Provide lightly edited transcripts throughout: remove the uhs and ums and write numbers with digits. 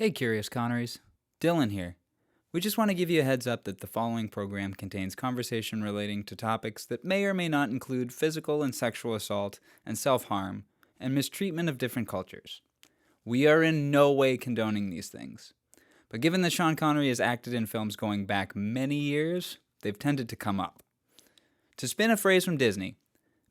Hey Curious Connerys, Dylan here. We just want to give you a heads up that the following program contains conversation relating to topics that may or may not include physical and sexual assault and self-harm and mistreatment of different cultures. We are in no way condoning these things. But given that Sean Connery has acted in films going back many years, they've tended to come up. To spin a phrase from Disney,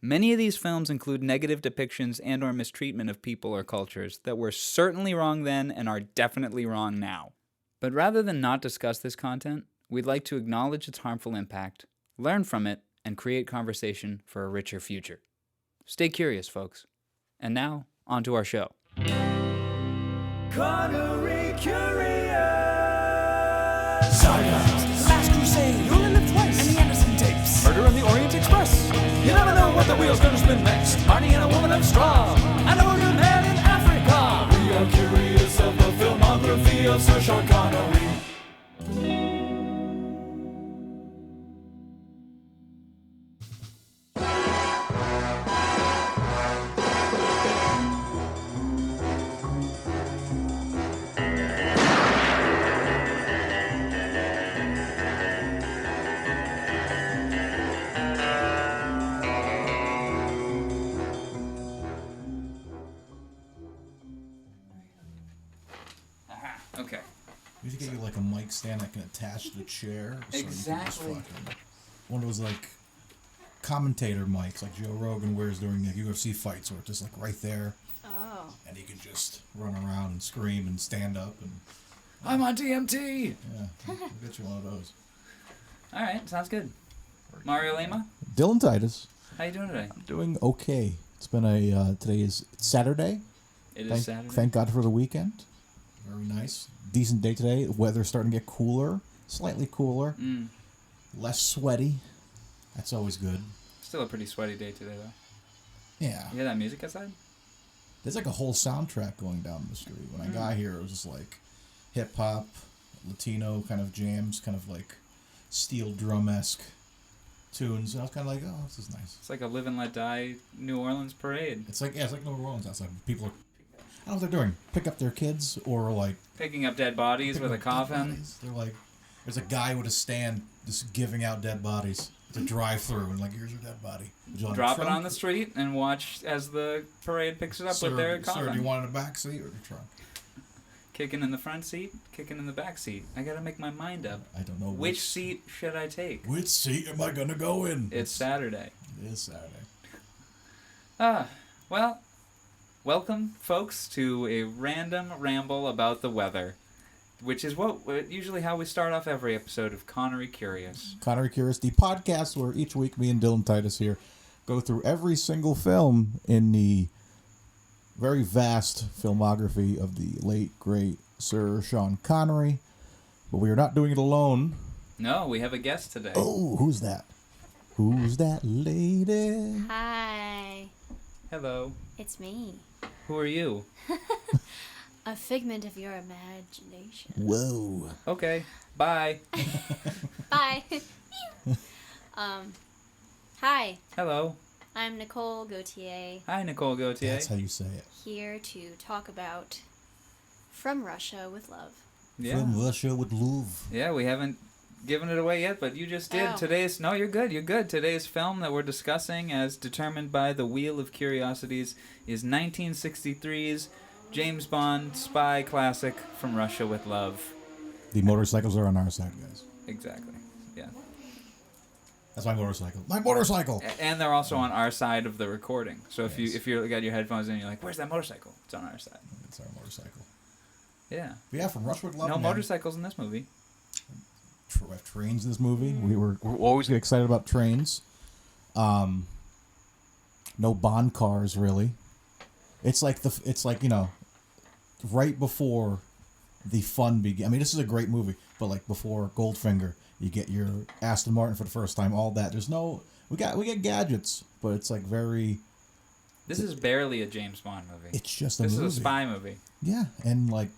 many of these films include negative depictions and or mistreatment of people or cultures that were certainly wrong then and are definitely wrong now. But rather than not discuss this content, we'd like to acknowledge its harmful impact, learn from it, and create conversation for a richer future. Stay curious, folks. And now, on to our show. Connery Curious! Saga! The Last Crusade! You Only Live Twice! And the Anderson Tapes! Murder on the Orient Express! You never know what the wheel's gonna spin next! Marty and a woman of straw! And a wounded man in Africa! We are curious of the filmography of Sir Sean Connery. Okay. We should get you like a mic stand that can attach to the chair. So Exactly. You can just one of those like commentator mics like Joe Rogan wears during like UFC fights, where it's just like right there. Oh. And he can just run around and scream and stand up and I'm on TMT! yeah, we'll get you one of those. Alright, sounds good. Mario Lima, Dylan Titus, how you doing today? doing okay. It's been today is Saturday. It is Saturday. Thank God for the weekend. Very nice. Decent day today. The weather's starting to get cooler. Slightly cooler. Less sweaty. That's always good. Still a pretty sweaty day today, though. Yeah. You hear that music outside? There's like a whole soundtrack going down the street. When I got here, it was just like hip-hop, Latino kind of jams, kind of like steel drum-esque tunes. And I was kind of like, oh, this is nice. It's like a Live and Let Die New Orleans parade. It's like New Orleans outside. People are, I don't know what they're doing. Pick up their kids or like... Picking up dead bodies with a coffin. They're like, there's a guy with a stand just giving out dead bodies. It's a drive-through and like, here's your dead body. Would you like Drop the it trunk? on the street and watch as the parade picks it up with their coffin. Sir, do you want it in the back seat or the trunk? Kicking in the front seat, kicking in the back seat. I gotta make my mind up. I don't know Which seat should I take? Which seat am I gonna go in? It's Saturday. It is Saturday. Well, welcome, folks, to a random ramble about the weather, which is usually how we start off every episode of Connery Curious. Connery Curious, the podcast where each week me and Dylan Titus here go through every single film in the very vast filmography of the late, great Sir Sean Connery. But we are not doing it alone. No, we have a guest today. Oh, who's that? Who's that lady? Hi. Hello. It's me. Who are you? A figment of your imagination. Whoa. Okay. Bye. Bye. Hi. Hello. I'm Nicole Gauthier, Hi, Nicole Gauthier. That's how you say it. here to talk about From Russia with Love. Yeah. From Russia with love. Yeah, we haven't given it away yet, but you just did. Oh. No, you're good. You're good. Today's film that we're discussing, as determined by the Wheel of Curiosities, is 1963's James Bond spy classic From Russia with Love. The motorcycles are on our side, guys. Exactly. Yeah. That's my motorcycle. My motorcycle! And they're also on our side of the recording. So if Yes. you got your headphones in, you're like, "Where's that motorcycle?" It's on our side. It's our motorcycle. Yeah. But yeah, From Russia with love. No man. motorcycles in this movie. We have trains in this movie. We're always get excited about trains. No Bond cars really. It's like right before the fun begins. I mean, this is a great movie, but like before Goldfinger, you get your Aston Martin for the first time. All that. We get gadgets, but it's like very. This is barely a James Bond movie. It's just a This movie. is a spy movie. Yeah, and like,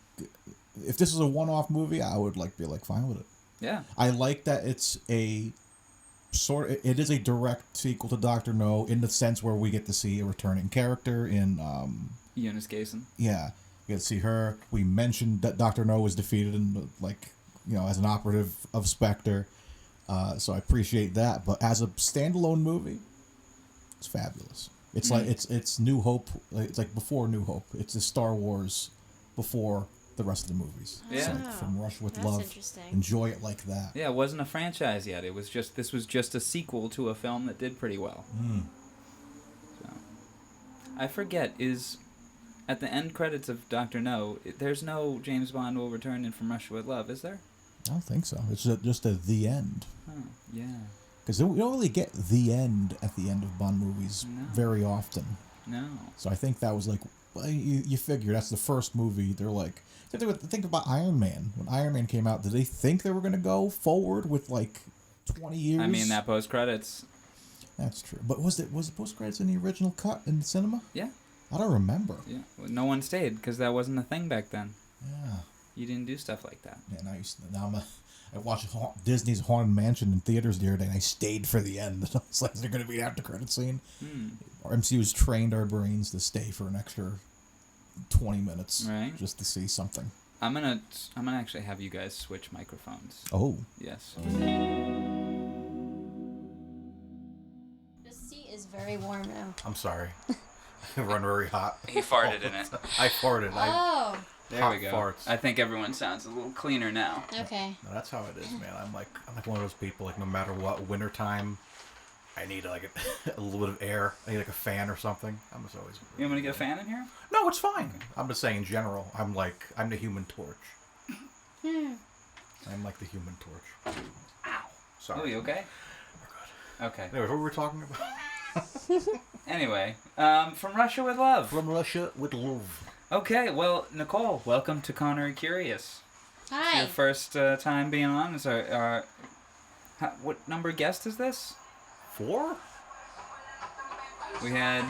if this is a one-off movie, I would like be like fine with it. Yeah. I like that it's it is a direct sequel to Dr. No in the sense where we get to see a returning character in Eunice Gayson. yeah, We get to see her. We mentioned that Dr. No was defeated in, like, you know, as an operative of Spectre. So I appreciate that. But as a standalone movie, it's fabulous. It's like it's New Hope. It's like before New Hope. It's a Star Wars before the rest of the movies. Yeah. It's like From Russia with That's Love. interesting. Enjoy it like that. Yeah, it wasn't a franchise yet. This was just a sequel to a film that did pretty well. So, I forget, is at the end credits of Dr. No, there's no James Bond will return in From Russia with Love, is there? I don't think so. It's just the end. Oh, yeah. Because we don't really get the end at the end of Bond movies very often. No. So I think that was like, well, you figure that's the first movie. They're like, think about Iron Man. When Iron Man came out, did they think they were going to go forward with like 20 years? I mean, that post credits. That's true. But was the post credits in the original cut in the cinema? Yeah. I don't remember. Yeah. Well, no one stayed because that wasn't a thing back then. Yeah. You didn't do stuff like that. Yeah. I watched Disney's Haunted Mansion in theaters the other day, and I stayed for the end. I was like, is there going to be an after credit scene? Our MCU's trained our brains to stay for an extra 20 minutes, right, just to see something. I'm gonna actually have you guys switch microphones. Oh. Yes. The seat is very warm now. I'm sorry. I run very hot. He farted in it. I farted. Oh. There we go. Farts. I think everyone sounds a little cleaner now. Okay. No, that's how it is, man. I'm like one of those people. Like no matter what, wintertime, I need like a little bit of air. I need like a fan or something. I'm just always. You want me to get a fan in here? No, it's fine. Okay. I'm just saying in general. I'm the Human Torch. I'm like the Human Torch. Ow. Sorry. Oh, you okay? We're good. Okay. Anyways, what were we talking about? Anyway, From Russia with Love. From Russia with Love. Okay, well, Nicole, welcome to Connery Curious. Hi. It's your first time being on. Is what number guest is this? 4? We had...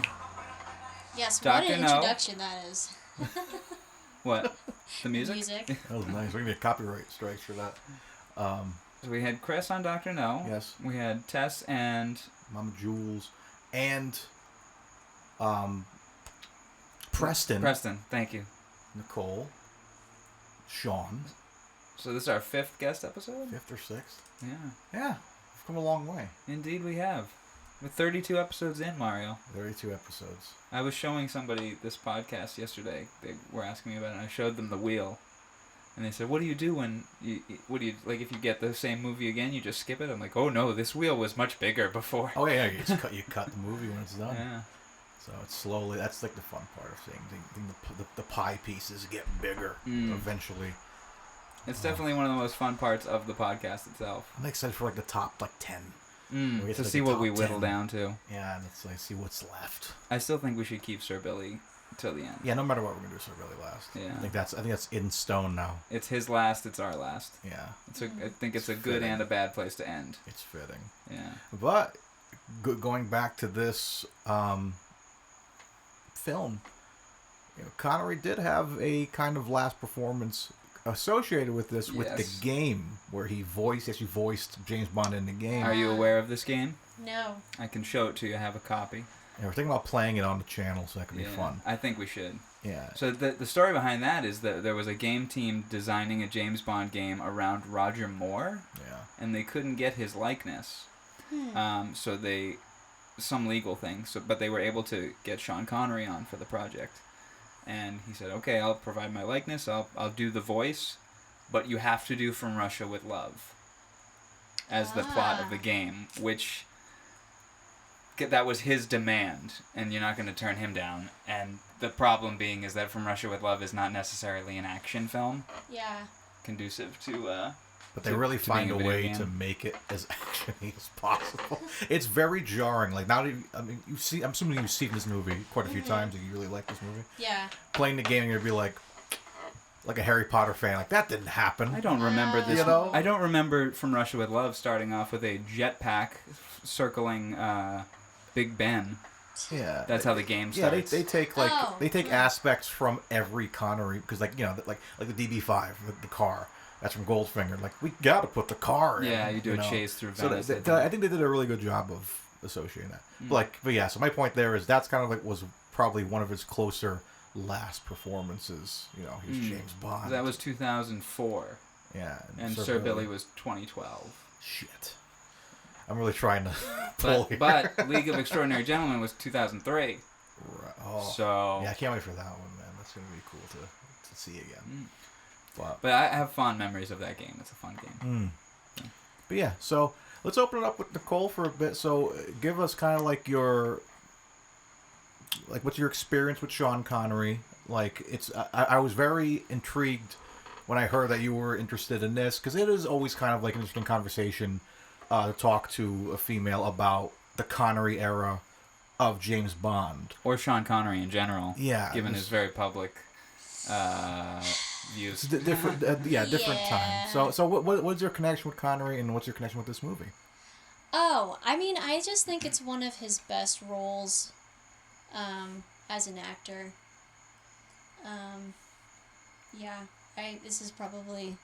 Yes, Dr. what an No. introduction that is. What? The music? Music. That was nice. We're going to get copyright strikes for that. So we had Chris on Dr. No. Yes. We had Tess and... Mama Jules. And... Preston. Preston, thank you. Nicole. Sean. So this is our 5th guest episode? 5th or 6th. Yeah. Yeah. We've come a long way. Indeed we have. With 32 episodes in, Mario. 32 episodes. I was showing somebody this podcast yesterday. They were asking me about it, and I showed them the wheel. And they said, what do you do when like if you get the same movie again, you just skip it? I'm like, oh no, this wheel was much bigger before. Oh yeah, you cut the movie when it's done. Yeah. So it's slowly, that's like the fun part of seeing the pie pieces get bigger eventually. It's definitely one of the most fun parts of the podcast itself. I'm excited for like the top 10. To see what we whittle down to. Yeah, and it's like see what's left. I still think we should keep Sir Billy till the end. Yeah, no matter what, we're gonna do Sir Billy last. Yeah. I think that's in stone now. It's his last, it's our last. Yeah. I think it's a good fitting. and a bad place to end. It's fitting. Yeah. But going back to this film, Connery did have a kind of last performance associated with this, with the game where he actually voiced James Bond in the game. Are you aware of this game? No. I can show it to you. I have a copy. Yeah, we're thinking about playing it on the channel, so that could be fun. I think we should. Yeah. So the story behind that is that there was a game team designing a James Bond game around Roger Moore. Yeah. And they couldn't get his likeness. So some legal thing. But they were able to get Sean Connery on for the project. And he said, okay, I'll provide my likeness. I'll do the voice, but you have to do From Russia with Love as the plot of the game, which that was his demand, and you're not going to turn him down. And the problem being is that From Russia with Love is not necessarily an action film. Yeah. Conducive to... But they really find a way to make it as actiony as possible. It's very jarring. Like I'm assuming you've seen this movie quite a few times, and you really like this movie. Yeah. Playing the game, you're gonna be like a Harry Potter fan. Like that didn't happen. I don't remember this. You know? I don't remember From Russia with Love starting off with a jetpack circling Big Ben. Yeah. That's how the game Yeah, starts. they take aspects from every Connery, because like the DB5, the car. That's from Goldfinger. Like, we got to put the car in. Yeah, you do a chase through Venice. So I think they did a really good job of associating that. But yeah, so my point there is that's kind of like was probably one of his closer last performances. You know, he was James Bond. That was 2004. Yeah. And Sir Billy was 2012. Shit. I'm really trying to pull here. But League of Extraordinary Gentlemen was 2003. Right. Oh. So... Yeah, I can't wait for that one, man. That's going to be cool to see again. But I have fond memories of that game. It's a fun game. But yeah, so let's open it up with Nicole for a bit. So give us kind of like what's your experience with Sean Connery? Like, I was very intrigued when I heard that you were interested in this, because it is always kind of like an interesting conversation to talk to a female about the Connery era of James Bond. Or Sean Connery in general. Yeah. Given his very public views. Different time. So what's your connection with Connery, and what's your connection with this movie? Oh, I mean, I just think it's one of his best roles as an actor. This is probably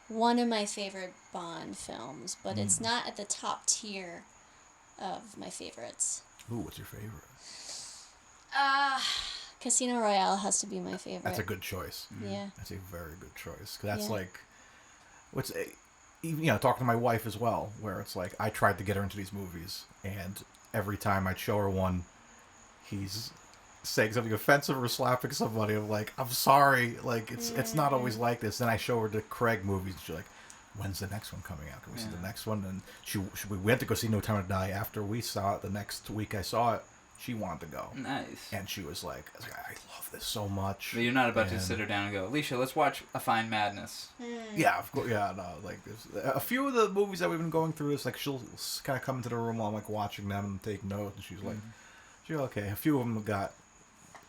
one of my favorite Bond films, but it's not at the top tier of my favorites. Ooh, what's your favorite? Casino Royale has to be my favorite. That's a good choice. Yeah. That's a very good choice. 'Cause that's like, talking to my wife as well, where it's like, I tried to get her into these movies, and every time I'd show her one, he's saying something offensive or slapping somebody. I'm like, I'm sorry, like, it's not always like this. Then I show her the Craig movies, and she's like, when's the next one coming out? Can we see the next one? And we went to go see No Time to Die. After we saw it, the next week I saw it, she wanted to go. Nice. And she was like, I love this so much. But you're not about to sit her down and go, Alicia, let's watch A Fine Madness. Yeah, of course. Yeah, no, like, there's a few of the movies that we've been going through, it's like she'll kind of come into the room while I'm like watching them and take notes, and she's like, okay. A few of them got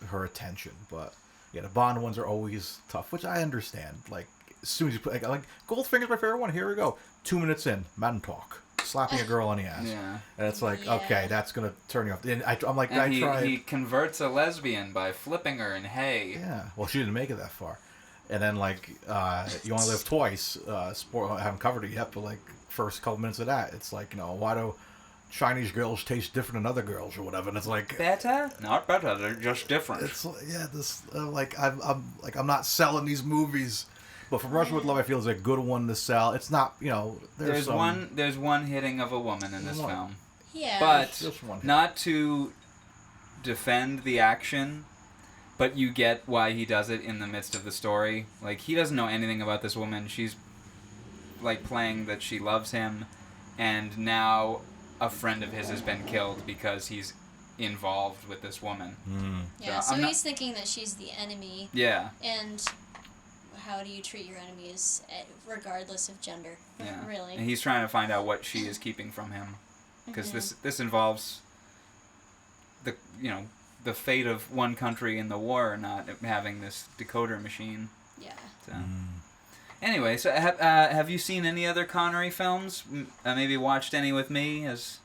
her attention, but yeah, the Bond ones are always tough, which I understand. Like, as soon as you put, like Goldfinger's my favorite one. Here we go. 2 minutes in, man talk. Slapping a girl on the ass. Yeah. And it's like, okay, that's going to turn you off. And I'm like, I tried. He converts a lesbian by flipping her in hay. Yeah. Well, she didn't make it that far. And then, like, You Only Live Twice. I haven't covered it yet, but, like, first couple minutes of that, it's like, why do Chinese girls taste different than other girls or whatever? And it's like, better? Not better. They're just different. It's I'm not selling these movies. But From Russia with Love, I feel, is a good one to sell. It's not, there's one hitting of a woman in this film. Yeah. But not to defend the action, but you get why he does it in the midst of the story. Like, he doesn't know anything about this woman. She's, like, playing that she loves him, and now a friend of his has been killed because he's involved with this woman. Yeah, so he's thinking that she's the enemy. Yeah. And how do you treat your enemies regardless of gender? Yeah. Really. And he's trying to find out what she is keeping from him, because this involves the fate of one country in the war not having this decoder machine. Yeah. So. Anyway, so have you seen any other Connery films? Maybe watched any with me as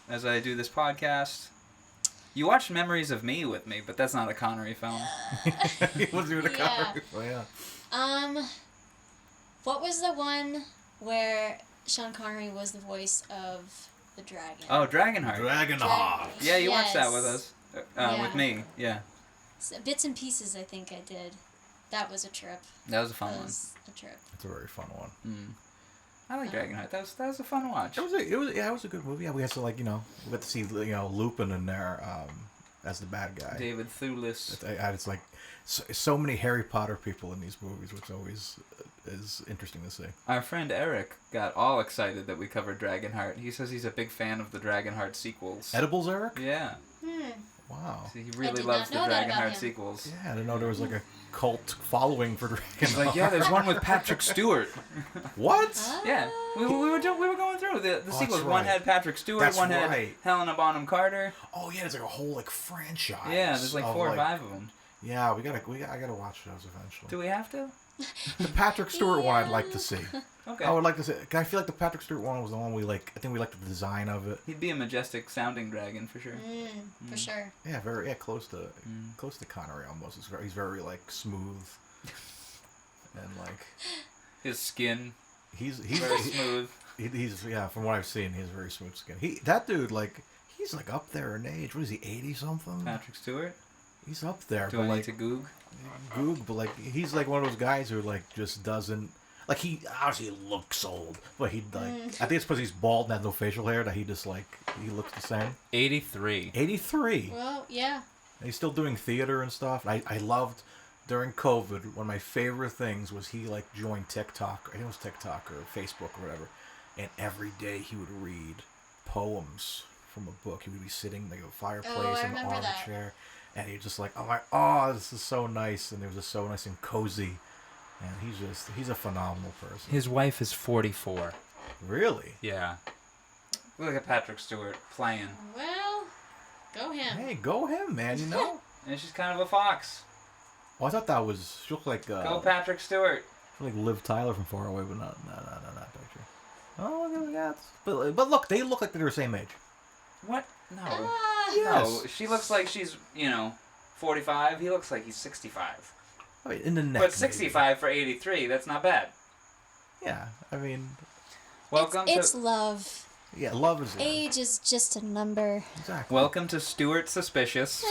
I do this podcast? You watched Memories of Me with me, but that's not a Connery film. It wasn't even a Connery film. Yeah. What was the one where Sean Connery was the voice of the dragon? Oh, Dragonheart. Dragonheart. Yeah, you watched that with us. With me, yeah. So, bits and pieces, I think I did. That was a trip. That was a fun one. A trip. It's a very fun one. I like Dragonheart. That was a fun watch. It was a good movie. Yeah, we had to we got to see Lupin in there as the bad guy. David Thewlis. It's like so many Harry Potter people in these movies, which always is interesting to see. Our friend Eric got all excited that we covered Dragonheart. He says he's a big fan of the Dragonheart sequels. Edibles, Eric? Yeah. Wow. So he really loves the Dragonheart sequels. Yeah, I didn't know there was like a cult following for Dragonheart. He's like, yeah, there's one with Patrick Stewart. What? Yeah, we were going through the sequels. Right. One had Patrick Stewart. One had Helena Bonham Carter. Oh yeah, there's like a whole franchise. Yeah, there's like 4 or 5 of them. Yeah, I gotta watch those eventually. Do we have to? The Patrick Stewart one I'd like to see. Okay. I would like to see. I feel like the Patrick Stewart one was the one I think we liked the design of it. He'd be a majestic sounding dragon for sure. For sure. Yeah, close to Connery almost. He's very smooth, and his skin. He's very smooth. He's from what I've seen, he's very smooth skin. That dude he's up there in age. What is he, 80 something? Patrick Stewart. He's up there. Do but I need like to Goog? Goog, but like he's like one of those guys who like just doesn't like he obviously looks old, but he like I think it's because he's bald and has no facial hair that he just like he looks the same. 83. 83. Well, yeah. And he's still doing theater and stuff. I loved during COVID, one of my favorite things was he like joined TikTok. I think it was TikTok or Facebook or whatever. And every day he would read poems from a book. He would be sitting like a fireplace in an armchair. And he's just like, this is so nice. And it was just so nice and cozy. And he's a phenomenal person. His wife is 44. Really? Yeah. Look at Patrick Stewart playing. Well, go him. Hey, go him, man, you know? And she's kind of a fox. Oh, I thought that was, she looked like, Go Patrick Stewart. she looked like Liv Tyler from far away, but not that picture. Oh, look at that. But look, they look like they're the same age. What? No. Yes. No, she looks like she's, 45. He looks like he's 65. I mean, in the neck. But 65 for 83, that's not bad. Maybe. Yeah, I mean, Welcome It's to love. yeah, love is love. Age is just a number. Exactly. Welcome to Stewart Suspicious.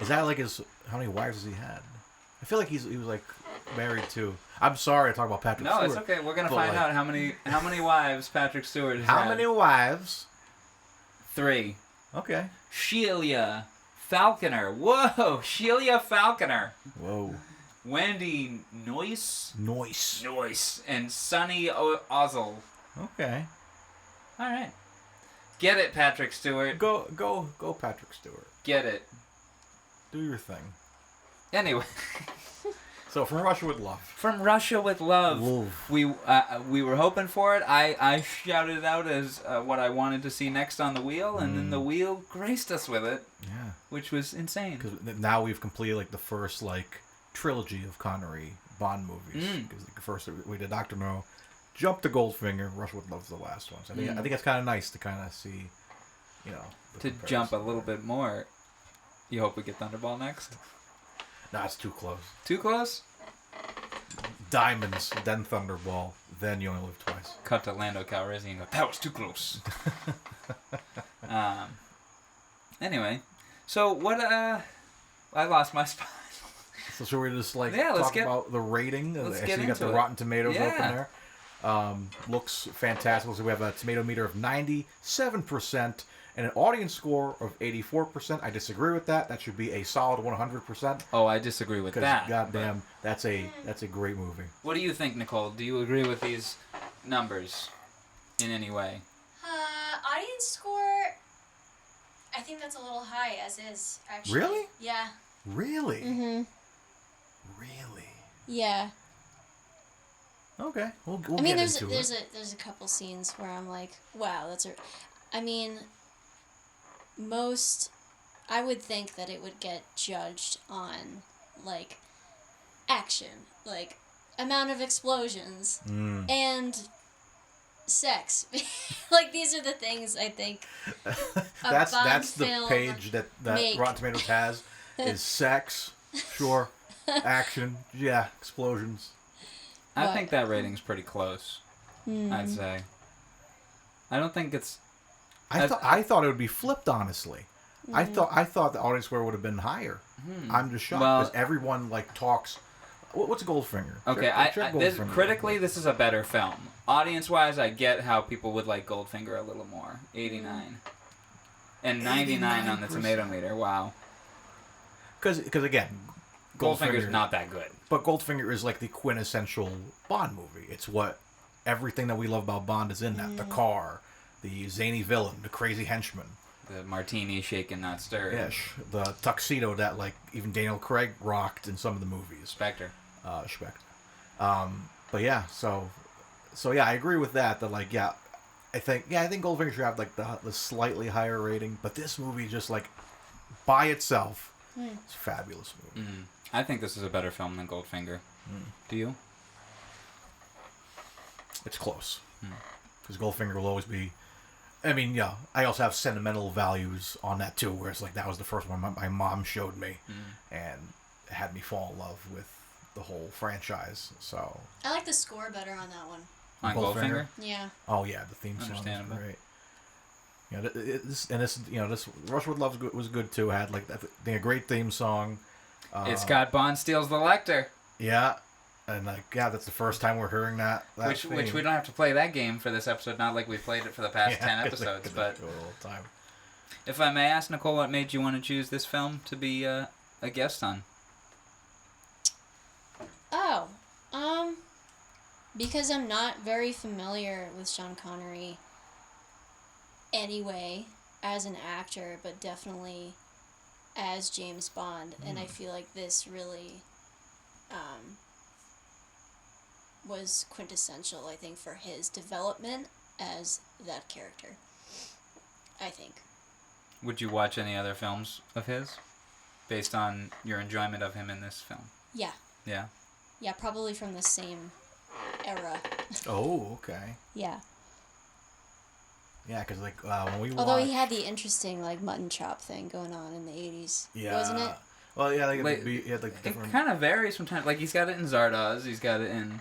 Is that like his? How many wives has he had? I feel like he was like married to. I'm sorry to talk about Patrick No, Stewart. it's okay. We're gonna but, find like, out how many wives Patrick Stewart has How had. many wives? 3. Okay. Sheila Falconer. Whoa, Sheila Falconer. Whoa. Wendy Noyce. Noise. And Sonny Ozel. Okay. All right. Get it, Patrick Stewart. Go, Patrick Stewart. Get it. Do your thing. Anyway, So from Russia with Love. from Russia with Love. Wolf. We were hoping for it. I shouted it out as what I wanted to see next on the wheel, and then the wheel graced us with it, Yeah. which was insane. Because now we've completed like the first like trilogy of Connery Bond movies. Because the first we did Dr. No, Jump to Goldfinger, Russia with Love's the last one. So I think it's kind of nice to kind of see, the To comparison. jump a little bit more, you hope we get Thunderball next? No, it's too close. Too close? Diamonds, then Thunderball, then You Only Live Twice. Cut to Lando Calrissian and go, that was too close. Anyway, so what, I lost my spot. So should we just like Yeah, let's talk get- about the rating? let's I get see you got into the it. Rotten Tomatoes open Yeah. there. Looks fantastic. So we have a tomato meter of 97% and an audience score of 84%. I disagree with that. That should be a solid 100%. Oh, I disagree with Because that. goddamn, that's a great movie. What do you think, Nicole? Do you agree with these numbers in any way? Audience score, I think that's a little high as is, actually. Really? Yeah. Really? Mm-hmm. Really? Yeah. Okay, we'll I mean, get into there's it. a couple scenes where I'm like, wow, I mean, I would think that it would get judged on, like, action, like, amount of explosions, and sex. Like, these are the things I think That's the film page that make. Rotten Tomatoes has is sex, sure, action, yeah, explosions. I What? think that rating's pretty close. I'd say. I don't think it's. I thought it would be flipped, honestly. I thought the audience score would have been higher. I'm just shocked Well- because everyone like talks. What's Goldfinger? Okay, Check this, Goldfinger. critically, this is a better film. Audience-wise, I get how people would like Goldfinger a little more. 89. And 99 on the 89%. tomato meter. Wow. Because again, Goldfinger's not that good. But Goldfinger is like the quintessential Bond movie. It's what everything that we love about Bond is in that. The car, the zany villain, the crazy henchman. The martini shaken, not stirred. Ish. The tuxedo that like even Daniel Craig rocked in some of the movies. Spectre. Spectre. But yeah, so yeah, I agree with that. That like I think Goldfinger should have like the slightly higher rating, but this movie just like by itself, it's a fabulous movie. I think this is a better film than Goldfinger. Do you? It's close because Goldfinger will always be. I mean, yeah, I also have sentimental values on that too, where it's like that was the first one my mom showed me, and had me fall in love with the whole franchise. So. I like the score better on that one. On Goldfinger? Goldfinger? Yeah. Oh yeah, the theme song is Understandable. great. You know, this Rush with Love was good too. Had like a great theme song. It's got Bond steals the Lecter. Yeah, and that's the first time we're hearing that Which we don't have to play that game for this episode. Not like we played it for the past 10 episodes, but time. If I may ask, Nicole, what made you want to choose this film to be a guest on? Oh, because I'm not very familiar with Sean Connery anyway as an actor, but definitely as James Bond, and I feel like this really was quintessential, I think, for his development as that character. I think. Would you watch any other films of his based on your enjoyment of him in this film? Yeah. Yeah? Yeah, probably from the same era. Oh, okay. Yeah. Yeah, because when we Although he had the interesting mutton chop thing going on in the 80s, wasn't it? Well, yeah, he had different. It kind of varies from time. Like he's got it in Zardoz, he's got it in.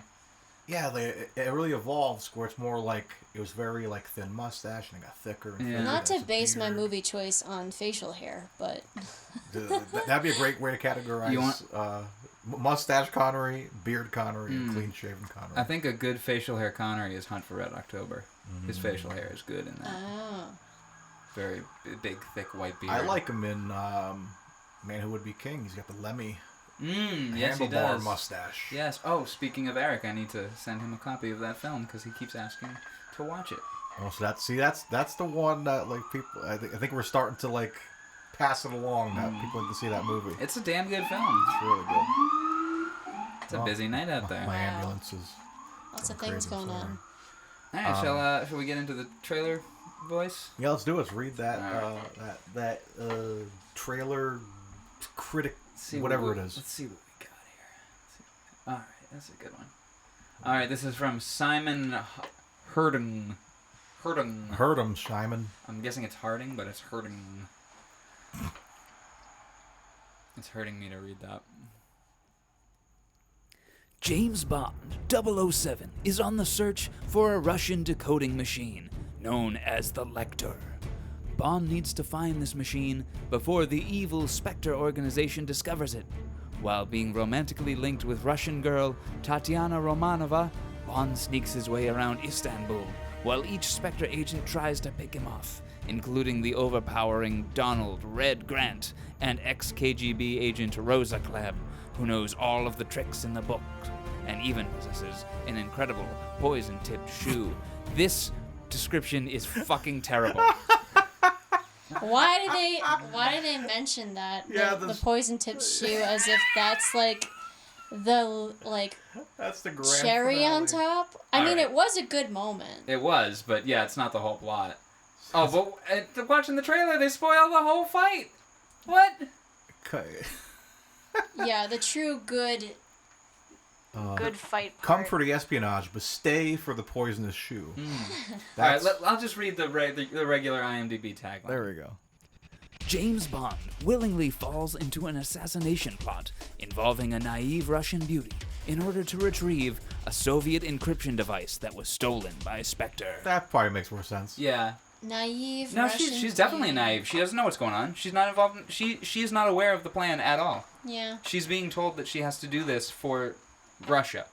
Yeah, it really evolves where it's more like it was very thin mustache and it got thicker. And thicker. Not to base my movie choice on facial hair, but that'd be a great way to categorize mustache Connery, beard Connery, and clean shaven Connery. I think a good facial hair Connery is Hunt for Red October. His facial hair is good in that. Oh. Very big, thick white beard. I like him in Man Who Would Be King. He's got the Lemmy. Yes, he does. Mustache. Yes. Oh, speaking of Eric, I need to send him a copy of that film because he keeps asking to watch it. Oh, so that's the one that people. I think we're starting to pass it along that people need to see that movie. It's a damn good film. It's really good. It's a busy night out there. My ambulances. Lots of things going on. All right, shall we get into the trailer voice? Yeah, let's do it. Let's read that that trailer critic, whatever it is. Let's see what we got here. All right, that's a good one. All right, this is from Simon Herding. Heard him, Simon. I'm guessing it's Harding, but it's Herding. It's hurting me to read that. James Bond 007 is on the search for a Russian decoding machine known as the Lecter. Bond needs to find this machine before the evil Spectre organization discovers it. While being romantically linked with Russian girl Tatiana Romanova, Bond sneaks his way around Istanbul, while each Spectre agent tries to pick him off, including the overpowering Donald Red Grant and ex-KGB agent Rosa Klebb, who knows all of the tricks in the book, and even possesses an incredible poison-tipped shoe. This description is fucking terrible. Why do they mention that? The poison-tipped shoe as if that's that's the grand cherry finale. on top? I mean, it was a good moment. It was, but yeah, it's not the whole plot. Oh, but watching the trailer, they spoil the whole fight. What? Okay. Yeah, the true good fight part. Come for the espionage, but stay for the poisonous shoe. All right, I'll just read the regular IMDb tagline. There we go. James Bond willingly falls into an assassination plot involving a naive Russian beauty in order to retrieve a Soviet encryption device that was stolen by Spectre. That probably makes more sense. Yeah. Naive. No, Russian she's definitely naive. She doesn't know what's going on. She's not involved. She is not aware of the plan at all. Yeah. She's being told that she has to do this for Russia,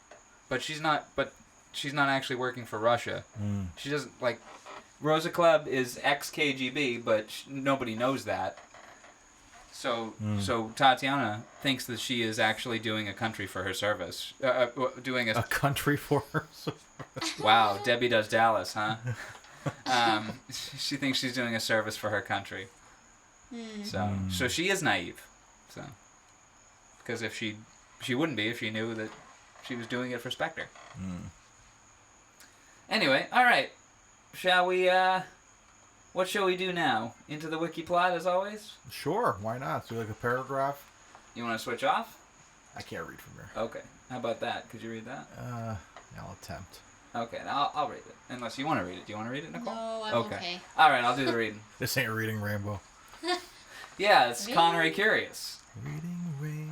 but she's not. But she's not actually working for Russia. She doesn't Rosa Klebb is ex-KGB, but nobody knows that. So Tatiana thinks that she is actually doing a country for her service. Doing a country for her service. Wow, Debbie Does Dallas, huh? She thinks she's doing a service for her country. So she is naive. So because if she wouldn't be if she knew that she was doing it for Spectre. Anyway, all right. Shall we? What shall we do now? Into the wiki plot as always. Sure, why not? Do a paragraph. You want to switch off? I can't read from here. Okay. How about that? Could you read that? I'll attempt. Okay, I'll read it. Unless you want to read it. Do you want to read it, Nicole? No, I'm okay. All right, I'll do the reading. This ain't reading Rainbow. Yeah, it's Connery Curious. Reading Rainbow.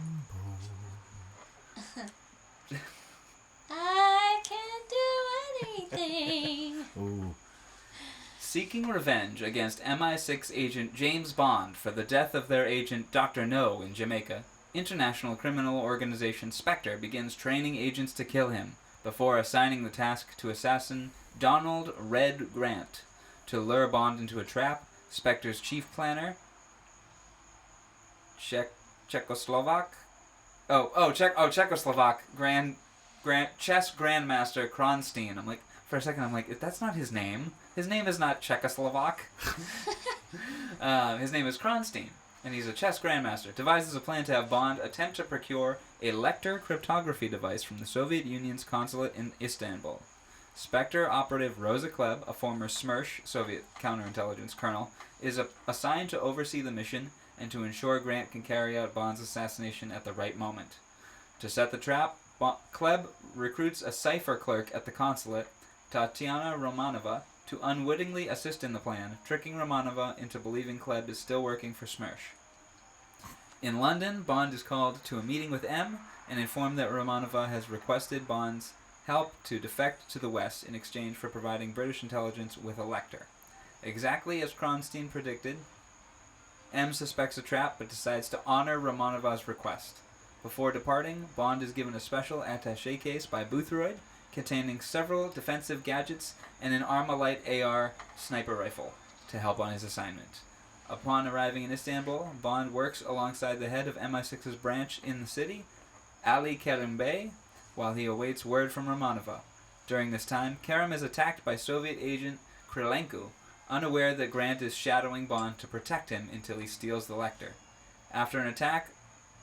I can't do anything. Ooh. Seeking revenge against MI6 agent James Bond for the death of their agent Dr. No in Jamaica, international criminal organization Spectre begins training agents to kill him before assigning the task to assassin Donald Red Grant. To lure Bond into a trap, Spectre's chief planner, Czechoslovak chess grandmaster Kronstein. I'm like, for a second, I'm like, that's not his name. His name is not Czechoslovak. His name is Kronstein, and he's a chess grandmaster. Devises a plan to have Bond attempt to procure a Lecter cryptography device from the Soviet Union's consulate in Istanbul. Spectre operative Rosa Klebb, a former SMERSH, Soviet counterintelligence colonel, is assigned to oversee the mission and to ensure Grant can carry out Bond's assassination at the right moment. To set the trap, Klebb recruits a cipher clerk at the consulate, Tatiana Romanova, to unwittingly assist in the plan, tricking Romanova into believing Klebb is still working for SMERSH. In London, Bond is called to a meeting with M and informed that Romanova has requested Bond's help to defect to the West in exchange for providing British intelligence with a Lecter. Exactly as Kronstein predicted, M suspects a trap but decides to honor Romanova's request. Before departing, Bond is given a special attaché case by Boothroyd containing several defensive gadgets and an Armalite AR sniper rifle to help on his assignment. Upon arriving in Istanbul, Bond works alongside the head of MI6's branch in the city, Ali Kerim Bey, while he awaits word from Romanova. During this time, Kerim is attacked by Soviet agent Krylenko, unaware that Grant is shadowing Bond to protect him until he steals the Lecter. After an attack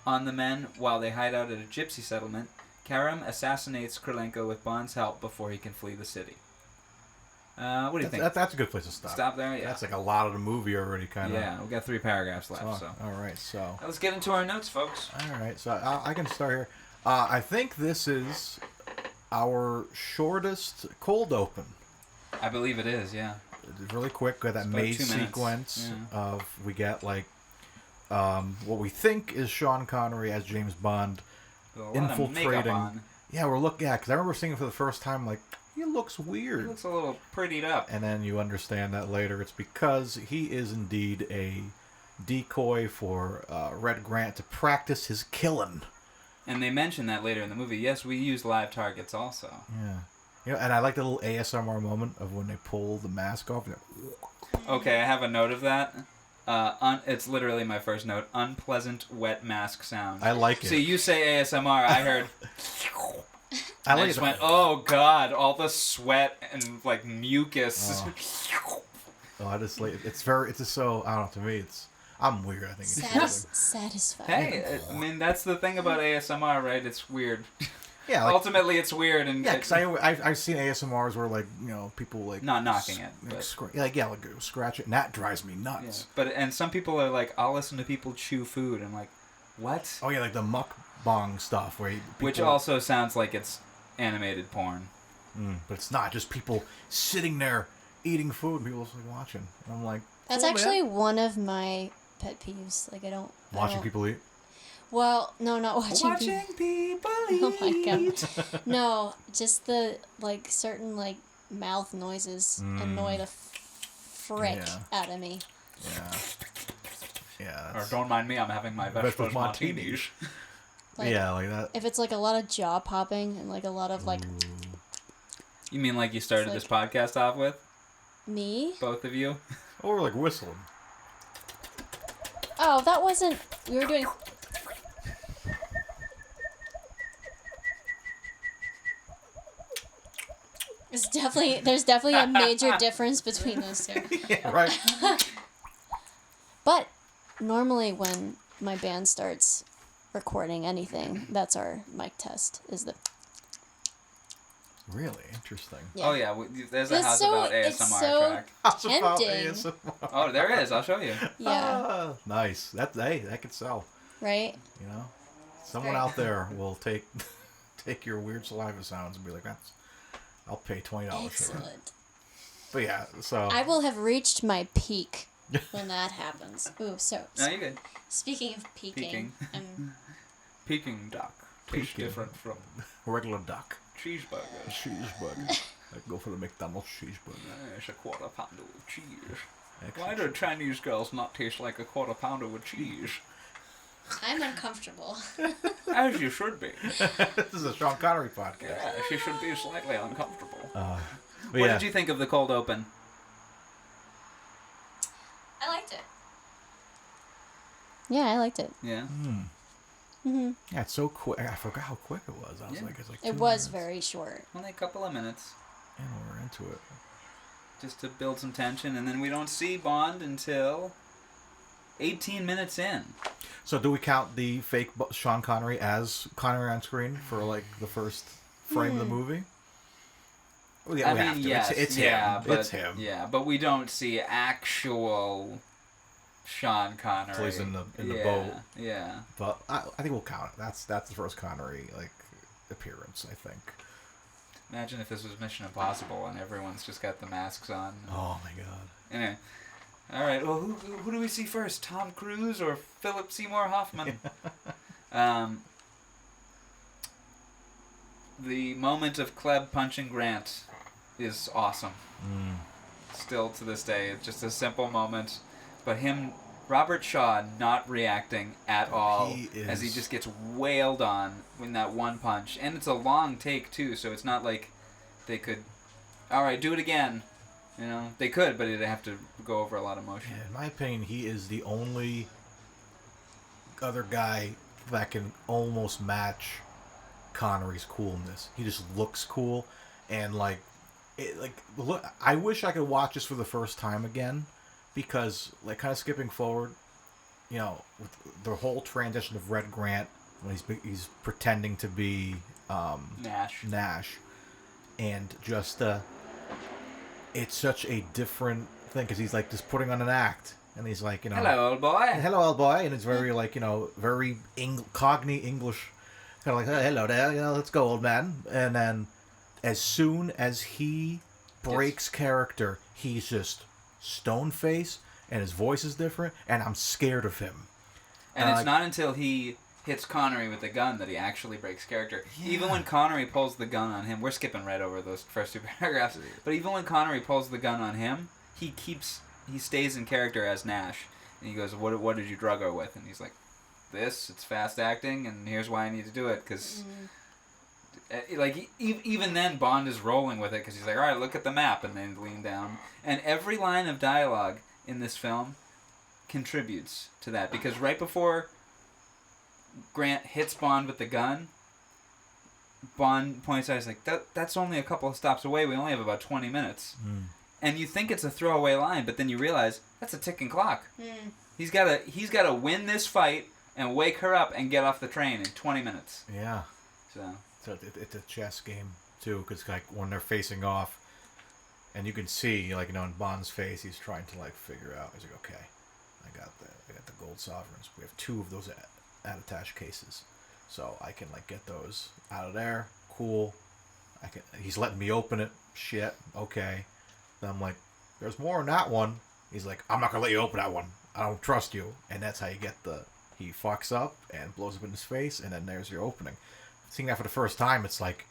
on the men while they hide out at a gypsy settlement, Kerim assassinates Krylenko with Bond's help before he can flee the city. What do you think? That's a good place to stop. Stop there? Yeah. That's like a lot of the movie already, kind of. Yeah, we've got 3 paragraphs left. So. All right, so. Let's get into our notes, folks. All right, so I can start here. I think this is our shortest cold open. I believe it is, yeah. It's really quick. Got that It's about maze 2 minutes. sequence Yeah. of we get like what we think is Sean Connery as James Bond With a lot of makeup infiltrating. on. Yeah, because I remember seeing it for the first time. Like, he looks weird. He looks a little prettied up. And then you understand that later it's because he is indeed a decoy for Red Grant to practice his killing. And they mention that later in the movie. Yes, we use live targets also. Yeah. You know, and I like the little ASMR moment of when they pull the mask off. Okay, I have a note of that. It's literally my first note. Unpleasant wet mask sound. I like it. See, you say ASMR, I heard... I like I just it. went, oh god, all the sweat and like mucus. Oh, I just like it's just so, I don't know, to me I'm weird, I think. It's Satisfying. Hey, I mean, that's the thing about ASMR, right? It's weird. Yeah, like, ultimately it's weird. And yeah, because I've seen ASMRs where, like, you know, people like not knocking it, but... scratch it, and that drives me nuts. Yeah. And some people are like, I'll listen to people chew food. I'm like, what? Oh yeah, like the mukbang stuff where Which also sounds like it's animated porn. But it's not, just people sitting there eating food and people just like watching. And I'm like, That's cool, actually man. one of my pet peeves. Like, I don't... People eat. Well, no, not watching people Oh my god. No, just the, like, certain, like, mouth noises annoy the frick out of me. Yeah. Yeah. Or don't mind me, I'm having my vegetables martinis. martinis. Like, yeah, like that. If it's, like, a lot of jaw popping and, like, a lot of, like... You mean like you started this podcast off with? Me? Both of you? Or like whistling. Oh, that wasn't... We were doing... There's definitely a major difference between those two. Yeah, right. But normally when my band starts recording anything, that's our mic test. Is the Really interesting. Oh yeah, there's a It's House so- About ASMR it's so track. How's about tempting. ASMR? Oh, there is. I'll show you. Yeah. Nice. That could sell. Right. You know, someone Right. out there will take your weird saliva sounds and be like, I'll pay $20 for that. Excellent. But yeah, so I will have reached my peak when that happens. Ooh, so No, you're good. speaking of peaking, Peking duck tastes Peking. different from regular duck. cheeseburgers. Cheeseburger. Go for the McDonald's cheeseburger. It's a quarter pounder with cheese. Extra Why do Chinese girls not taste like a quarter pounder with cheese? I'm uncomfortable. As you should be. This is a Sean Connery podcast. Yeah, she should be slightly uncomfortable. But What did you think of the cold open? I liked it. Yeah, I liked it. Yeah. Mm-hmm. Yeah, it's so quick. I forgot how quick it was. I was like, it's like 2 It was minutes, very short. Only a couple of minutes. and we're into it. Just to build some tension, and then we don't see Bond until 18 minutes in. So do we count the fake Sean Connery as Connery on screen for like the first frame of the movie? We I have mean, to. yes, It's yeah, him. but, It's him. Yeah, but we don't see actual Sean Connery. Till he's in the Yeah, boat. Yeah. But I think we'll count it. That's the first Connery like appearance, I think. Imagine if this was Mission Impossible and everyone's just got the masks on. Oh my god. Anyway. All right. Well, who do we see first? Tom Cruise or Philip Seymour Hoffman? The moment of Kleb punching Grant is awesome. Still to this day, it's just a simple moment, but Robert Shaw, not reacting at all as he just gets wailed on in that one punch, and it's a long take too, so it's not like they could, all right, do it again. You know, they could, but it'd have to go over a lot of motion. Yeah, in my opinion, he is the only other guy that can almost match Connery's coolness. He just looks cool, and look. I wish I could watch this for the first time again, because like kind of skipping forward, you know, with the whole transition of Red Grant when he's pretending to be Nash, and just it's such a different thing because he's like just putting on an act, and he's like, you know, Hello, old boy. hello, old boy, and it's very like, you know, very Cockney English, kind of like, oh, hello there, you know, let's go, old man. And then as soon as he breaks character, he's just stone face, and his voice is different, and I'm scared of him. And it's not until he hits Connery with the gun that he actually breaks character. Yeah. Even when Connery pulls the gun on him, we're skipping right over those first two paragraphs, but even when Connery pulls the gun on him, he stays in character as Nash. And he goes, what did you drug her with? And he's like, this, it's fast acting, and here's why I need to do it, because... Like, even then, Bond is rolling with it, because he's like, alright, look at the map, and then lean down. And every line of dialogue in this film contributes to that, because right before Grant hits Bond with the gun, Bond points out, he's like, that's only a couple of stops away, we only have about 20 minutes. And you think it's a throwaway line, but then you realize, that's a ticking clock. He's gotta win this fight, and wake her up, and get off the train in 20 minutes. Yeah. So it's a chess game too, because like when they're facing off, and you can see, like, you know, in Bond's face, he's trying to like figure out. He's like, okay, I got the gold sovereigns. We have 2 of those at attached cases, so I can like get those out of there. Cool. He's letting me open it. Shit. Okay. Then I'm like, there's more in that one. He's like, I'm not gonna let you open that one. I don't trust you. And that's how you get he fucks up and blows up in his face, and then there's your opening. Seeing that for the first time, it's like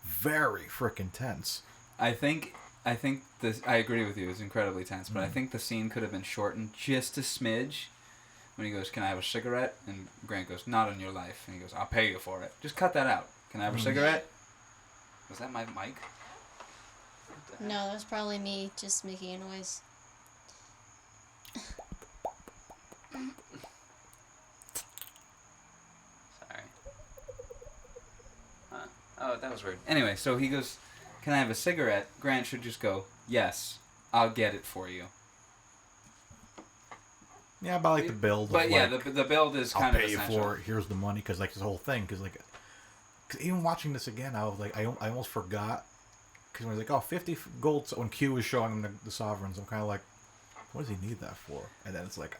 very freaking tense. I think this. I agree with you. It's incredibly tense, but I think the scene could have been shortened just a smidge. When he goes, "Can I have a cigarette?" and Grant goes, "Not on your life," and he goes, "I'll pay you for it." Just cut that out. Can I have a cigarette? Was that my mic? No, that was probably me just making a noise. Oh, that was weird. Anyway, so he goes, "Can I have a cigarette?" Grant should just go, "Yes, I'll get it for you." Yeah, about like the build. But of, yeah, like, the build is kind of essential. I'll pay you for it. Here's the money, because like this whole thing, because like, even watching this again, I was like, I almost forgot, because when he's like, oh, 50 gold, when Q is showing him the sovereigns, I'm kind of like, what does he need that for? And then it's like,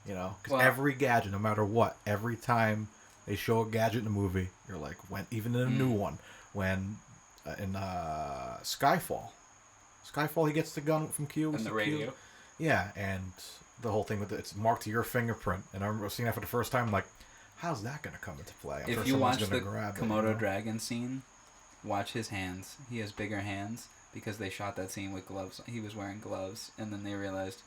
you know, because every gadget, no matter what, every time they show a gadget in the movie, you're like, even in a new one, when in Skyfall, he gets the gun from Q. And the radio. Q. Yeah, and the whole thing with it's marked to your fingerprint. And I remember seeing that for the first time, I'm like, how's that going to come into play? If you watch the Komodo dragon scene, watch his hands. He has bigger hands because they shot that scene with gloves. He was wearing gloves, and then they realized,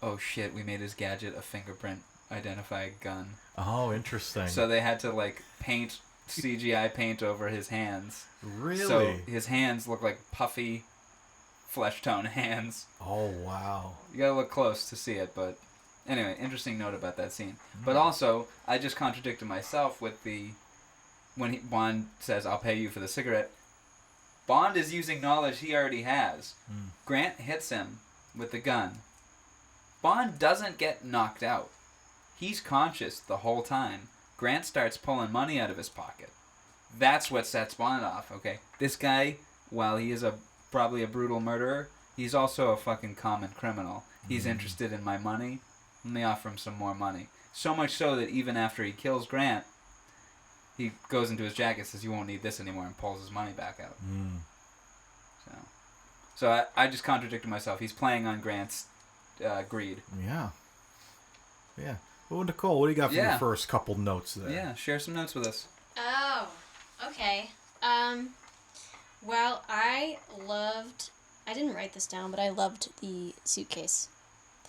oh shit, we made his gadget a fingerprint identify gun. Oh, interesting. So they had to like paint CGI paint over his hands. Really? So his hands look like puffy, flesh tone hands. Oh, wow. You gotta look close to see it, but anyway, interesting note about that scene. But also, I just contradicted myself with when Bond says, "I'll pay you for the cigarette." Bond is using knowledge he already has. Grant hits him with the gun. Bond doesn't get knocked out. He's conscious the whole time. Grant starts pulling money out of his pocket. That's what sets Bond off, okay? This guy, while he is probably a brutal murderer, he's also a fucking common criminal. He's interested in my money. Let me offer him some more money. So much so that even after he kills Grant, he goes into his jacket, says, "You won't need this anymore," and pulls his money back out. So I just contradicted myself. He's playing on Grant's greed. Yeah. Yeah. Well, Nicole, what do you got for your first couple notes there? Yeah, share some notes with us. Oh, okay. Well, I didn't write this down, but I loved the suitcase.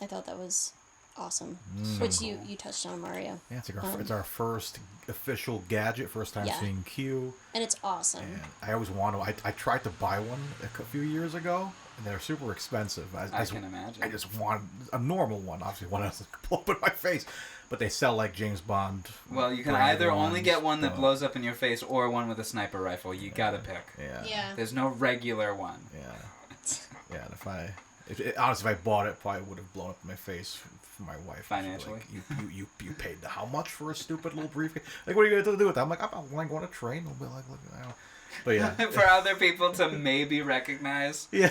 I thought that was awesome. Which you touched on, Mario. Yeah, it's our first official gadget, first time seeing Q. And it's awesome. And I always want to, I tried to buy one a few years ago, and they're super expensive. I can imagine. I just want a normal one, obviously one that doesn't blow up in my face. But they sell like James Bond. Well, you can either only get one that blows up in your face or one with a sniper rifle. You gotta pick. Yeah. There's no regular one. Yeah. Yeah, and honestly, if I bought it, probably would have blown up in my face for my wife. Financially. Like, you paid how much for a stupid little briefcase? Like, what are you going to do with that? I'm like, I'm going on a train. I'll be like, look, I don't. But yeah. For other people to maybe recognize. Yeah.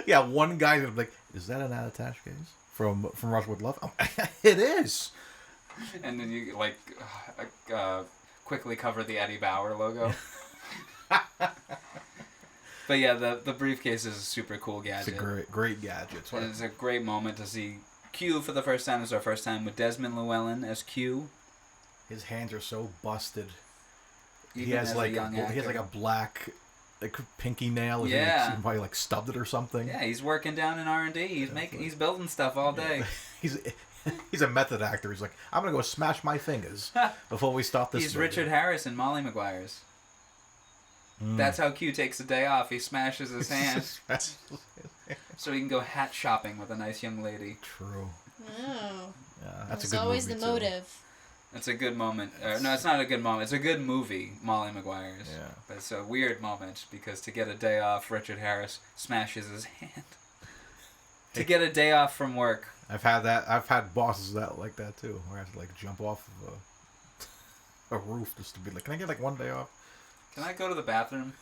Yeah, one guy's going to be like, is that an unattached case from Russia with Love? It is. And then you, like, quickly cover the Eddie Bauer logo. But yeah, the briefcase is a super cool gadget. It's a great gadget. It's a great moment to see Q for the first time. It's our first time with Desmond Llewellyn as Q. His hands are so busted. Even he has as like a young actor. he has like a black pinky nail. Yeah. He probably like stubbed it or something. Yeah, he's working down in R&D. He's building stuff all day. He's a method actor. He's like, I'm gonna go smash my fingers before we start this. He's movie. Richard Harris in Molly Maguire's. That's how Q takes a day off. He smashes his hand so he can go hat shopping with a nice young lady. True. Oh. Yeah, that's a It's good always movie the too. motive. It's a good moment. No, it's not a good moment. It's a good movie, Molly Maguire's. Yeah. But it's a weird moment because to get a day off, Richard Harris smashes his hand. To get a day off from work. I've had that. I've had bosses like that too, where I have to like jump off of a roof just to be like, can I get like one day off? Can I go to the bathroom?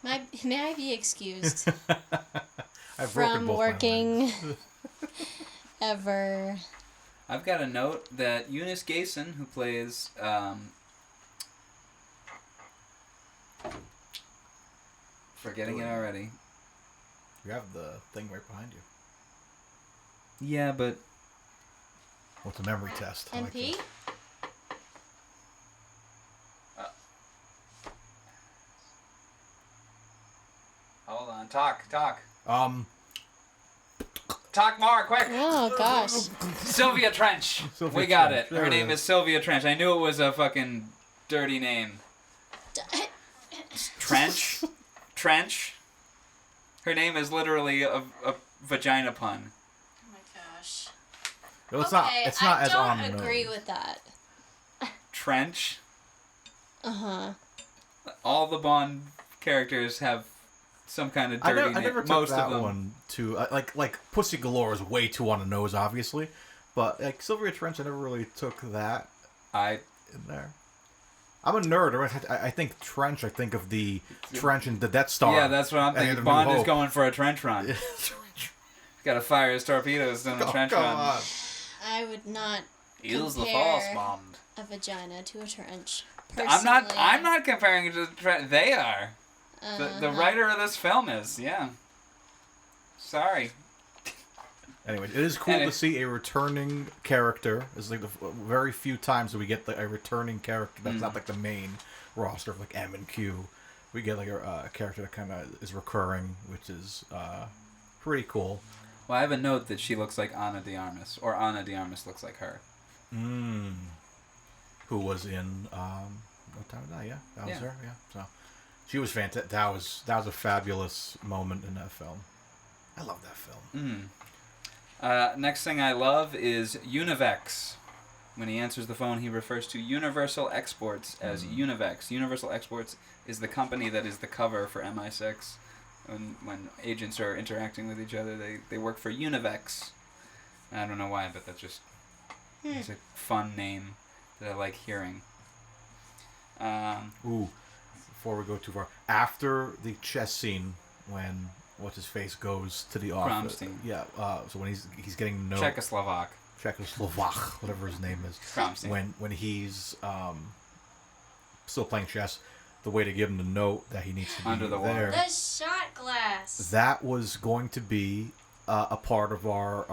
May I be excused I've broken from both my working legs. ever? I've got a note that Eunice Gayson, who plays forgetting it already. You have the thing right behind you. Yeah, but What's a memory test? I like MP? this. hold on. Talk. Talk more, quick. Oh gosh. Sylvia Trench. Sylvia We got Trench. it. There Her it name is Sylvia Trench. I knew it was a fucking dirty name. Trench? Trench? Her name is literally a vagina pun. Oh my gosh. No, it's not. It's not as on I the don't agree nose. with that. Trench? Uh-huh. All the Bond characters have some kind of dirty name. I never took Most that of them. one to like Pussy Galore is way too on the nose, obviously, but like Sylvia Trench, I never really took that in there. I'm a nerd. I think Trench. I think of the Trench and the Death Star. Yeah, that's what I'm and thinking. New Bond is Hope. going for a trench run. He's got to fire his torpedoes in the trench Come run. on. I would not Use the compare false Bond. a vagina to a trench. I'm not Personally. comparing it to the trench. They are. The writer of this film is, yeah. Sorry. Anyway, it is cool to see a returning character. It's like the very few times that we get a returning character that's not like the main roster of like M and Q. We get like a character that kind of is recurring, which is pretty cool. Well, I have a note that she looks like Ana de Armas, or Ana de Armas looks like her. Who was in No Time to Die? Yeah, that was her. Yeah, so she was fantastic. That was a fabulous moment in that film. I love that film. Next thing I love is Univex. When he answers the phone, he refers to Universal Exports as Univex. Universal Exports is the company that is the cover for MI6. When agents are interacting with each other, they work for Univex. I don't know why, but that's just it's a fun name that I like hearing. Before we go too far, after the chess scene, when what's-his-face goes to the office. Kromstein. Yeah, so when he's getting no... Czechoslovak, whatever his name is. Kromstein. When he's still playing chess, the way to give him the note that he needs to be Under the water. there. The shot glass. That was going to be a part of our...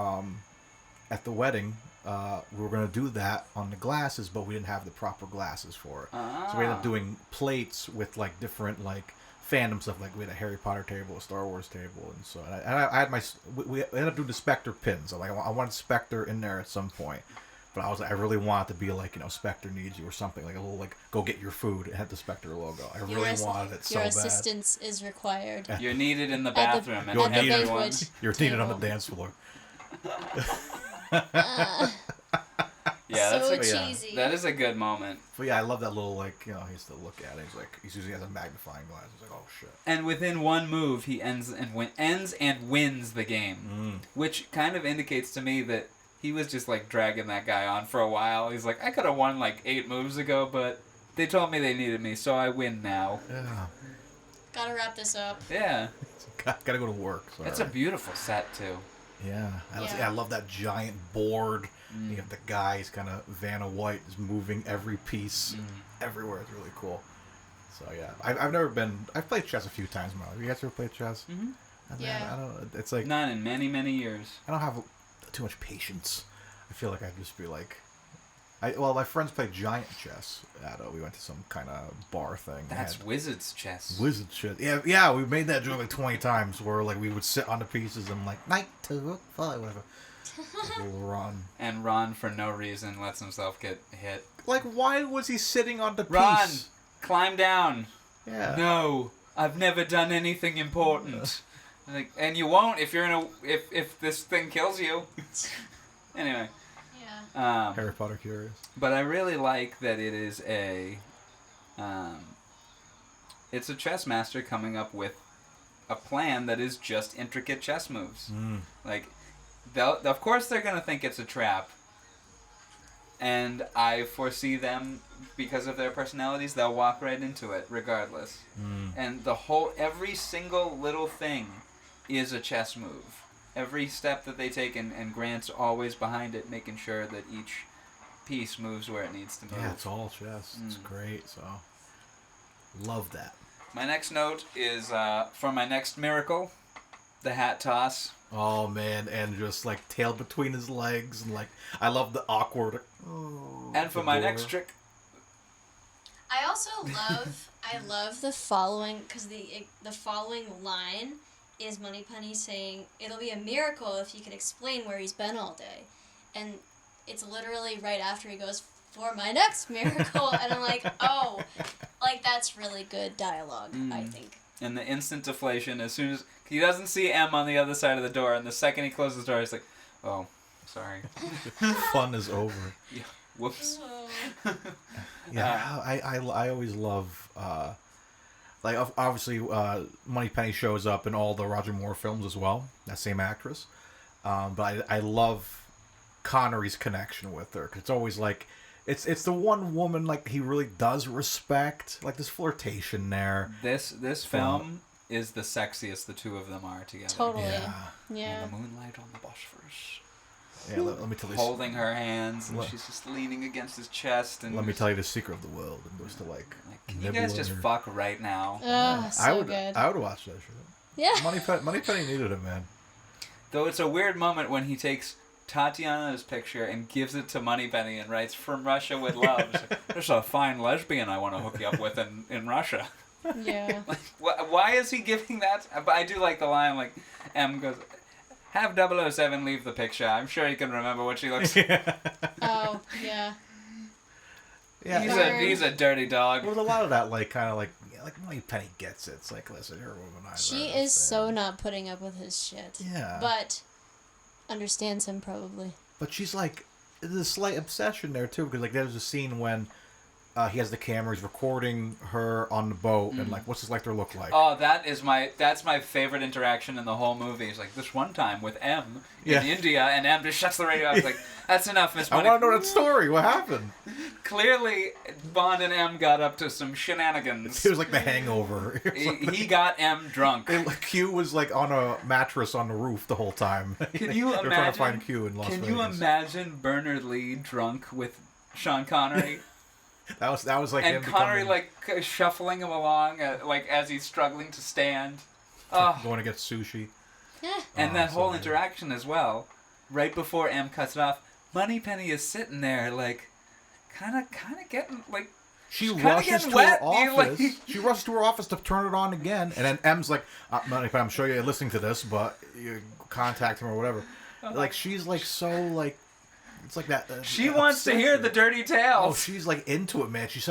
at the wedding, we were going to do that on the glasses, but we didn't have the proper glasses for it. So we ended up doing plates with like different like fandom stuff. Like we had a Harry Potter table, a Star Wars table, and so I had we ended up doing the Spectre pins. So like I wanted Spectre in there at some point, but I was like, I really want it to be like, you know, Spectre needs you or something, like a little like go get your food and had the Spectre logo. I really wanted it so bad. Your assistance is required. You're needed in the bathroom. You're You're needed on the dance floor. Yeah, so that's cheesy. That is a good moment. But yeah, I love that little like, you know, he used to look at it. He's using it as a magnifying glass. He's like, oh shit. And within one move, he ends and wins the game, which kind of indicates to me that he was just like dragging that guy on for a while. He's like, I could have won like 8 moves ago, but they told me they needed me, so I win now. Yeah. Gotta wrap this up. Yeah. Gotta go to work. Sorry. It's a beautiful set too. Yeah. I love that giant board. You have the guy, he's kind of Vanna White, is moving every piece everywhere. It's really cool. So yeah, I've played chess a few times in my life. You guys ever played chess? Mm-hmm. Yeah. I don't. It's like Not in many, many years. I don't have too much patience. I feel like I'd just be like, my friends play giant chess. We went to some kind of bar thing. That's wizard's chess. Wizard shit. Yeah. We made that joke like 20 times, where like we would sit on the pieces and like knight to 5, whatever. We'll run. And Ron, for no reason, lets himself get hit. Like, why was he sitting on the Ron, piece? climb down. Yeah. No, I've never done anything important. Like, and you won't if you're in if this thing kills you. Anyway. Yeah. Harry Potter curious. But I really like that it is it's a chess master coming up with a plan that is just intricate chess moves. Like, of course they're going to think it's a trap. And I foresee them, because of their personalities, they'll walk right into it regardless. And every single little thing is a chess move. Every step that they take, and Grant's always behind it, making sure that each piece moves where it needs to move. Yeah, it's all chess. It's great, so love that. My next note is for my next miracle, the hat toss. Oh man, and just like tail between his legs, and like I love the awkward. And for my next trick, I also love the following, because the following line is Moneypenny saying, it'll be a miracle if you can explain where he's been all day. And it's literally right after he goes, for my next miracle. And I'm like, oh, like that's really good dialogue, I think. and the instant deflation as soon as he doesn't see M on the other side of the door, and the second he closes the door, he's like, "Oh, sorry." Fun is over. Yeah. Whoops. Yeah, I always love like obviously Moneypenny shows up in all the Roger Moore films as well. That same actress, but I love Connery's connection with her, 'cause it's always like it's the one woman like he really does respect, like this flirtation there. This film is the sexiest the two of them are together. Totally. Yeah. And the moonlight on the Bosphorus. Yeah, let me tell you. Holding her hands, and she's just leaning against his chest. And let me tell you the secret of the world. And goes to like can you guys just fuck right now? Oh, so good. I would watch that shit. Yeah. Moneypenny needed it, man. Though it's a weird moment when he takes Tatiana's picture and gives it to Moneypenny and writes, "From Russia with love." It's like, there's a fine lesbian I want to hook you up with in Russia. Yeah. Like, why is he giving that? But I do like the line, like, M goes, "Have 007 leave the picture. I'm sure he can remember what she looks like." Oh, yeah. Yeah, He's a dirty dog. Well, a lot of that, like, kind of like Moneypenny gets it. It's like, listen, you're a womanizer. She is so not putting up with his shit. Yeah. But understands him probably. But she's like, there's a slight obsession there too, because like there's a scene when he has the camera, he's recording her on the boat, and like, what's his Lecter look like? Oh, that's my favorite interaction in the whole movie. It's like this one time with M in India, and M just shuts the radio off. It's like, that's enough, Miss I Money. want to know that story. What happened? Clearly, Bond and M got up to some shenanigans. It was like The Hangover. He got M drunk. Q was like on a mattress on the roof the whole time. Can you imagine? They're trying to find Q in Las Vegas. Can you imagine Bernard Lee drunk with Sean Connery? That was like and him Connery becoming, like shuffling him along, like as he's struggling to stand. Oh. going to get sushi. And that whole so interaction as well, right before M cuts it off, Moneypenny is sitting there like, kind of getting like. She kinda rushes getting to wet. her office. Like... She rushes to her office to turn it on again, and then M's like, Moneypenny, I'm sure you're listening to this, but you contact him or whatever. Like she's like so like. It's like that. She wants to hear the dirty tales. Oh, she's like into it, man. She's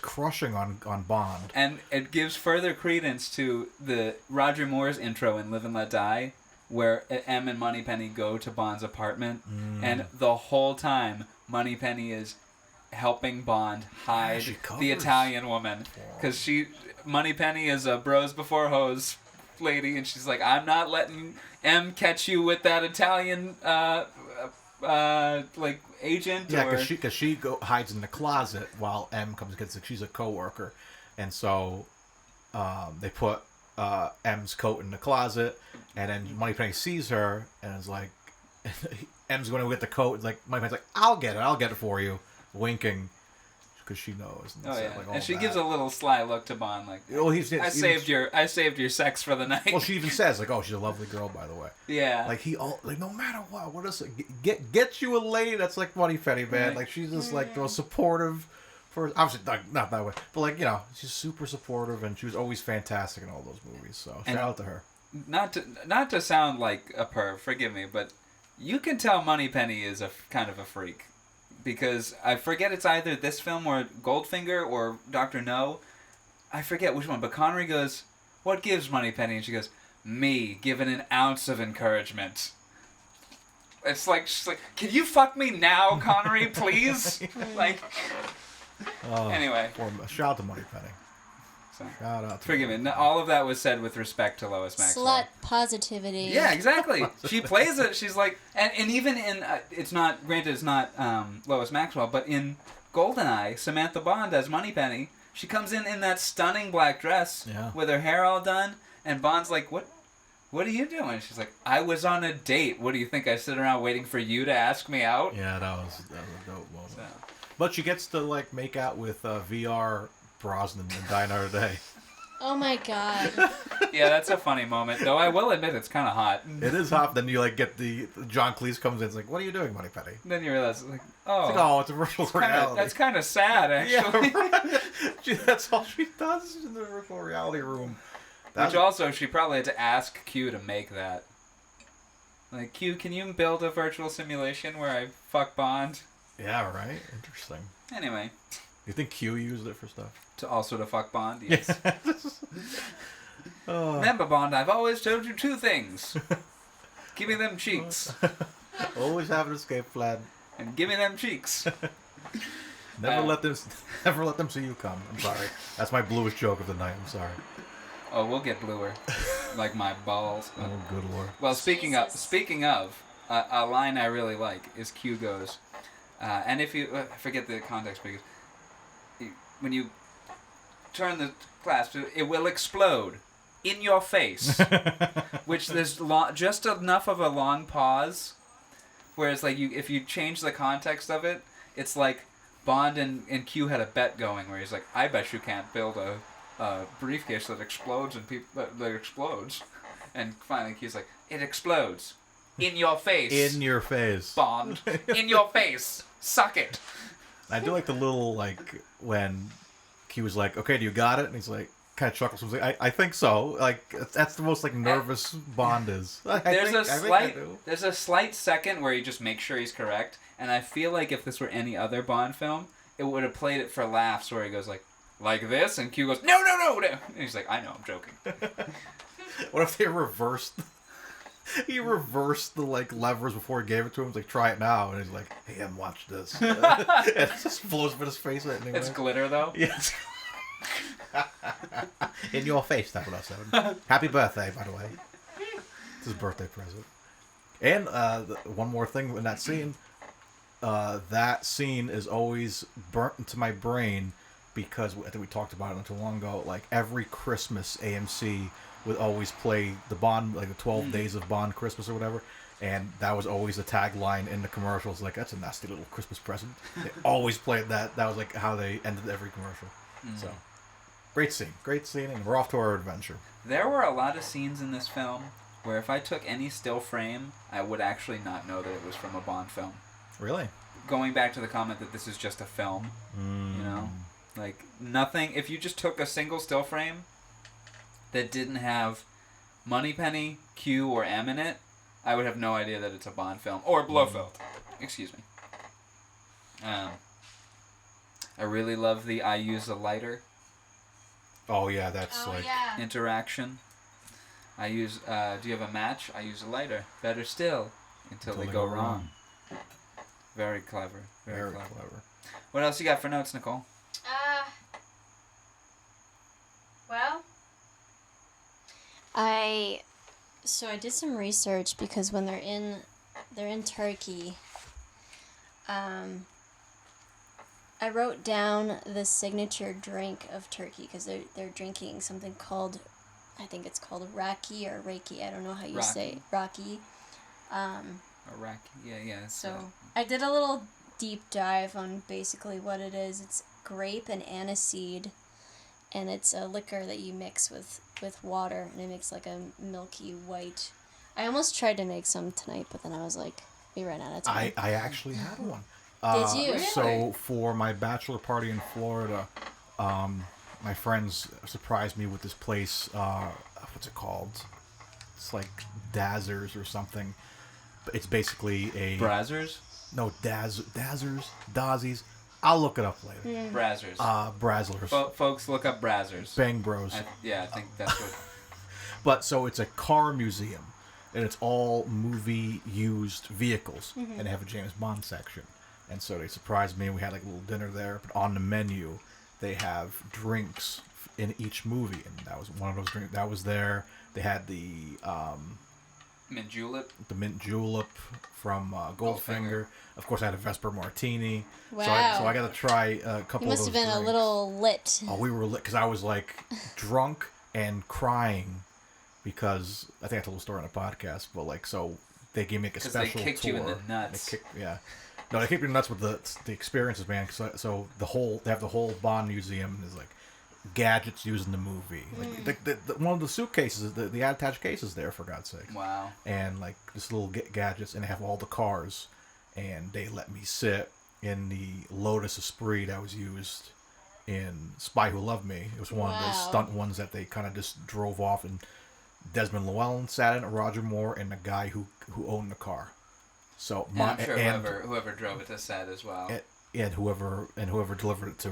crushing on Bond. And it gives further credence to the Roger Moore's intro in Live and Let Die, where M and Moneypenny go to Bond's apartment, and the whole time Moneypenny is helping Bond hide the Italian woman, because Moneypenny is a bros before hoes lady, and she's like, I'm not letting M catch you with that Italian like agent. Yeah, because she hides in the closet while M comes and gets it. She's a coworker, and so they put M's coat in the closet, and then Moneypenny sees her and is like, M's going to get the coat. It's like Moneypenny's like, I'll get it for you, winking. Because she knows. And like, and she gives a little sly look to Bond, like, I saved your sex for the night. Well, she even says, like, oh, she's a lovely girl, by the way. Yeah. Like, no matter what is it? Get you a lady that's like Moneypenny, man. Right. Like, she's just, like, the most supportive, obviously, not that way, but, like, you know, she's super supportive, and she was always fantastic in all those movies, so shout out to her. Not to sound like a perv, forgive me, but you can tell Moneypenny is a kind of a freak. Because I forget it's either this film or Goldfinger or Dr. No. I forget which one. But Connery goes, what gives Moneypenny? And she goes, me, given an ounce of encouragement. It's like, she's like, can you fuck me now, Connery, please? Like, anyway. Shout out to Moneypenny. So, shout out to forgive me. All of that was said with respect to Lois Maxwell. Slut positivity. Yeah, exactly. She plays it. She's like, and even in it's not Lois Maxwell, but in Goldeneye, Samantha Bond as Moneypenny. She comes in that stunning black dress with her hair all done, and Bond's like, "What are you doing?" She's like, "I was on a date. What do you think? I sit around waiting for you to ask me out?" Yeah, that was a dope moment. So. But she gets to like make out with VR Brosnan and Die Another Day. Oh my god. Yeah, that's a funny moment. Though I will admit it's kind of hot. It is hot. Then you like get the John Cleese comes in. It's like, what are you doing, Moneypenny? Then you realize, like, it's a virtual reality. That's kind of sad, actually. Yeah, right. That's all she does in the virtual reality room. Which also, she probably had to ask Q to make that. Like, Q, can you build a virtual simulation where I fuck Bond? Yeah, right. Interesting. Anyway. You think Q used it for stuff? To fuck Bond, yes. Remember, Bond, I've always told you two things. Give me them cheeks. Always have an escape plan. And give me them cheeks. Never let them see you come. I'm sorry. That's my bluest joke of the night. I'm sorry. Oh, we'll get bluer. Like my balls. Oh, good lord. Well, speaking of, a line I really like is Q goes, and if you I forget the context, because when you turn the clasp, it will explode in your face. Which there's just enough of a long pause, whereas like if you change the context of it, it's like Bond and Q had a bet going where he's like, I bet you can't build a briefcase that explodes and that explodes, and finally Q's like, it explodes. In your face. In your face. Bond. In your face. Suck it. I do like the little, like, when he was like, okay, do you got it? And he's like, kind of chuckles. He's like, I think so. Like, that's the most, like, nervous Bond is. There's a slight second where he just makes sure he's correct, and I feel like if this were any other Bond film, it would have played it for laughs where he goes like this, and Q goes, no. And he's like, I know, I'm joking. What if they reversed... He reversed the, like, levers before he gave it to him. He's like, try it now. And he's like, hey, Em, watch this. And it just blows up in his face. Anyway. It's glitter, though? Yes. In your face, 007. Happy birthday, by the way. It's his birthday present. And one more thing in that scene. That scene is always burnt into my brain because I think we talked about it not too long ago. Like, every Christmas, AMC would always play the Bond, like the 12 Days of Bond Christmas or whatever, and that was always the tagline in the commercials. Like, that's a nasty little Christmas present. They always played that. That was like how they ended every commercial. So, great scene, and we're off to our adventure. There were a lot of scenes in this film where if I took any still frame, I would actually not know that it was from a Bond film. Really? Going back to the comment that this is just a film, you know, like nothing. If you just took a single still frame that didn't have Moneypenny, Q, or M in it, I would have no idea that it's a Bond film. Or Blofeld. Excuse me. I really love the I use a lighter Oh, yeah, that's interaction. I use, do you have a match? I use a lighter. Better still, until they go wrong. Very clever. Very clever. What else you got for notes, Nicole? Well, I did some research because when they're in Turkey, I wrote down the signature drink of Turkey because they're drinking something called, I think it's called raki or reiki. I don't know how you say it. Raki. Raki. Yeah. So I did a little deep dive on basically what it is. It's grape and aniseed, and it's a liquor that you mix with water, and it makes like a milky white. I almost tried to make some tonight, but then I was like, we ran out of time. I actually had one. Did you? Really? So for my bachelor party in Florida, my friends surprised me with this place. What's it called? It's like Dazzers or something. It's basically a... Brazzers? No, Dazzers, Dazzies. I'll look it up later. Brazzers. Brazzlers. Folks, look up Brazzers. Bang Bros. I think that's what... But, so it's a car museum, and it's all movie-used vehicles, and they have a James Bond section. And so they surprised me, and we had like a little dinner there. But on the menu, they have drinks in each movie, and that was one of those drinks. That was there. They had the... mint julep. The mint julep from Goldfinger. Of course, I had a Vesper Martini. Wow. So I got to try a couple of those. You must have been drinks. a little lit. Oh, we were lit because I was like drunk and crying because I think I told the story on a podcast, but like so they gave me like a special tour. Because they kicked you in the nuts. No, they kicked me in the nuts with the experiences, man. So they have the whole Bond museum, and there's like gadgets used in the movie. Like the one of the suitcases, the attached cases there, for God's sake. Wow. And like just little gadgets, and they have all the cars, and they let me sit in the Lotus Esprit that was used in Spy Who Loved Me. It was one of those stunt ones that they kind of just drove off, and Desmond Llewellyn sat in it, Roger Moore, and the guy who owned the car. So I'm sure whoever drove it to set as well. And whoever delivered it to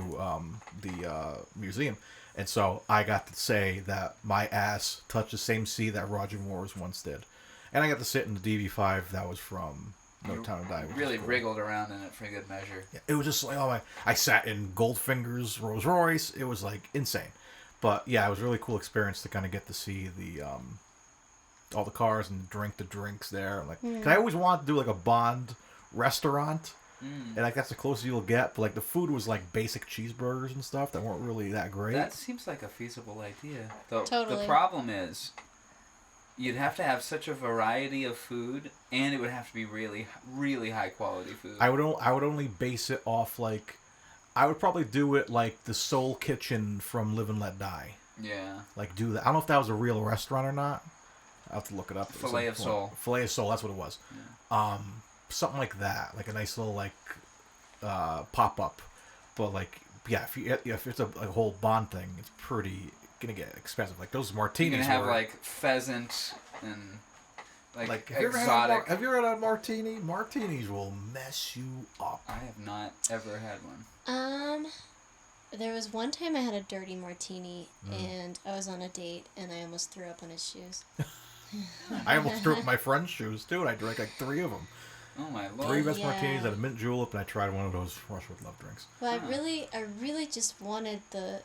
the museum. And so I got to say that my ass touched the same sea that Roger Moore's once did. And I got to sit in the DV5 that was from No Time to Die. Really wriggled around in it for good measure. Yeah, it was just like, I sat in Goldfinger's Rolls Royce. It was like insane. But yeah, it was a really cool experience to kind of get to see the all the cars and drink the drinks there. Like, 'cause I always wanted to do like a Bond restaurant. And like that's the closest you'll get, but like the food was like basic cheeseburgers and stuff that weren't really that great. That seems like a feasible idea. Totally. The problem is you'd have to have such a variety of food, and it would have to be really, really high quality food. I would only base it off like I would probably do it like the Soul Kitchen from Live and Let Die. Yeah. Like do that. I don't know if that was a real restaurant or not, I'll have to look it up. Filet of sole. Filet of sole, that's what it was. Yeah. Something like that. Like a nice little, like, pop-up. But, like, yeah, if it's a whole Bond thing, it's pretty gonna get expensive. Like, those martinis You're gonna have, like, pheasant and, like exotic. Have you ever had a martini? Martinis will mess you up. I have not ever had one. There was one time I had a dirty martini, and I was on a date, and I almost threw up on his shoes. I almost threw up my friend's shoes, too, and I drank like 3 of them. Oh, my Lord. 3 best martinis at a mint julep, and I tried one of those Rushwood Love drinks. Well, I really just wanted the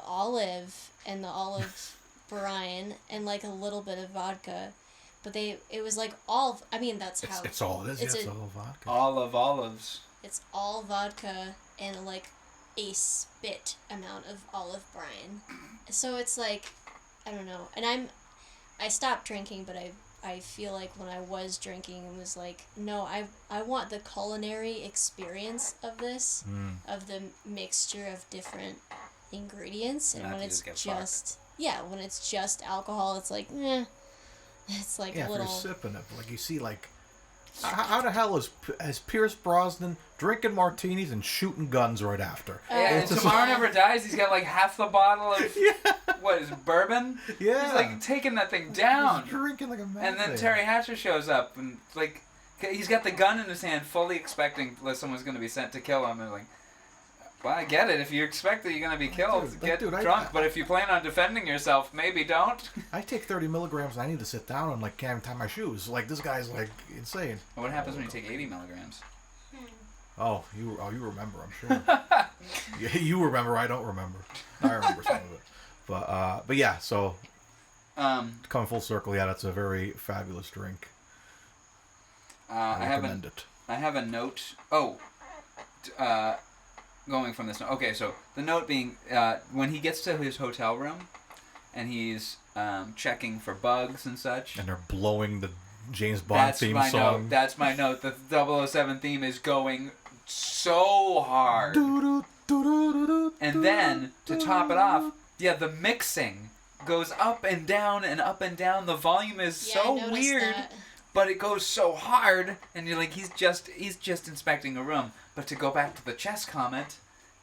olive and the olive brine and, like, a little bit of vodka. But it was, like, all... I mean, that's how... It's all it is. It's all vodka. Olives. It's all vodka and, like, a spit amount of olive brine. So it's like, I don't know. And I stopped drinking, but I feel like when I was drinking, it was like, no, I want the culinary experience of this, of the mixture of different ingredients. And when it's just, when it's just alcohol, it's like, it's like a little... if you're sipping it, like you see, like, how the hell is Pierce Brosnan drinking martinis and shooting guns right after? Yeah, and Tomorrow Never Dies, he's got like half the bottle of, what is it, bourbon? Yeah. He's like taking that thing down. He's drinking like a man. And then Terry Hatcher shows up and like, he's got the gun in his hand, fully expecting someone's going to be sent to kill him. And like, well, I get it. If you expect that you're going to be killed, get drunk. But if you plan on defending yourself, maybe don't. I take 30 milligrams and I need to sit down and like can't even tie my shoes. Like this guy's like insane. What happens when you take 80 milligrams? Oh, you remember? I'm sure. Yeah, you remember. I don't remember. I remember some of it. But yeah. So, to come full circle, yeah, that's a very fabulous drink. I recommend it. I have a note. Going from this note. Okay, so the note being, when he gets to his hotel room, and he's checking for bugs and such. And they're blowing the James Bond theme song. That's my note. The 007 theme is going so hard. And then, to top it off, the mixing goes up and down and up and down. The volume is so weird. That. But it goes so hard, and you're like, he's just inspecting a room. But to go back to the chess comment,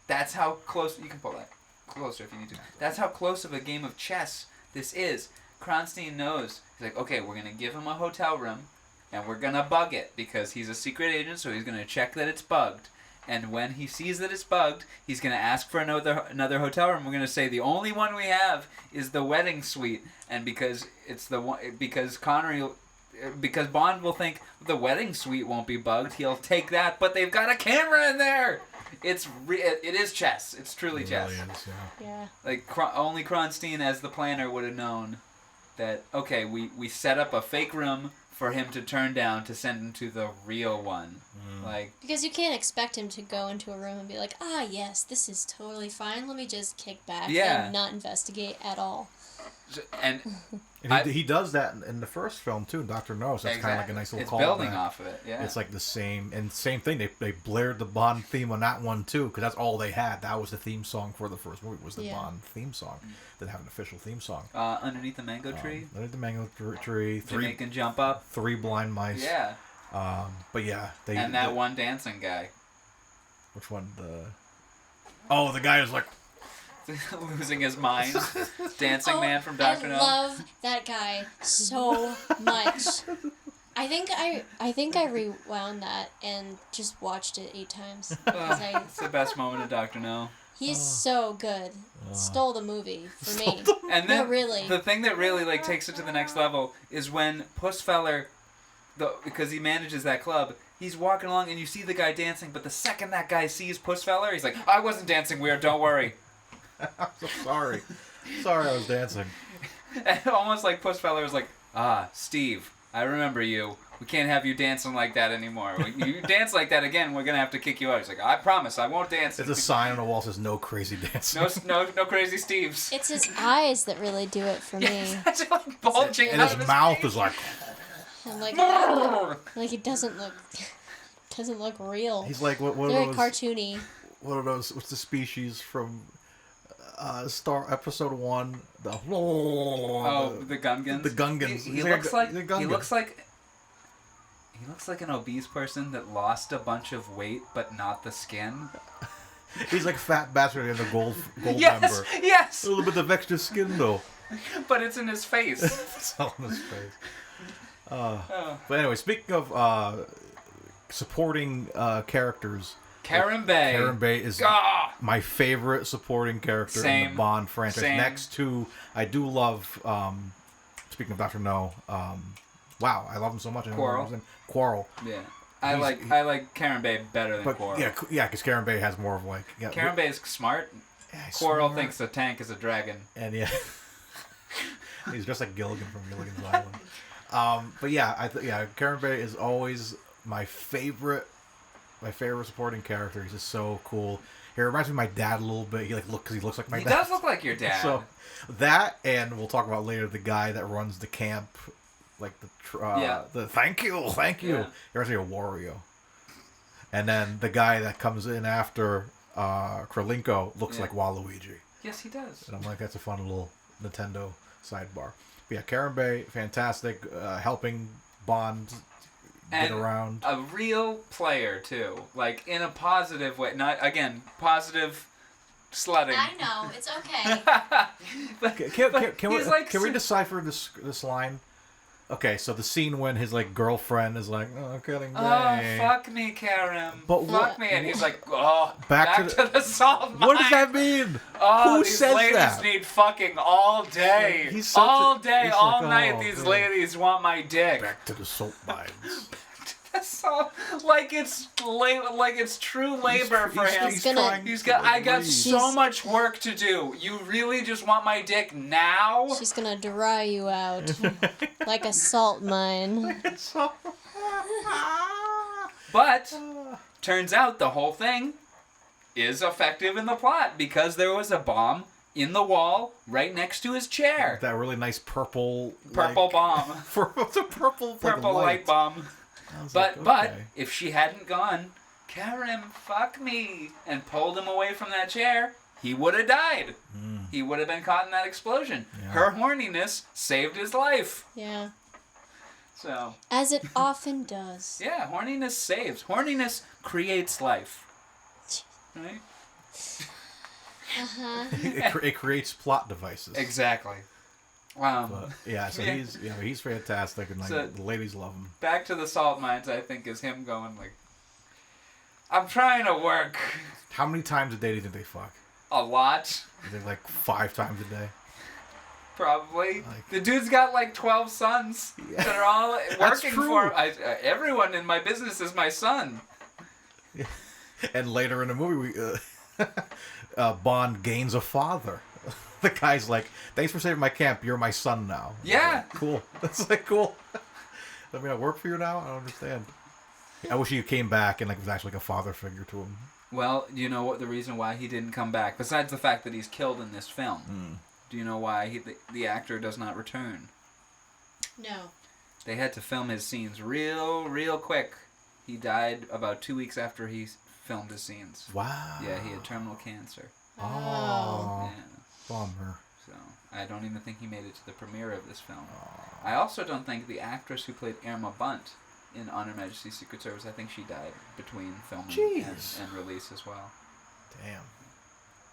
that's how close... You can pull that closer if you need to. That's how close of a game of chess this is. Kronstein knows. He's like, okay, we're going to give him a hotel room, and we're going to bug it, because he's a secret agent, so he's going to check that it's bugged. And when he sees that it's bugged, he's going to ask for another hotel room. We're going to say the only one we have is the wedding suite. And because it's the one... Because Connery... Because Bond will think the wedding suite won't be bugged, he'll take that, but they've got a camera in there. It is chess. It's truly chess. Really is, yeah. Like only Kronstein, as the planner, would have known that. Okay, we set up a fake room for him to turn down to send him to the real one. Like because you can't expect him to go into a room and be like, yes, this is totally fine. Let me just kick back and not investigate at all. And he does that in the first film too, Dr. No. So it's kind of like a nice little callback. It's building off of it, yeah. It's like the same thing. They blared the Bond theme on that one too, because that's all they had. That was the theme song for the first movie. Was the Bond theme song? They didn't have an official theme song. Underneath the mango tree. Underneath the mango tree. Jamaican jump up. 3 blind mice. Yeah. But yeah, one dancing guy. Which one? The guy who's like. Losing his mind. Dancing Man from Dr. No. I love that guy so much. I think I rewound that and just watched it 8 times. It's the best moment of Dr. No. He's so good. Stole the movie for me. And then really. The thing that really takes it to the next level is when Pussfeller, because he manages that club, he's walking along and you see the guy dancing, but the second that guy sees Pussfeller, he's like, I wasn't dancing weird, don't worry. I'm so sorry. Sorry I was dancing. And almost like Pussfeller was like, Steve, I remember you. We can't have you dancing like that anymore. You dance like that again, we're going to have to kick you out. He's like, I promise, I won't dance. There's a sign on the wall that says, no crazy dancing. No crazy Steves. It's his eyes that really do it for me. It's like bulging and his mouth is like... And like it doesn't look real. He's like, what very cartoony. What are those? What's the species from Star Episode 1. The the Gungans. The Gungans. He looks like an obese person that lost a bunch of weight, but not the skin. He's like Fat Bastard in the gold Yes, member. yes. A little bit of extra skin though. But it's in his face. It's all in his face. But anyway, speaking of supporting characters, Karen Bay. Karen Bay is my favorite supporting character in the Bond franchise. Same. Next to, I do love. Speaking of Dr. No, wow, I love him so much. Quarrel. Yeah. I like Karen Bay better than But Quarrel. yeah, because Karen Bay has more of like. Yeah, Karen Bay is smart. Yeah, he's Quarrel smart. thinks the tank is a dragon. And yeah, he's just like Gilligan from Gilligan's Island. But yeah, Karen Bay is always my favorite supporting character. He's just so cool. He reminds me of my dad a little bit. He looks like my dad. He does look like your dad. So that, and we'll talk about later the guy that runs the camp, like the thank you. Yeah. He reminds me of Wario. And then the guy that comes in after Kralinko looks like Waluigi. Yes, he does. And I'm like, that's a fun little Nintendo sidebar. But yeah, Karen Bay, fantastic, helping Bond get around. A real player too, like in a positive way. Not again positive slutting. I know, it's okay. Can we decipher this line? Okay, so the scene when his like girlfriend is like, "Oh, Karen Bay. Oh, fuck me, Karen. But fuck me," and he's like, "Oh, Back to the salt mine." What does that mean? Oh, Who these says ladies that? need fucking all day, He's such all a- day, he's all like, night. oh, These man. ladies want my dick. Back to the salt mines. So, like it's true labor for him. I got so much work to do. You really just want my dick now? She's gonna dry you out like a salt mine. But turns out the whole thing is effective in the plot because there was a bomb in the wall right next to his chair. That really nice purple Bomb. What's a purple Light bomb. But okay. if she hadn't gone, Karen, fuck me, and pulled him away from that chair, he would have died. He would have been caught in that explosion. Yeah. Her horniness saved his life. Yeah. So. As it often does. Yeah, horniness saves. Horniness creates life. Right? Uh-huh. It creates plot devices. Exactly. But, yeah, so he's fantastic, and like So- the ladies love him. Back to the salt mines, I think, is him going like, I'm trying to work How many times a day do you think they fuck? a lot, I think like 5 times a day. probably. Like- The dude's got like 12 sons that are all working true. for him. Everyone in my business is my son. And later in the movie, Bond gains a father. The guy's like, "Thanks for saving my camp. You're my son now." Yeah. Like, cool. That's like cool. I mean, I work for you now. I don't understand. I wish he came back and like was actually like a father figure to him. Well, you know what the reason why he didn't come back, besides the fact that he's killed in this film. Do you know why the actor does not return? No. They had to film his scenes real quick. He died about 2 weeks after he filmed his scenes. Wow. Yeah, he had terminal cancer. Oh. Yeah. Bummer. So I don't even think he made it to the premiere of this film. I also don't think the actress who played Irma Bunt in On Her Majesty's Secret Service, I think she died between filming and release as well. Damn.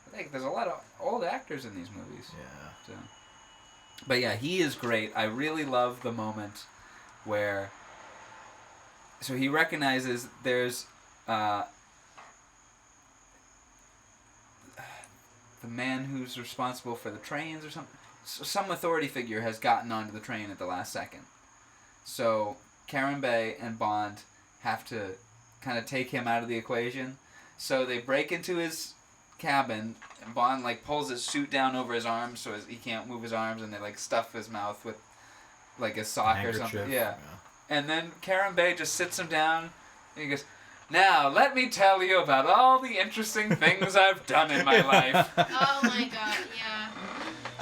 I think there's a lot of old actors in these movies. Yeah. So. But yeah, he is great. I really love the moment where... So he recognizes there's... the man who's responsible for the trains or something. Some authority figure has gotten onto the train at the last second. So Karen Bay and Bond have to kind of take him out of the equation. So they break into his cabin, and Bond like pulls his suit down over his arms so he can't move his arms, and they like stuff his mouth with like a sock or something. Yeah. And then Karen Bay just sits him down, and he goes, "Now, let me tell you about all the interesting things I've done in my life." Oh my god, yeah.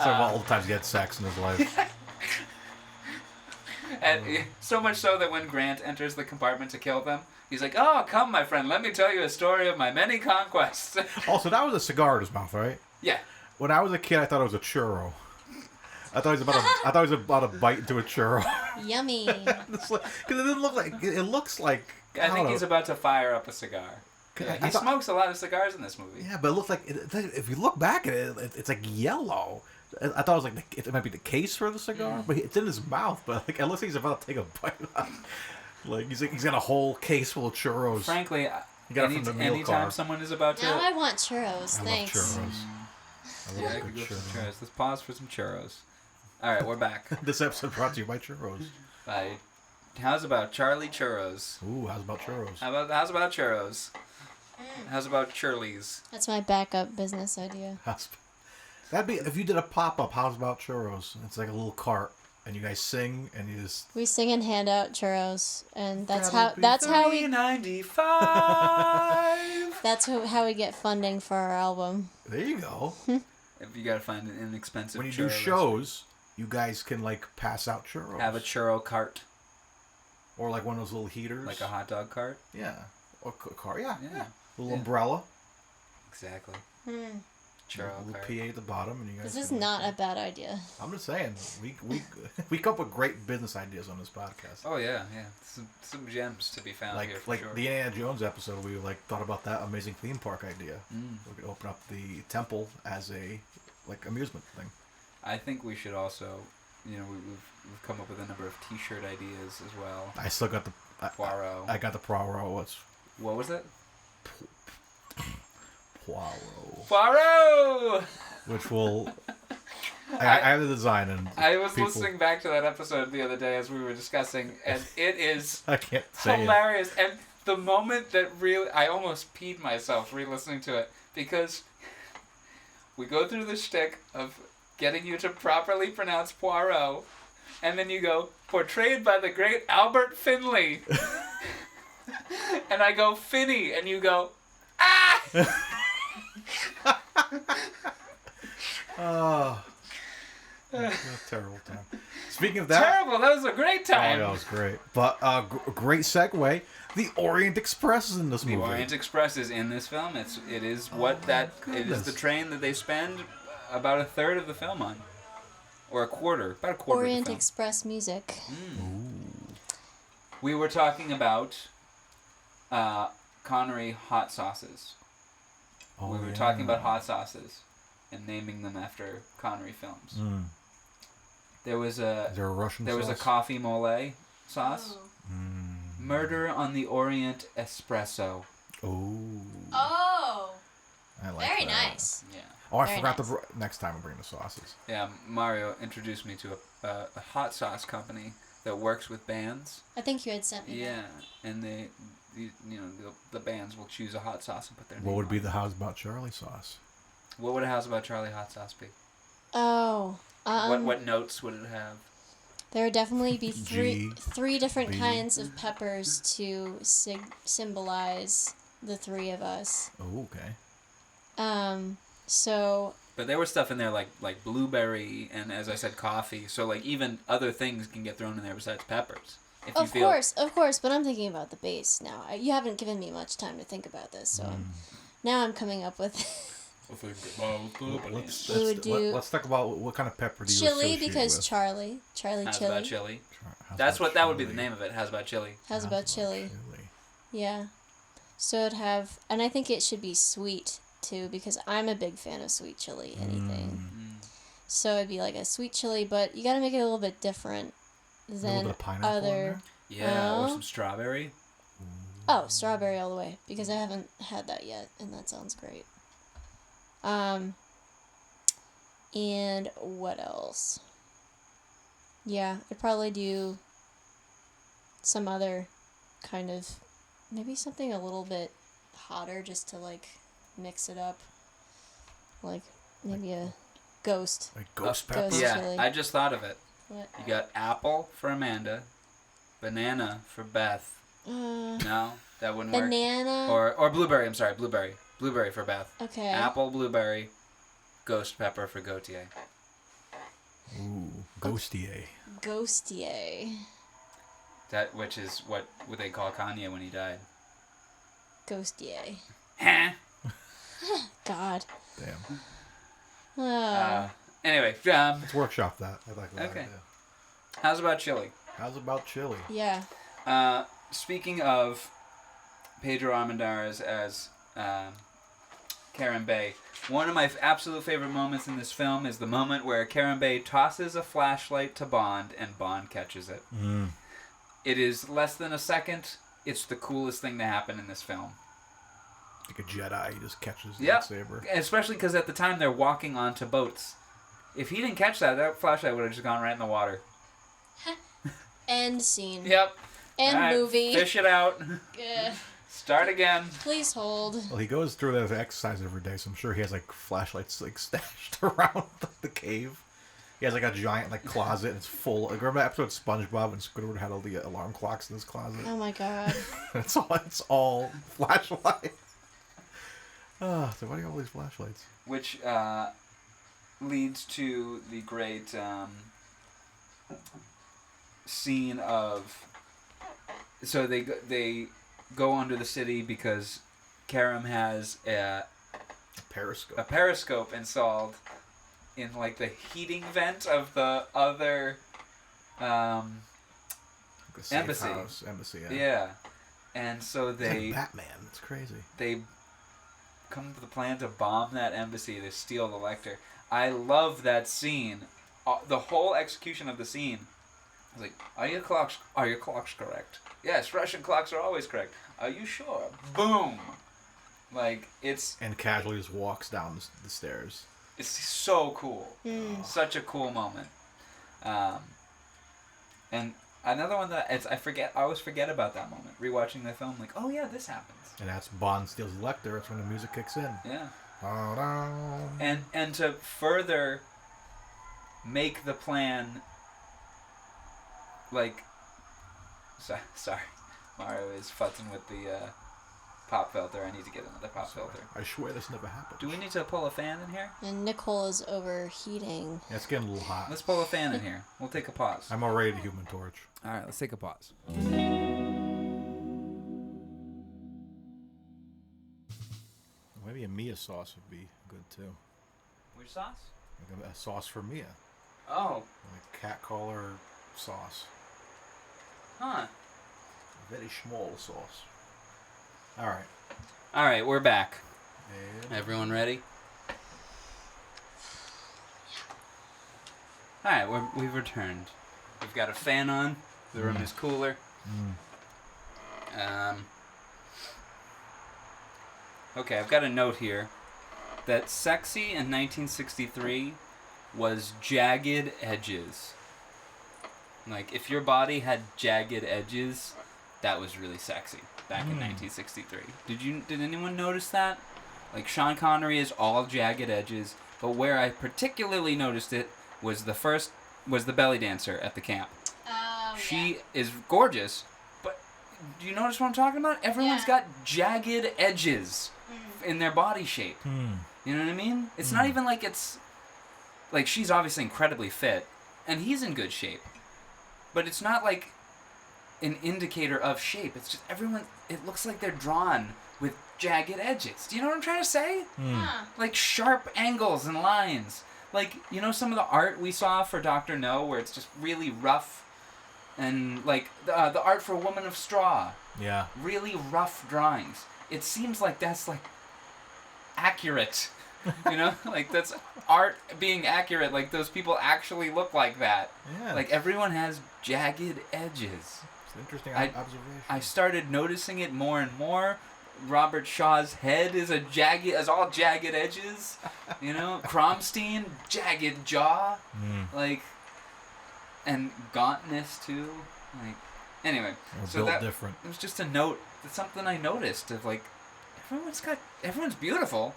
So all the times he had sex in his life. And so much so that when Grant enters the compartment to kill them, he's like, "Oh, come, my friend, let me tell you a story of my many conquests." Also, that was a cigar in his mouth, right? Yeah. When I was a kid, I thought it was a churro. I thought he was about to bite into a churro. Yummy. Because it didn't look like. It looks like. I think don't he's know. about to fire up a cigar. Yeah, I he thought- smokes a lot of cigars in this movie. Yeah, but it looked like if you look back at it, it's like yellow. I thought it was like it might be the case for the cigar, but it's in his mouth. But like it looks like he's about to take a bite out. Like he's got a whole case full of churros. Frankly, got it from the meal anytime card. someone is about to... Now I want churros. I Thanks. love churros. I Yeah, love I a could good go for some churro. churros. Let's pause for some churros. All right, we're back. This episode brought to you by churros. Bye. How's about Charlie Churros? Ooh, how's about churros? How's about churros? How's about Churlies? That's my backup business idea. That'd be if you did a pop up. How's about churros? It's like a little cart, and you guys sing, and you just We sing and hand out churros, and that's That'll how be we $3.95. how we get funding for our album. there you go. If you gotta find an inexpensive When you churro do shows, you guys can like pass out churros. have a churro cart, or like one of those little heaters, like a hot dog cart. yeah, or car, yeah. Yeah, Little Yeah. umbrella, exactly. Hmm. Churro little cart. PA at the bottom, and you guys. This is can- not a bad idea. I'm just saying, we come up with great business ideas on this podcast. Oh yeah. Some gems to be found here for Like sure. the Indiana Jones episode, we like thought about that amazing theme park idea. We could open up the temple as a like amusement thing. I think we should also, we've come up with a number of T-shirt ideas as well. I still got the Poirot. I got the Poirot. What's What was it? Poirot? Poirot. Which will I have the design and I was people- listening back to that episode the other day as we were discussing, and it is I can't say it. hilarious. And the moment that really, I almost peed myself re-listening to it, because we go through the shtick of getting you to properly pronounce Poirot, and then you go, portrayed by the great Albert Finley. And I go, Finney, and you go, ah! Oh, what a terrible time. Speaking of that, Terrible, that was a great oh, time. that was great. But great segue. The Orient Express is in this The movie. Orient Express is in this film. It is it is the train that they spend about a third of the film on, or a quarter, about a quarter Orient of the film. Express music. We were talking about Connery hot sauces. Oh, We were yeah. talking about hot sauces and naming them after Connery films. Mm. There was Is there a Russian a sauce? coffee mole sauce. Mm. Murder on the Orient Espresso. Oh, Oh, I like very that. nice. Yeah. Oh, I Very forgot nice. next time I bring the sauces. Yeah, Mario introduced me to a hot sauce company that works with bands. I think you had sent me Yeah, and the bands will choose a hot sauce and put their name What would on be it. the How's About Charlie sauce? What would a House About Charlie hot sauce be? that. Oh, What notes would it have? there would definitely be G, three different B. kinds of peppers to symbolize the three of us. Oh, okay. So But there was stuff in there like blueberry and, as I said, coffee. So like even other things can get thrown in there besides peppers. If you of feel course, but I'm thinking about the base now. You haven't given me much time to think about this, so now I'm coming up with Let's, We would do- let's talk about what kind of pepper do you chili associate because with? Charlie How's chili. About Chili. How's That's About what that would be the Chili? name of it. How's About Chili. How's about chili? Yeah. So it'd have, and I think it should be sweet too because I'm a big fan of sweet chili. Anything. So it'd be like a sweet chili, but you got to make it a little bit different A little than bit of pineapple in other. there? Yeah, or Oh. some strawberry. Oh, strawberry all the way because I haven't had that yet, and that sounds great. And what else? Yeah, I'd probably do some other kind of, maybe something a little bit hotter just to like mix it up. Like maybe a ghost. Like ghost Uh, pepper? Ghost Yeah, chili. I just thought of it. What? You got apple for Amanda, banana for Beth. No, that wouldn't work. Banana. Or blueberry. I'm sorry, blueberry. Blueberry for Beth. Okay. Apple, blueberry, ghost pepper for Gauthier. Ooh, Ghostier. Ghostier. Which is what would they call Kanye when he died? Ghostier. Huh? God. Damn. Anyway, Let's workshop that. I like that Okay. idea. how's about chili? How's about chili? Yeah. Speaking of Pedro Armendariz as Karen Bay, one of my absolute favorite moments in this film is the moment where Karen Bay tosses a flashlight to Bond and Bond catches it. It is less than a second. It's the coolest thing to happen in this film. Like a Jedi, he just catches the Yep. lightsaber. Especially because at the time they're walking onto boats. If he didn't catch that, that flashlight would have just gone right in the water. End scene. Yep. End All right, movie. Fish it out. Start again. Please hold. Well, he goes through that exercise every day, so I'm sure he has like flashlights like stashed around the cave. He has like a giant like closet, and it's full. Like, remember that episode of SpongeBob and Squidward had all the alarm clocks in his closet? Oh my god. It's all flashlights. So why do you have all these flashlights? Which leads to the great scene of... So they go under the city because Karam has a periscope installed in like the heating vent of the other embassy. Embassy, yeah. Yeah. And so It's they... like Batman. It's crazy. They come to the plan to bomb that embassy to steal the Lecter. I love that scene. The whole execution of the scene. I was like, are your clocks correct? Yes, Russian clocks are always correct. Are you sure? Boom! Like, it's And casually just walks down the stairs. it's so cool. Such a cool moment. And another one that I always forget about that moment. Rewatching the film, like, oh yeah, this happens. And that's Bond steals the Lecter. That's when the music kicks in. Yeah. Da-da. And to further make the plan, like, sorry, Mario is futzing with the pop filter. I need to get another pop filter. I swear this never happened. Do we need to pull a fan in here? And Nicole is overheating. Yeah, it's getting a little hot. Let's pull a fan in here. We'll take a pause. I'm already the Human Torch. All right, let's take a pause. Maybe a Mia sauce would be good too. Which sauce? Like a sauce for Mia. Oh, Like cat collar sauce. huh. A very small sauce. Alright. All right, we're back. And Everyone ready? All right, we've returned. We've got a fan on. The room is cooler. Okay, I've got a note here that sexy in 1963 was jagged edges. Like, if your body had jagged edges, that was really sexy back in 1963. Did anyone notice that? Like, Sean Connery is all jagged edges, but where I particularly noticed it was the belly dancer at the camp. She is gorgeous, but do you notice what I'm talking about? Everyone's got jagged edges in their body shape. You know what I mean? It's not even like it's... Like, she's obviously incredibly fit, and he's in good shape. But it's not like an indicator of shape. It's just everyone... It looks like they're drawn with jagged edges. Do you know what I'm trying to say? Like sharp angles and lines. Like, you know some of the art we saw for Dr. No, where it's just really rough, and like the art for Woman of Straw. yeah. Really rough drawings. It seems like that's like accurate. You know? Like that's art being accurate. Like those people actually look like that. Yeah. Like everyone has jagged edges. It's an interesting I observation. I started noticing it more and more. Robert Shaw's head is all jagged edges. You know? Kromstein, jagged jaw. Like, and gauntness too. Like, anyway. They're So built that different. it was just a note. It's something I noticed of like, everyone's beautiful,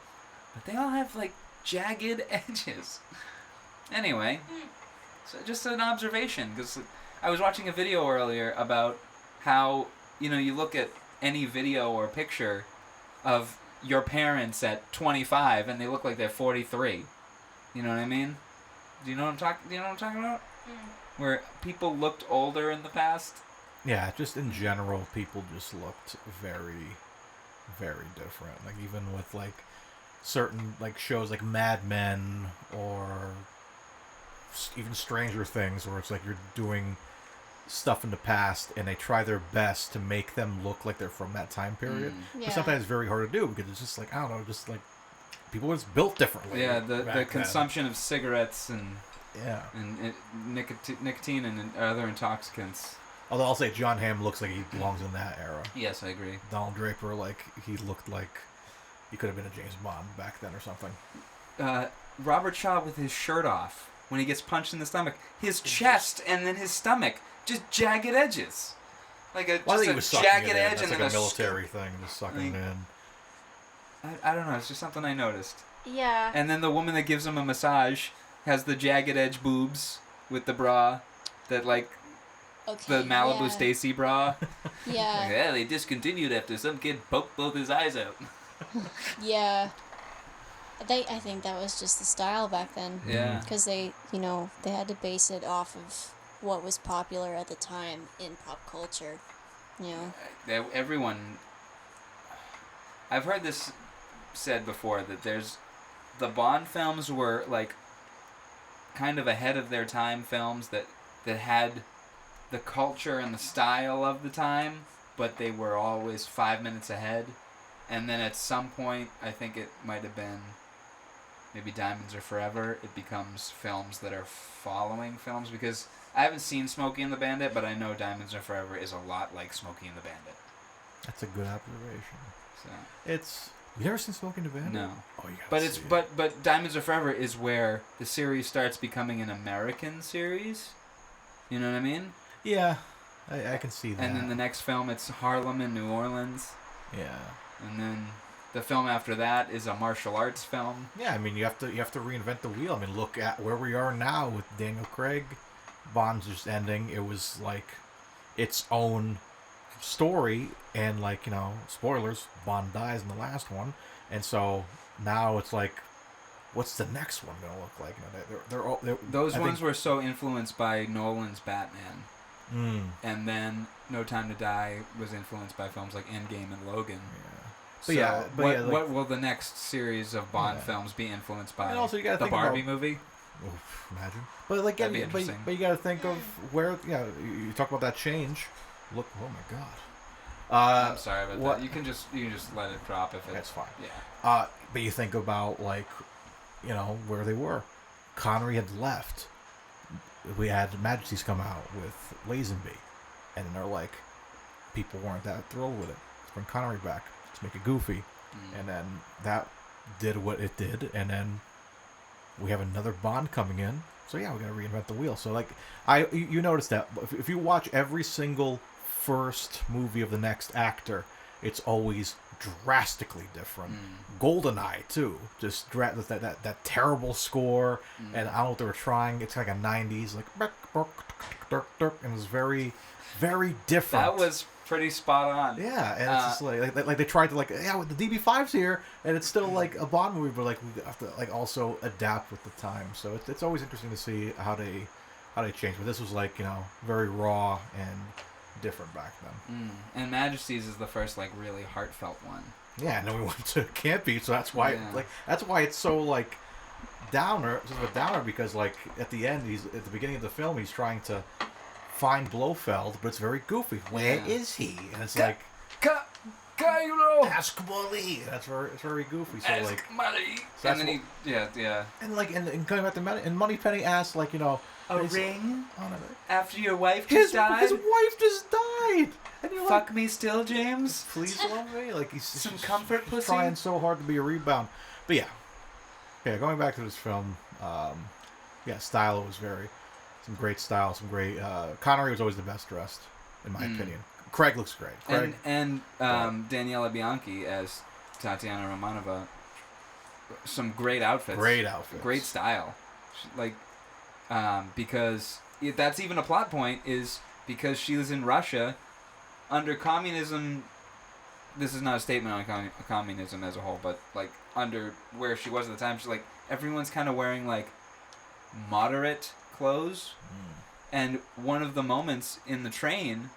but they all have like jagged edges. Anyway, so just an observation, because I was watching a video earlier about how, you know, you look at any video or picture of your parents at 25 and they look like they're 43. You know what I mean? Do you know what I'm talking about? Where people looked older in the past. Yeah, just in general, people just looked very, very different. Like, even with, like, certain like shows like Mad Men or even Stranger Things, where it's like you're doing stuff in the past and they try their best to make them look like they're from that time period. Yeah. But sometimes it's very hard to do because it's just like, I don't know, just like people was built differently. Yeah, the back then. consumption of cigarettes and Yeah. and nicotine and other intoxicants. Although I'll say John Hamm looks like he belongs in that era. Yes, I agree. Donald Draper, like, he looked like he could have been a James Bond back then or something. Robert Shaw with his shirt off when he gets punched in the stomach. His chest and then his stomach, just jagged edges. Like a, Well, I think just he a was sucking jagged it in. edge That's and like then a military thing, just sucking it in. I don't know, it's just something I noticed. Yeah. And then the woman that gives him a massage has the jagged edge boobs with the bra that like Okay. the Malibu yeah. Stacy bra. Yeah. Yeah, they discontinued after some kid poked both his eyes out. Yeah. I think that was just the style back then. Yeah. Because they had to base it off of what was popular at the time in pop culture. You know. Everyone. I've heard this said before that the Bond films were like kind of ahead of their time films that had the culture and the style of the time, but they were always 5 minutes ahead. And then at some point, I think it might have been maybe Diamonds Are Forever, it becomes films that are following films, because I haven't seen Smokey and the Bandit, but I know Diamonds Are Forever is a lot like Smokey and the Bandit. That's a good observation. So It's... You never seen Smoking the Bandit? no. Oh, you gotta But it's see it. but Diamonds Are Forever is where the series starts becoming an American series. You know what I mean? Yeah, I can see that. And then the next film, it's Harlem and New Orleans. Yeah. And then the film after that is a martial arts film. Yeah, I mean, you have to reinvent the wheel. I mean, look at where we are now with Daniel Craig. Bond's just ending. It was like its own story, and like, you know, spoilers, Bond dies in the last one, and so now it's like, what's the next one gonna look like? You know, they're Those ones were so influenced by Nolan's Batman. And then No Time to Die was influenced by films like Endgame and Logan. Yeah. So what will the next series of Bond films be influenced by? And also you gotta the think Barbie about, movie? Oof, imagine. But like, That'd be yeah, interesting. but you gotta think of where, you talk about that change. Look, oh my God. I'm sorry about what- that. You can just let it drop if it's... That's fine. Yeah. But you think about, like, you know, where they were. Connery had left. We had Majesty's come out with Lazenby. And they're like, people weren't that thrilled with it. Let's bring Connery back. Let's make it goofy. And then that did what it did. And then we have another Bond coming in. So yeah, we got to reinvent the wheel. So like, you notice that if you watch every single first movie of the next actor, it's always drastically different. GoldenEye too, just that terrible score, and I don't know what they were trying. It's like a '90s like, and it's very, very different. That was pretty spot on. Yeah, and it's just like they tried to like, yeah, with the DB5's here, and it's still like a Bond movie, but like we have to like also adapt with the time. So it's always interesting to see how they change. But this was like, you know, very raw and different back then. And Majesty's is the first like really heartfelt one. Yeah, and then we went to Campy, so that's why that's why it's so like downer, sort of a downer, because like at the end, he's at the beginning of the film, he's trying to find Blofeld, but it's very goofy. Where is he? And it's like, ask Molly. It's very goofy. So Ask like, Molly. So And then yeah. and like, and coming back to Moneypenny asks, like, you know, A it's- ring oh, no, after your wife his just died. his wife just died, and you're like, Fuck me still, James. please love me. Like he's Some he's comfort pussy. trying so hard to be a rebound. But yeah, going back to this film, style was some great style, some great. Connery was always the best dressed, in my opinion. Craig looks great. Craig, And Daniela Bianchi as Tatiana Romanova. Some great outfits. Great style. Like, because that's even a plot point, is because she was in Russia under communism. This is not a statement on communism as a whole, but like under where she was at the time, she's like, everyone's kind of wearing like moderate clothes. And one of the moments in the train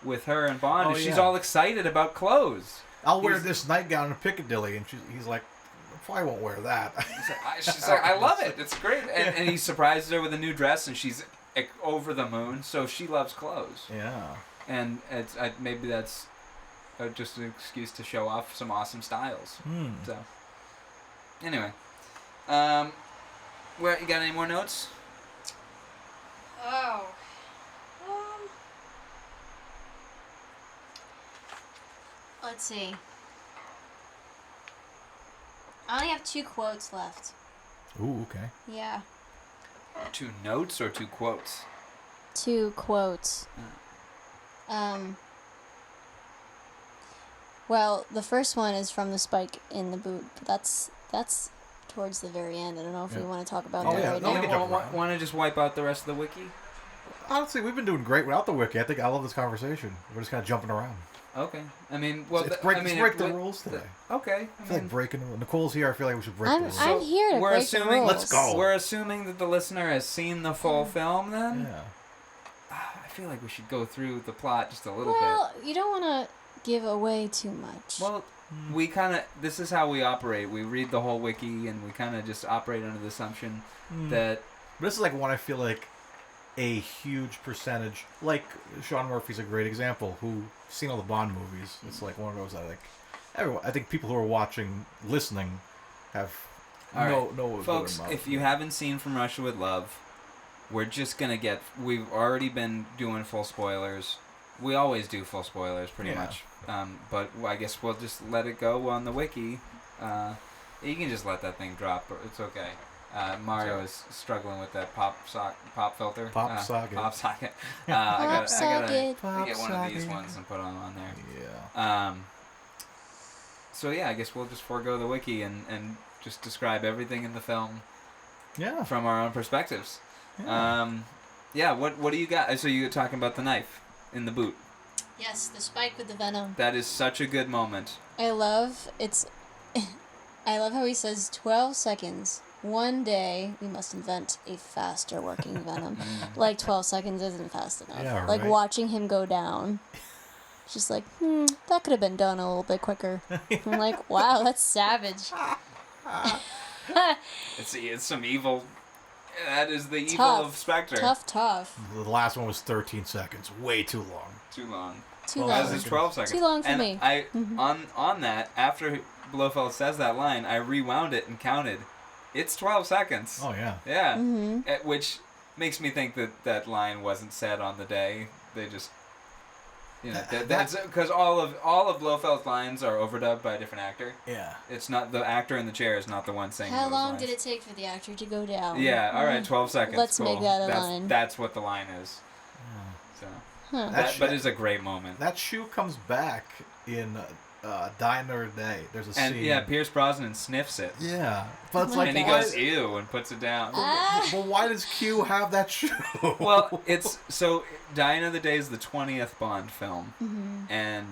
with her and Bond is she's all excited about clothes. I'll wear this nightgown in Piccadilly, and he's like, probably won't wear that. She's like, I love it. It's great. And he surprises her with a new dress, and she's over the moon. So she loves clothes. Yeah. And maybe that's just an excuse to show off some awesome styles. So, anyway, you got any more notes? Oh. Let's see. I only have 2 quotes left. Ooh, okay. Yeah. 2 notes or 2 quotes? 2 quotes. Well, the first one is from the spike in the boot, but that's towards the very end. I don't know if we want to talk about that right now. Want to just wipe out the rest of the wiki? Honestly, we've been doing great without the wiki. I think I love this conversation. We're just kind of jumping around. Okay. I mean, well, Let's break the rules today. Okay. I feel like breaking the rules. Nicole's here. I feel like we should break the rules. I'm here to break the rules. Let's go. We're assuming that the listener has seen the full film then? Yeah. I feel like we should go through the plot just a little bit. Well, you don't want to give away too much. Well, we kind of, this is how we operate. We read the whole wiki and we kind of just operate under the assumption that... This is like one I feel like a huge percentage, like Sean Murphy's a great example, who's seen all the Bond movies. It's like one of those I think people who are watching, listening, have know folks, if you haven't seen From Russia with Love, we're just going to we've already been doing full spoilers. We always do full spoilers, pretty much. But I guess we'll just let it go on the wiki. You can just let that thing drop. It's okay. Mario is struggling with that pop filter. Pop socket. Pop socket. Pop I socket. gotta get one of these ones and put them on there. Yeah. So yeah, I guess we'll just forego the wiki and just describe everything in the film. Yeah. From our own perspectives. Yeah. What do you got? So you're talking about the knife in the boot. Yes, the spike with the venom. That is such a good moment. I love how he says 12 seconds. One day we must invent a faster working venom. Like 12 seconds isn't fast enough. Yeah, like right. watching him go down. Just like, that could have been done a little bit quicker. I'm like, wow, that's savage. It's some evil. That is the evil Tough. of Spectre. Tough. The last one was 13 seconds. Way too long. Too long. Too Well, long. As is 12 seconds. Too long for and me. I on that, after Blofeld says that line, I rewound it and counted. It's 12 seconds. Oh, yeah. Yeah. Which makes me think that line wasn't said on the day. They just, that's because all of Blofeld's lines are overdubbed by a different actor. Yeah. It's not the actor in the chair is not the one saying. How those long lines. did it take for the actor to go down? Yeah. All right. 12 seconds. Let's cool. make that a that's, line. That's what the line is. So. Huh. But it's a great moment. That shoe comes back in Die Another Day. There's a And scene. Pierce Brosnan sniffs it. Yeah. But it's like, And he goes, ew, and puts it down. Well, why does Q have that shoe? Well, so Die Another Day is the 20th Bond film, and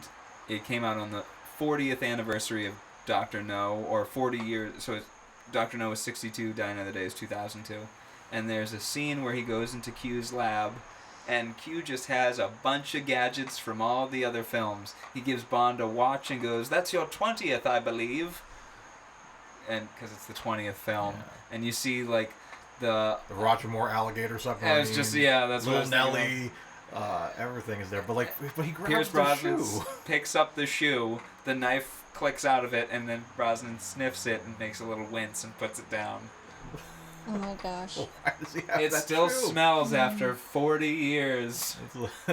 it came out on the 40th anniversary of Dr. No, or 40 years. So Dr. No was 62, Die Another Day is 2002, and there's a scene where he goes into Q's lab. And Q just has a bunch of gadgets from all the other films. He gives Bond a watch and goes, "That's your 20th, I believe." And because it's the 20th film, and you see like the Roger Moore alligator submarine. It was just that's what I Little was thinking Nelly. Everything is there, but he grabs Pierce the Brosnan shoe. picks up the shoe, the knife clicks out of it, and then Brosnan sniffs it and makes a little wince and puts it down. Oh my gosh. Why does he have It that still shoe? smells after 40 years.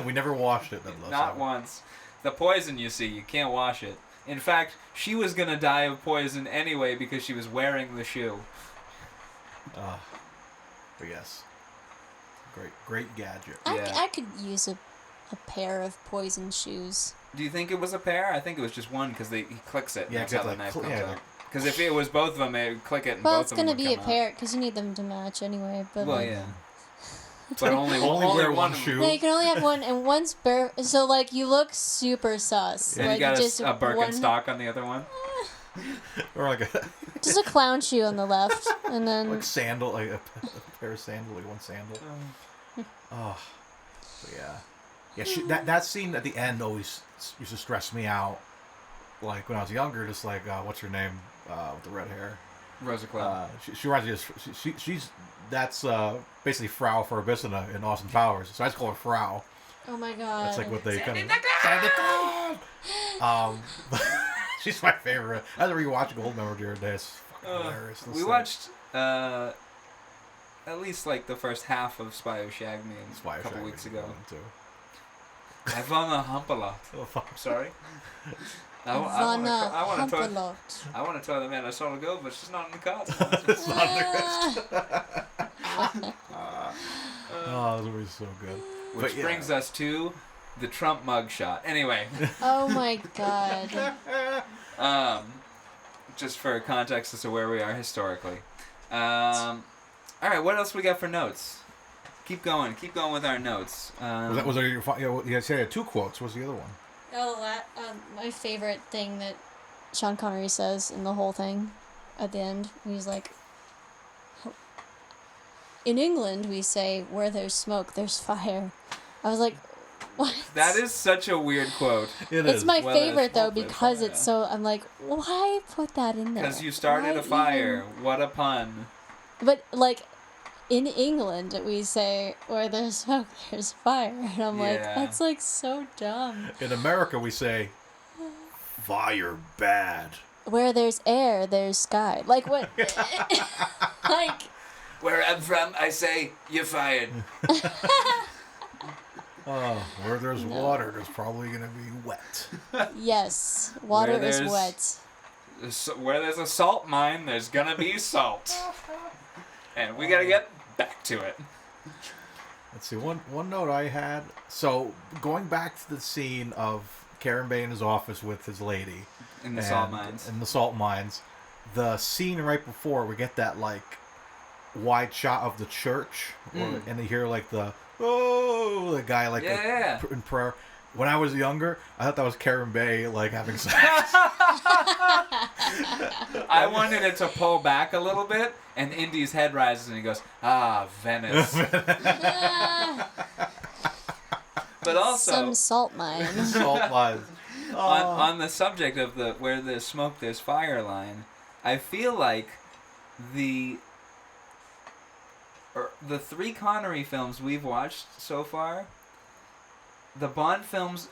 We never washed it. Not once. The poison, you see, you can't wash it. In fact, she was going to die of poison anyway because she was wearing the shoe. But yes. Great gadget. I could use a pair of poison shoes. Do you think it was a pair? I think it was just one because he clicks it. Yeah, That's how the like, knife comes yeah, out. Because if it was both of them, it would click it and Well, both it's of them gonna would be a come pair because you need them to match anyway. But Well, like, yeah. But only wear one of them. shoe. no, you can only have one, and one's bare. So like you look super sus. And like you got just a Birkenstock on the other one. Or like a just a clown shoe on the left, and then like sandal, like a pair of sandal, like one sandal. Oh, but yeah. That scene at the end always used to stress me out. Like when I was younger, just like what's her name with the red hair? Rosa Cloud. She reminds me of, she's that's basically Frau Verbissina in Austin Powers. So I just call her Frau. Oh my god. That's like what they kind of. Santa Claus! She's my favorite. I had to rewatch Goldmember the other day. It's fucking hilarious. We watched at least like the first half of Spy Who Shagged Me a couple weeks ago. Too. I found the hump a lot. Oh, fuck. Sorry. I want to tell the man I saw her go, but she's not in the cards. Oh, this movie's so good. Which brings us to the Trump mugshot. Anyway. Oh my god. Just for context as to where we are historically. All right, what else we got for notes? Keep going with our notes. Was there your you said 2 quotes. What's the other one? Oh, my favorite thing that Sean Connery says in the whole thing at the end, he's like, in England we say, where there's smoke, there's fire. I was like, what? That is such a weird quote. It's my favorite though because it's so. I'm like, why put that in there? Because you started a fire. What a pun. But like, in England we say, where there's smoke, there's fire, and I'm like, that's like so dumb. In America we say, fire bad. Where there's air, there's sky. Like what? Like. Where I'm from, I say, you're fired. Where there's water, there's probably going to be wet. Yes, water is wet. Where there's a salt mine, there's going to be salt. And we got to get back to it. Let's see, one note I had. So, going back to the scene of Karen Bay in his office with his lady. In the salt mines. In the salt mines. The scene right before, we get that, like, wide shot of the church, and you hear like the guy like in prayer. When I was younger, I thought that was Karen Bay like having sex. I wanted it to pull back a little bit, and Indy's head rises and he goes, Venice. But also some salt mines. Salt mines. On the subject of the where there's smoke, there's fire line, I feel like the 3 Connery films we've watched so far, the Bond films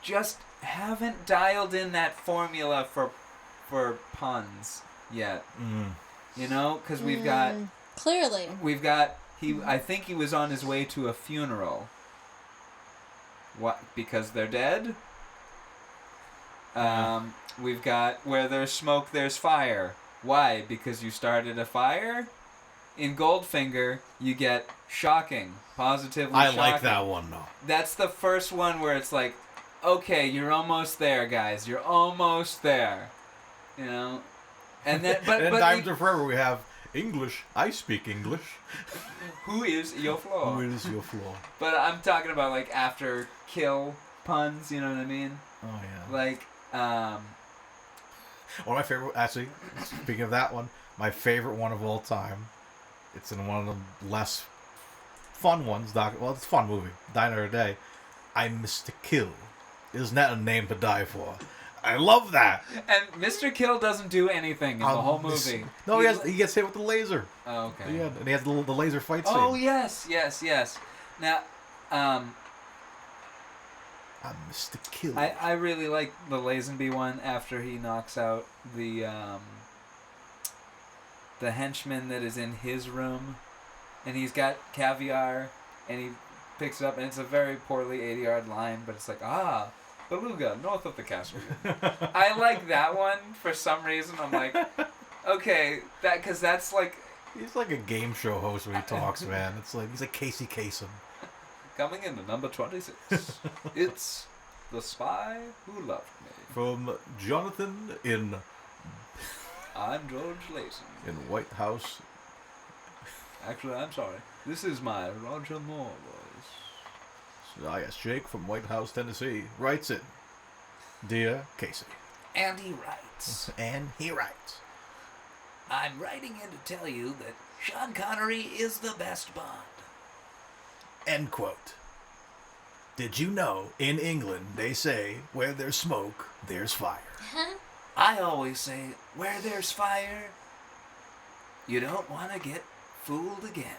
just haven't dialed in that formula for puns yet. You know, because we've got clearly I think he was on his way to a funeral. What? Because they're dead. We've got where there's smoke, there's fire. Why? Because you started a fire. In Goldfinger, you get shocking, positively shocking. I like that one, though. That's the first one where it's like, okay, you're almost there, guys. You're almost there. You know? And then, but Diamonds Are Forever, we have English. I speak English. Who is your floor? Who is your floor? But I'm talking about, like, after kill puns, you know what I mean? Oh, yeah. Like, one of my favorite, actually, speaking of that one, my favorite one of all time. It's in one of the less fun ones. Well, it's a fun movie. Die Another Day. I Mr. Kill. Isn't that a name to die for? I love that. And Mr. Kill doesn't do anything in the whole movie. No, he gets hit with the laser. Oh, okay. Yeah, and he has the laser fight scene. Oh, yes. Now, I'm Mr. Kill. I really like the Lazenby one after he knocks out the henchman that is in his room, and he's got caviar, and he picks it up, and it's a very poorly 80-yard line, but it's like, beluga, north of the castle. I like that one for some reason. I'm like, okay, because that's like... He's like a game show host when he talks, man. It's like, he's like Casey Kasem. Coming in to number 26, it's The Spy Who Loved Me. From Jonathan in... I'm George Lason. In White House. Actually, I'm sorry. This is my Roger Moore voice. Ah, yes, Jake from White House, Tennessee, writes it. Dear Casey. And he writes. I'm writing in to tell you that Sean Connery is the best Bond. End quote. Did you know, in England, they say, where there's smoke, there's fire. I always say, where there's fire, You don't want to get fooled again.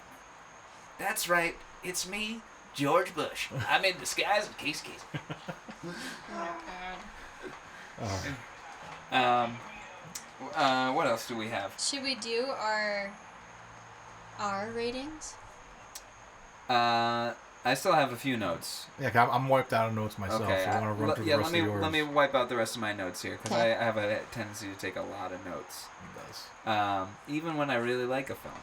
That's right. It's me, George Bush. I'm in disguise with Casey Kasem. What else do we have? Should we do our ratings? I still have a few notes. Yeah, 'cause I'm wiped out of notes myself. Okay. So I want to run through the rest of yours. Let me wipe out the rest of my notes here because Okay. I have a tendency to take a lot of notes. He does. Even when I really like a film.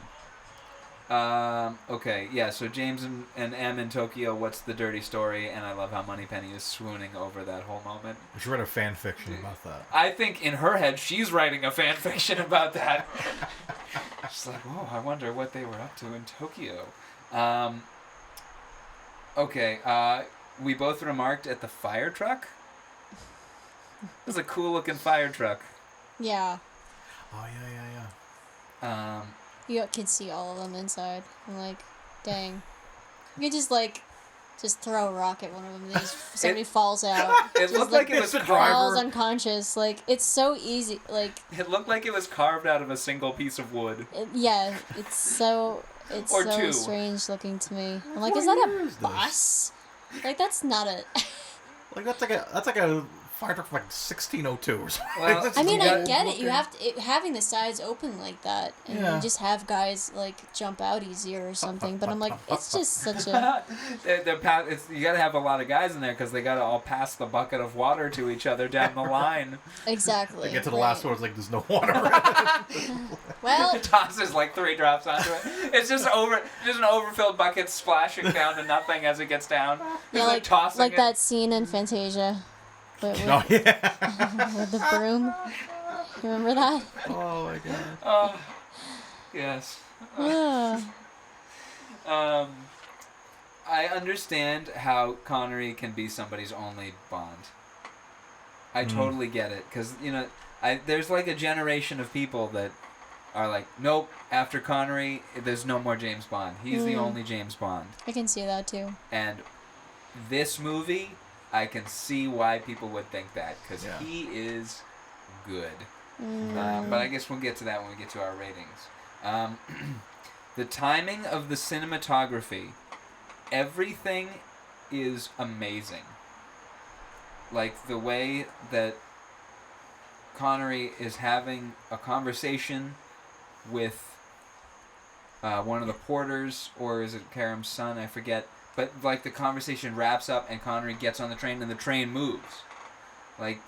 Okay, yeah, so James and M in Tokyo, what's the dirty story? And I love how Moneypenny is swooning over that whole moment. We should write a fan fiction about that. I think in her head, she's writing a fan fiction about that. She's like, oh, I wonder what they were up to in Tokyo. Okay, we both remarked at the fire truck. It was a cool looking fire truck. Yeah. Oh, yeah. You could see all of them inside. I'm like, dang. You could just throw a rock at one of them. Somebody falls out. It looked like it was falls carved. unconscious. Like, it's so easy. Like, It looked like it was carved out of a single piece of wood. yeah, it's so Or two. strange looking to me. I'm like, What is that year a is this? bus? Like, that's not a. Like that's like a fire truck from like 1602 or something. Well, That's I mean, just I old get it. looking. You have to having the sides open like that, and Yeah. you just have guys like jump out easier or something. But I'm like, it's just such a. You gotta have a lot of guys in there because they gotta all pass the bucket of water to each other down the line. Exactly. They get to the right. last one, it's like there's no water. Well, Tosses like 3 drops onto it. It's just an overfilled bucket splashing down to nothing as it gets down. yeah, Just tossing like it. that scene in Fantasia, with Oh yeah. with the broom. You remember that? Oh my god. Oh, yes. Ah. I understand how Connery can be somebody's only Bond. I totally get it because there's like a generation of people that are like, nope. After Connery, there's no more James Bond. He's the only James Bond. I can see that too. And this movie, I can see why people would think that because Yeah. he is good. But I guess we'll get to that when we get to our ratings. The timing of the cinematography, everything is amazing. Like the way that Connery is having a conversation with one of the porters, or is it Karam's son? I forget. But like the conversation wraps up and Connery gets on the train and the train moves. Like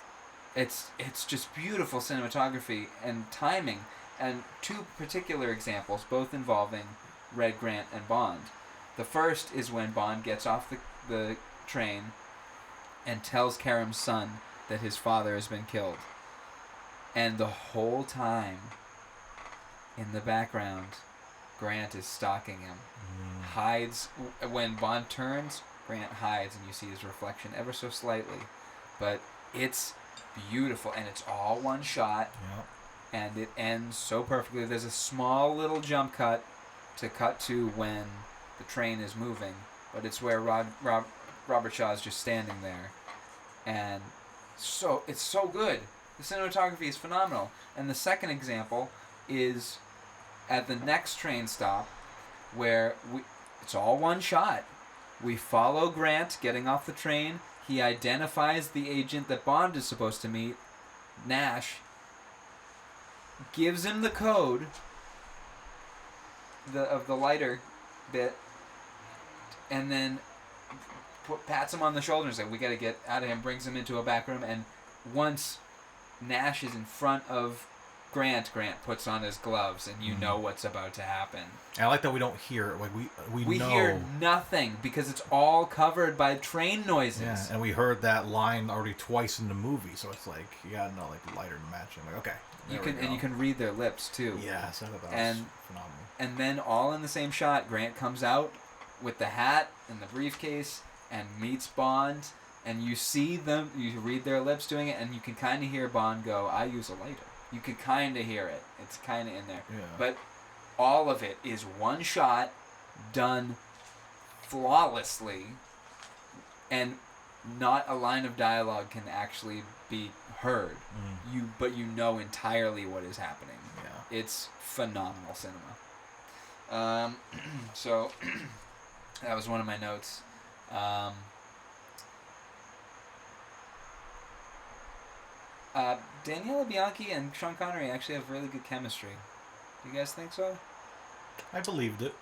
it's just beautiful cinematography and timing. And 2 particular examples, both involving Red Grant and Bond. The first is when Bond gets off the train and tells Karam's son that his father has been killed. And the whole time, in the background, Grant is stalking him. Hides. When Bond turns, Grant hides and you see his reflection ever so slightly. But it's beautiful and it's all one shot. Yep. And it ends so perfectly. There's a small little jump cut to when the train is moving, but it's where Robert Shaw is just standing there, and it's so good. The cinematography is phenomenal. And the second example is at the next train stop, where it's all one shot. We follow Grant getting off the train. He identifies the agent that Bond is supposed to meet, Nash. Gives him the code of the lighter bit, and then pats him on the shoulder and says, we got to get out of him, brings him into a back room, and once Nash is in front of Grant puts on his gloves, and you know what's about to happen. And I like that we don't hear it. Like we know. hear nothing because it's all covered by train noises. Yeah, and we heard that line already twice in the movie, so it's like you gotta know like the lighter to match it. Like okay, You can read their lips too. Yeah, so that was phenomenal. And then all in the same shot, Grant comes out with the hat and the briefcase and meets Bond, and you see them, you read their lips doing it, and you can kind of hear Bond go, I use a lighter. You can kind of hear it. It's kind of in there. Yeah. But all of it is one shot, done flawlessly, and not a line of dialogue can actually be heard. But you know entirely what is happening. Yeah. It's phenomenal cinema. So that was one of my notes. Daniela Bianchi and Sean Connery actually have really good chemistry. Do you guys think so? I believed it.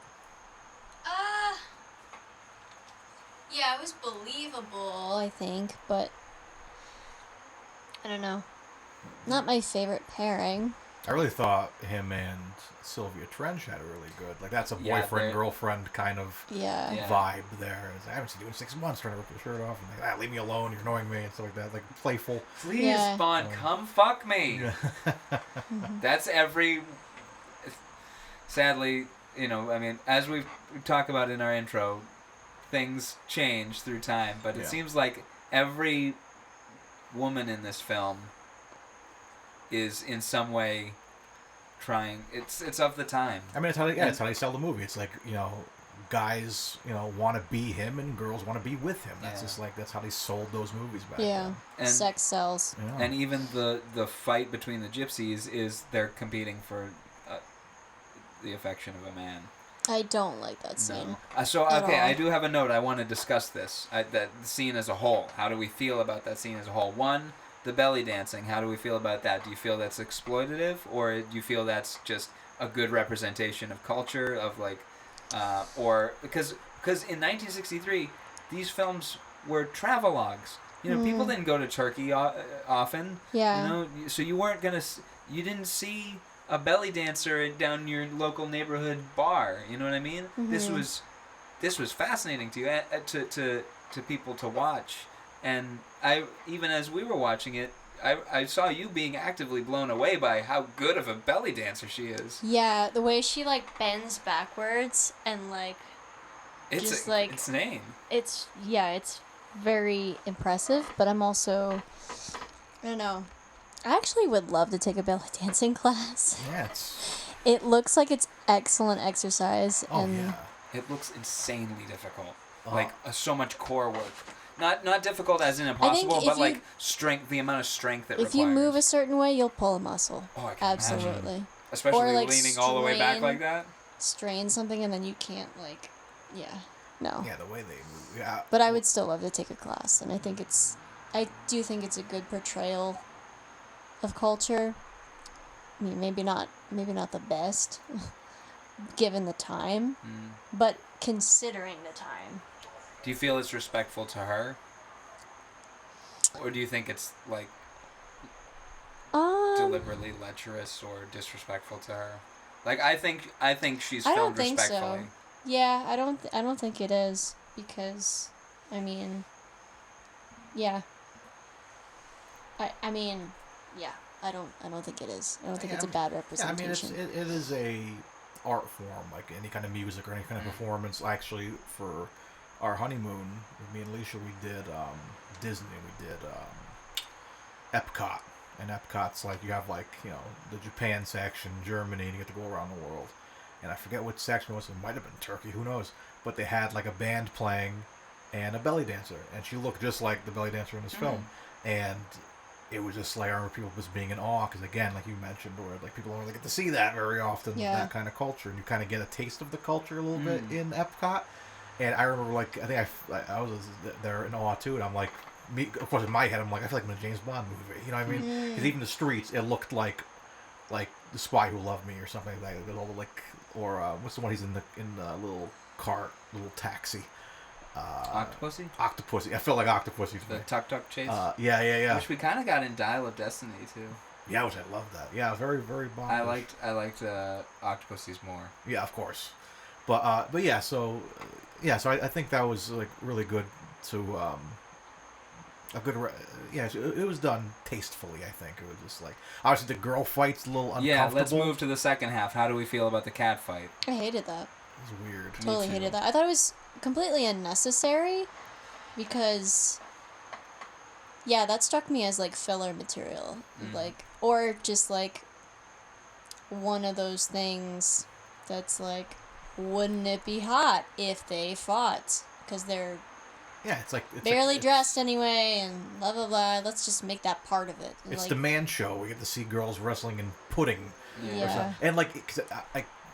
Yeah, it was believable, I think, but I don't know. Not my favorite pairing. I really thought him and Sylvia Trench had a really good, like, that's a boyfriend-girlfriend kind of vibe there. I haven't seen you in 6 months, trying to rip your shirt off, and like, leave me alone, you're annoying me, and stuff like that, like, playful. Please, Bond, come fuck me. That's every... Sadly, you know, I mean, as we talk about in our intro, things change through time, but it seems like every woman in this film is in some way trying. It's of the time. I mean, it's how they sell the movie. It's like, you know, guys, you know, want to be him and girls want to be with him. That's just like, that's how they sold those movies back then. And, sex sells. Yeah. And even the fight between the gypsies is they're competing for the affection of a man. I don't like that scene. So, okay, I do have a note. I want to discuss this. That scene as a whole. How do we feel about that scene as a whole? One, the belly dancing. How do we feel about that? Do you feel that's exploitative? Or do you feel that's just a good representation of culture? Of like, or because in 1963, these films were travelogues. You know, people didn't go to Turkey often. Yeah. You know, so you weren't gonna. You didn't see a belly dancer down your local neighborhood bar. You know what I mean? Mm-hmm. This was fascinating to you, to people to watch. And I, even as we were watching it, I saw you being actively blown away by how good of a belly dancer she is. Yeah, the way she like bends backwards and like It's like insane. It's very impressive, but I'm also, I don't know. I actually would love to take a belly dancing class. Yeah, It looks like it's excellent exercise. It looks insanely difficult. Like so much core work. Not difficult as in impossible, but like strength. The amount of strength it requires. If you move a certain way, you'll pull a muscle. Oh, I can Absolutely. imagine. Especially or, like, leaning all the way back like that. Strain something and then you can't no. Yeah, the way they move. Yeah. But I would still love to take a class, and I do think it's a good portrayal of culture. I mean, maybe not the best, given the time, but considering the time. Do you feel it's respectful to her? Or do you think it's, like, deliberately lecherous or disrespectful to her? Like, I think she's filmed respectfully. I don't think so. Yeah, I don't think it is, because, I mean, yeah. I mean, yeah, I don't think it is. I don't think it's a bad representation. Yeah, I mean, it is a art form, like any kind of music or any kind of performance. Actually, for our honeymoon, with me and Alicia, we did Disney. We did Epcot, and Epcot's like, you have like, you know, the Japan section, Germany, and you get to go around the world. And I forget which section it was. It might have been Turkey, who knows? But they had like a band playing and a belly dancer, and she looked just like the belly dancer in this film. And it was just like, I remember people just being in awe, because again, like you mentioned, where like people don't really get to see that very often, that kind of culture, and you kind of get a taste of the culture a little bit in Epcot. And I remember, like, I think I was there in awe too, and I'm like, of course in my head I'm like, I feel like I'm in a James Bond movie, you know what I mean? Because even the streets, it looked like The Spy Who Loved Me or something like that. All the, like, or what's the one he's in the little cart, little taxi. Octopussy? Octopussy. I felt like Octopussy. The tuk-tuk chase? Yeah. Which we kind of got in Dial of Destiny, too. Yeah, which I love that. Yeah, very, very Bond. I liked Octopussy's more. Yeah, of course. But yeah, so I think that was, like, really good to, it was done tastefully, I think. It was just, like, obviously the girl fight's a little uncomfortable. Yeah, let's move to the second half. How do we feel about the cat fight? I hated that. It was weird. Totally hated that. I thought it was completely unnecessary, because that struck me as like filler material, like, or just like one of those things that's like, wouldn't it be hot if they fought, because they're it's barely dressed anyway, and blah blah blah. Let's just make that part of it. It's like, the man show. We get to see girls wrestling in pudding. Yeah. And like,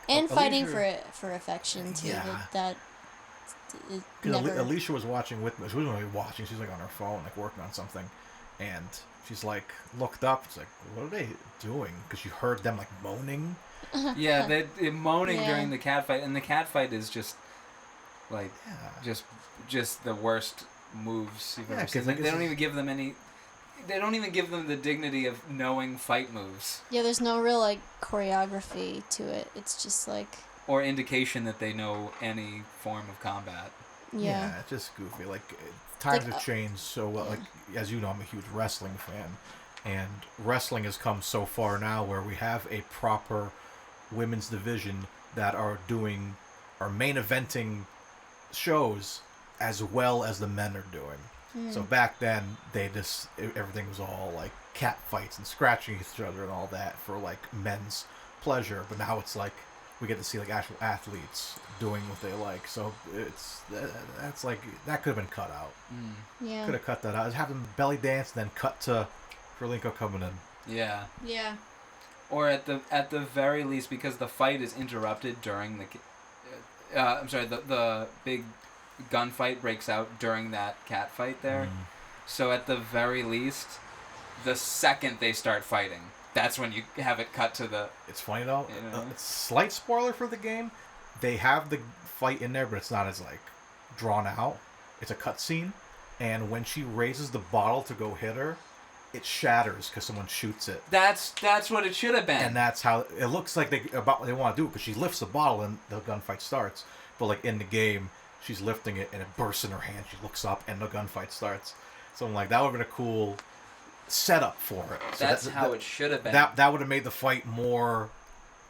And fighting Alicia- for affection too. Yeah. That it Because never. Alicia was watching with me. She wasn't really watching. She was like on her phone, like working on something, and she's like looked up. It's like, what are they doing? Because you heard them like moaning. Yeah, they're moaning Yeah. during the cat fight, and the cat fight is just like Yeah. just the worst moves you've ever 'cause, seen. like, They don't even give them any. They don't even give them the dignity of knowing fight moves Yeah, there's no real like choreography to it. It's just like or indication that they know any form of combat. yeah. It's just goofy. Like times Like, have changed so well. Like as you know, I'm a huge wrestling fan, and wrestling has come so far now where we have a proper women's division that are main eventing shows as well as the men are doing. So back then, everything was all like cat fights and scratching each other and all that for like men's pleasure. But now it's like we get to see like actual athletes doing what they like. So that's like that could have been cut out. Yeah. Could have cut that out. Just have them belly dance, then cut to Verlinko coming in. Yeah. Yeah. Or at the very least, because the fight is interrupted during the big gunfight breaks out during that cat fight there. So at the very least, the second they start fighting, that's when you have it cut to the. It's funny though. You know? Slight spoiler for the game. They have the fight in there, but it's not as like drawn out. It's a cutscene, and when she raises the bottle to go hit her, it shatters because someone shoots it. That's what it should have been. And that's how it looks like they want to do it because she lifts the bottle and the gunfight starts. But like in the game, she's lifting it and it bursts in her hand. She looks up and the gunfight starts. So I'm like, that would have been a cool setup for it. So that's how it should have been. That would have made the fight more,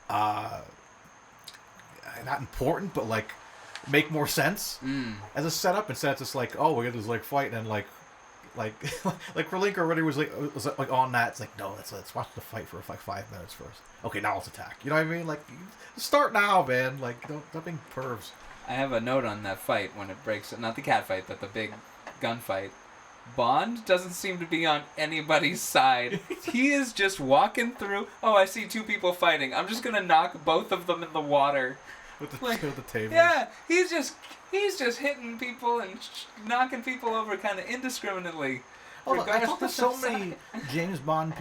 not important, but like make more sense as a setup instead of just like, oh, we got this like fight and then like Verlinko already was like on that. It's like, no, let's watch the fight for like 5 minutes first. Okay, now let's attack. You know what I mean? Like, start now, man. Like, don't be pervs. I have a note on that fight when it breaks. Not the cat fight, but the big gunfight. Bond doesn't seem to be on anybody's side. He is just walking through. Oh, I see 2 people fighting. I'm just gonna knock both of them in the water. With the table. Yeah, he's just hitting people and knocking people over kind of indiscriminately. Oh, I thought there's so regardless of many James Bond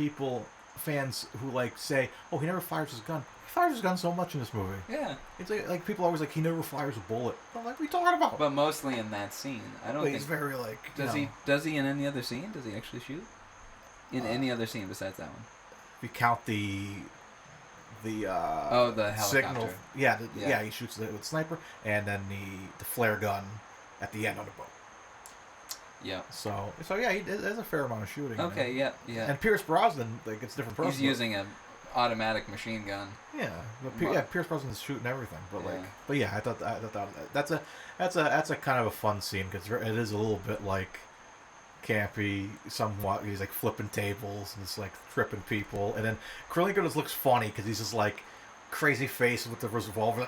fans who like say, oh, he never fires his gun. He fires his gun so much in this movie. Yeah. It's like people always like, he never fires a bullet. I'm like, what are you talking about? But mostly in that scene. I don't think he's very like. Does he in any other scene? Does he actually shoot? In any other scene besides that one? If you count the the helicopter. signal. Yeah, he shoots with sniper, and then the flare gun at the end on the boat. Yeah. So yeah, there's a fair amount of shooting. Okay, yeah. And Pierce Brosnan, like, it's a different person. He's using an automatic machine gun. Yeah, but Pierce Brosnan's shooting everything. But yeah, I thought that's a kind of a fun scene because it is a little bit like campy, somewhat. He's like flipping tables and just like tripping people, and then Verlinko just looks funny because he's just like crazy face with the revolver.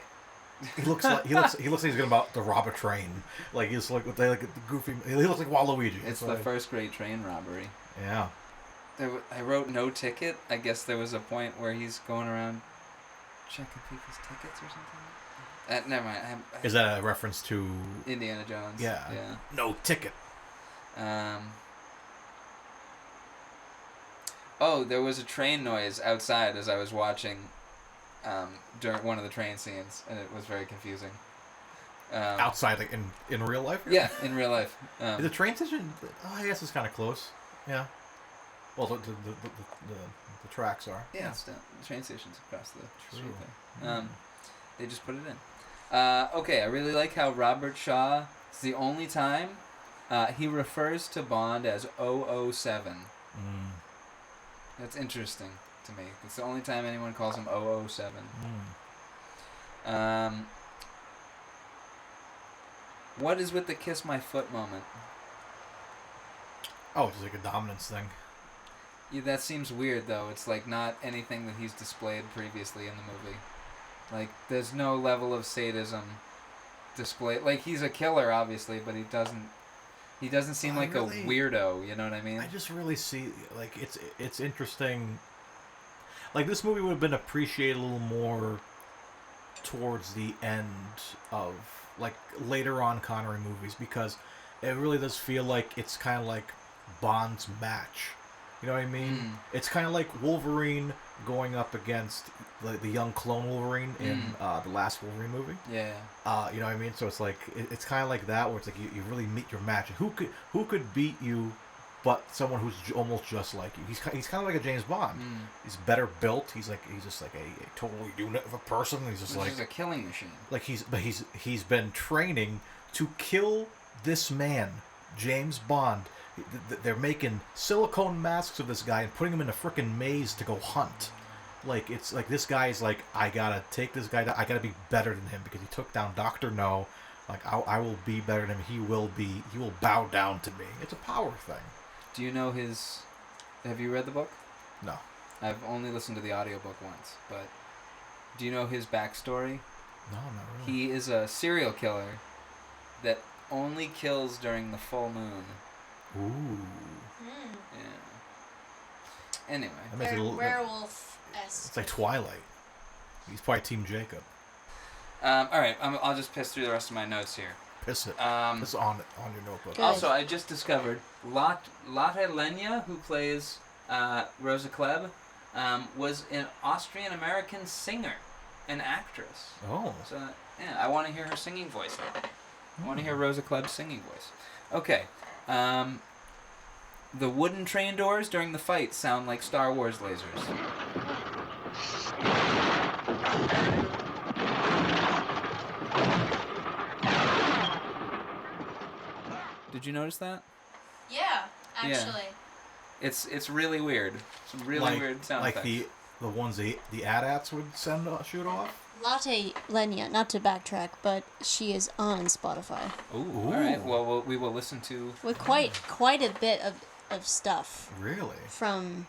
He looks like he's about to rob a train. Like he's like the goofy. He looks like Waluigi. It's the first great train robbery. Yeah. I wrote no ticket. I guess there was a point where he's going around checking people's tickets or something. Never mind. Is that a reference to Indiana Jones? Yeah. Yeah. No ticket. Oh, there was a train noise outside as I was watching during one of the train scenes, and it was very confusing. Outside, like in real life? Yeah, in real life. The train station, I guess it's kind of close. Yeah. Well, the tracks are. Yeah, it's the train station's across the street there. Mm. They just put it in. Okay, I really like how Robert Shaw, it's the only time he refers to Bond as 007. That's interesting to me. It's the only time anyone calls him 007. What is with the kiss my foot moment? Oh, it's like a dominance thing. Yeah, that seems weird though. It's like not anything that he's displayed previously in the movie. Like there's no level of sadism displayed. Like he's a killer obviously, but he doesn't seem like a weirdo, you know what I mean? I just really see, like, it's interesting. like this movie would have been appreciated a little more towards the end of like later on Connery movies, because it really does feel like it's kind of like Bond's match. You know what I mean? It's kind of like Wolverine going up against the young clone Wolverine in the last Wolverine movie. Yeah. You know what I mean? So it's like it's kind of like that, where it's like you really meet your match. Who could beat you, but someone who's almost just like you. He's kind of like a James Bond. He's better built. He's just like a totally unit of a person. He's just like a killing machine. Like he's been training to kill this man, James Bond. They're making silicone masks of this guy and putting him in a freaking maze to go hunt. Like, it's like this guy is like, I gotta take this guy down. I gotta be better than him because he took down Dr. No. Like, I will be better than him. He will bow down to me. It's a power thing. Do you know his... Have you read the book? No. I've only listened to the audiobook once, but do you know his backstory? No, not really. He is a serial killer that only kills during the full moon. Ooh. Yeah. Anyway. That makes it a little, werewolf-esque. it's like Twilight. He's probably Team Jacob. All right, I'll just piss through the rest of my notes here. Piss it. Piss on your notebook. Good. Also, I just discovered Lotte Lenya, who plays Rosa Klebb, was an Austrian-American singer and actress. Oh. So, yeah, I want to hear her singing voice now. I want to hear Rosa Klebb's singing voice. Okay. The wooden train doors during the fight sound like Star Wars lasers. Did you notice that? Yeah, actually. Yeah. It's really weird. Some really weird sound like effects. the ones the AT-ATs would shoot off. Lotte Lenya, not to backtrack, but she is on Spotify Ooh. All right. Well, we will listen to... with quite a bit of stuff Really? from,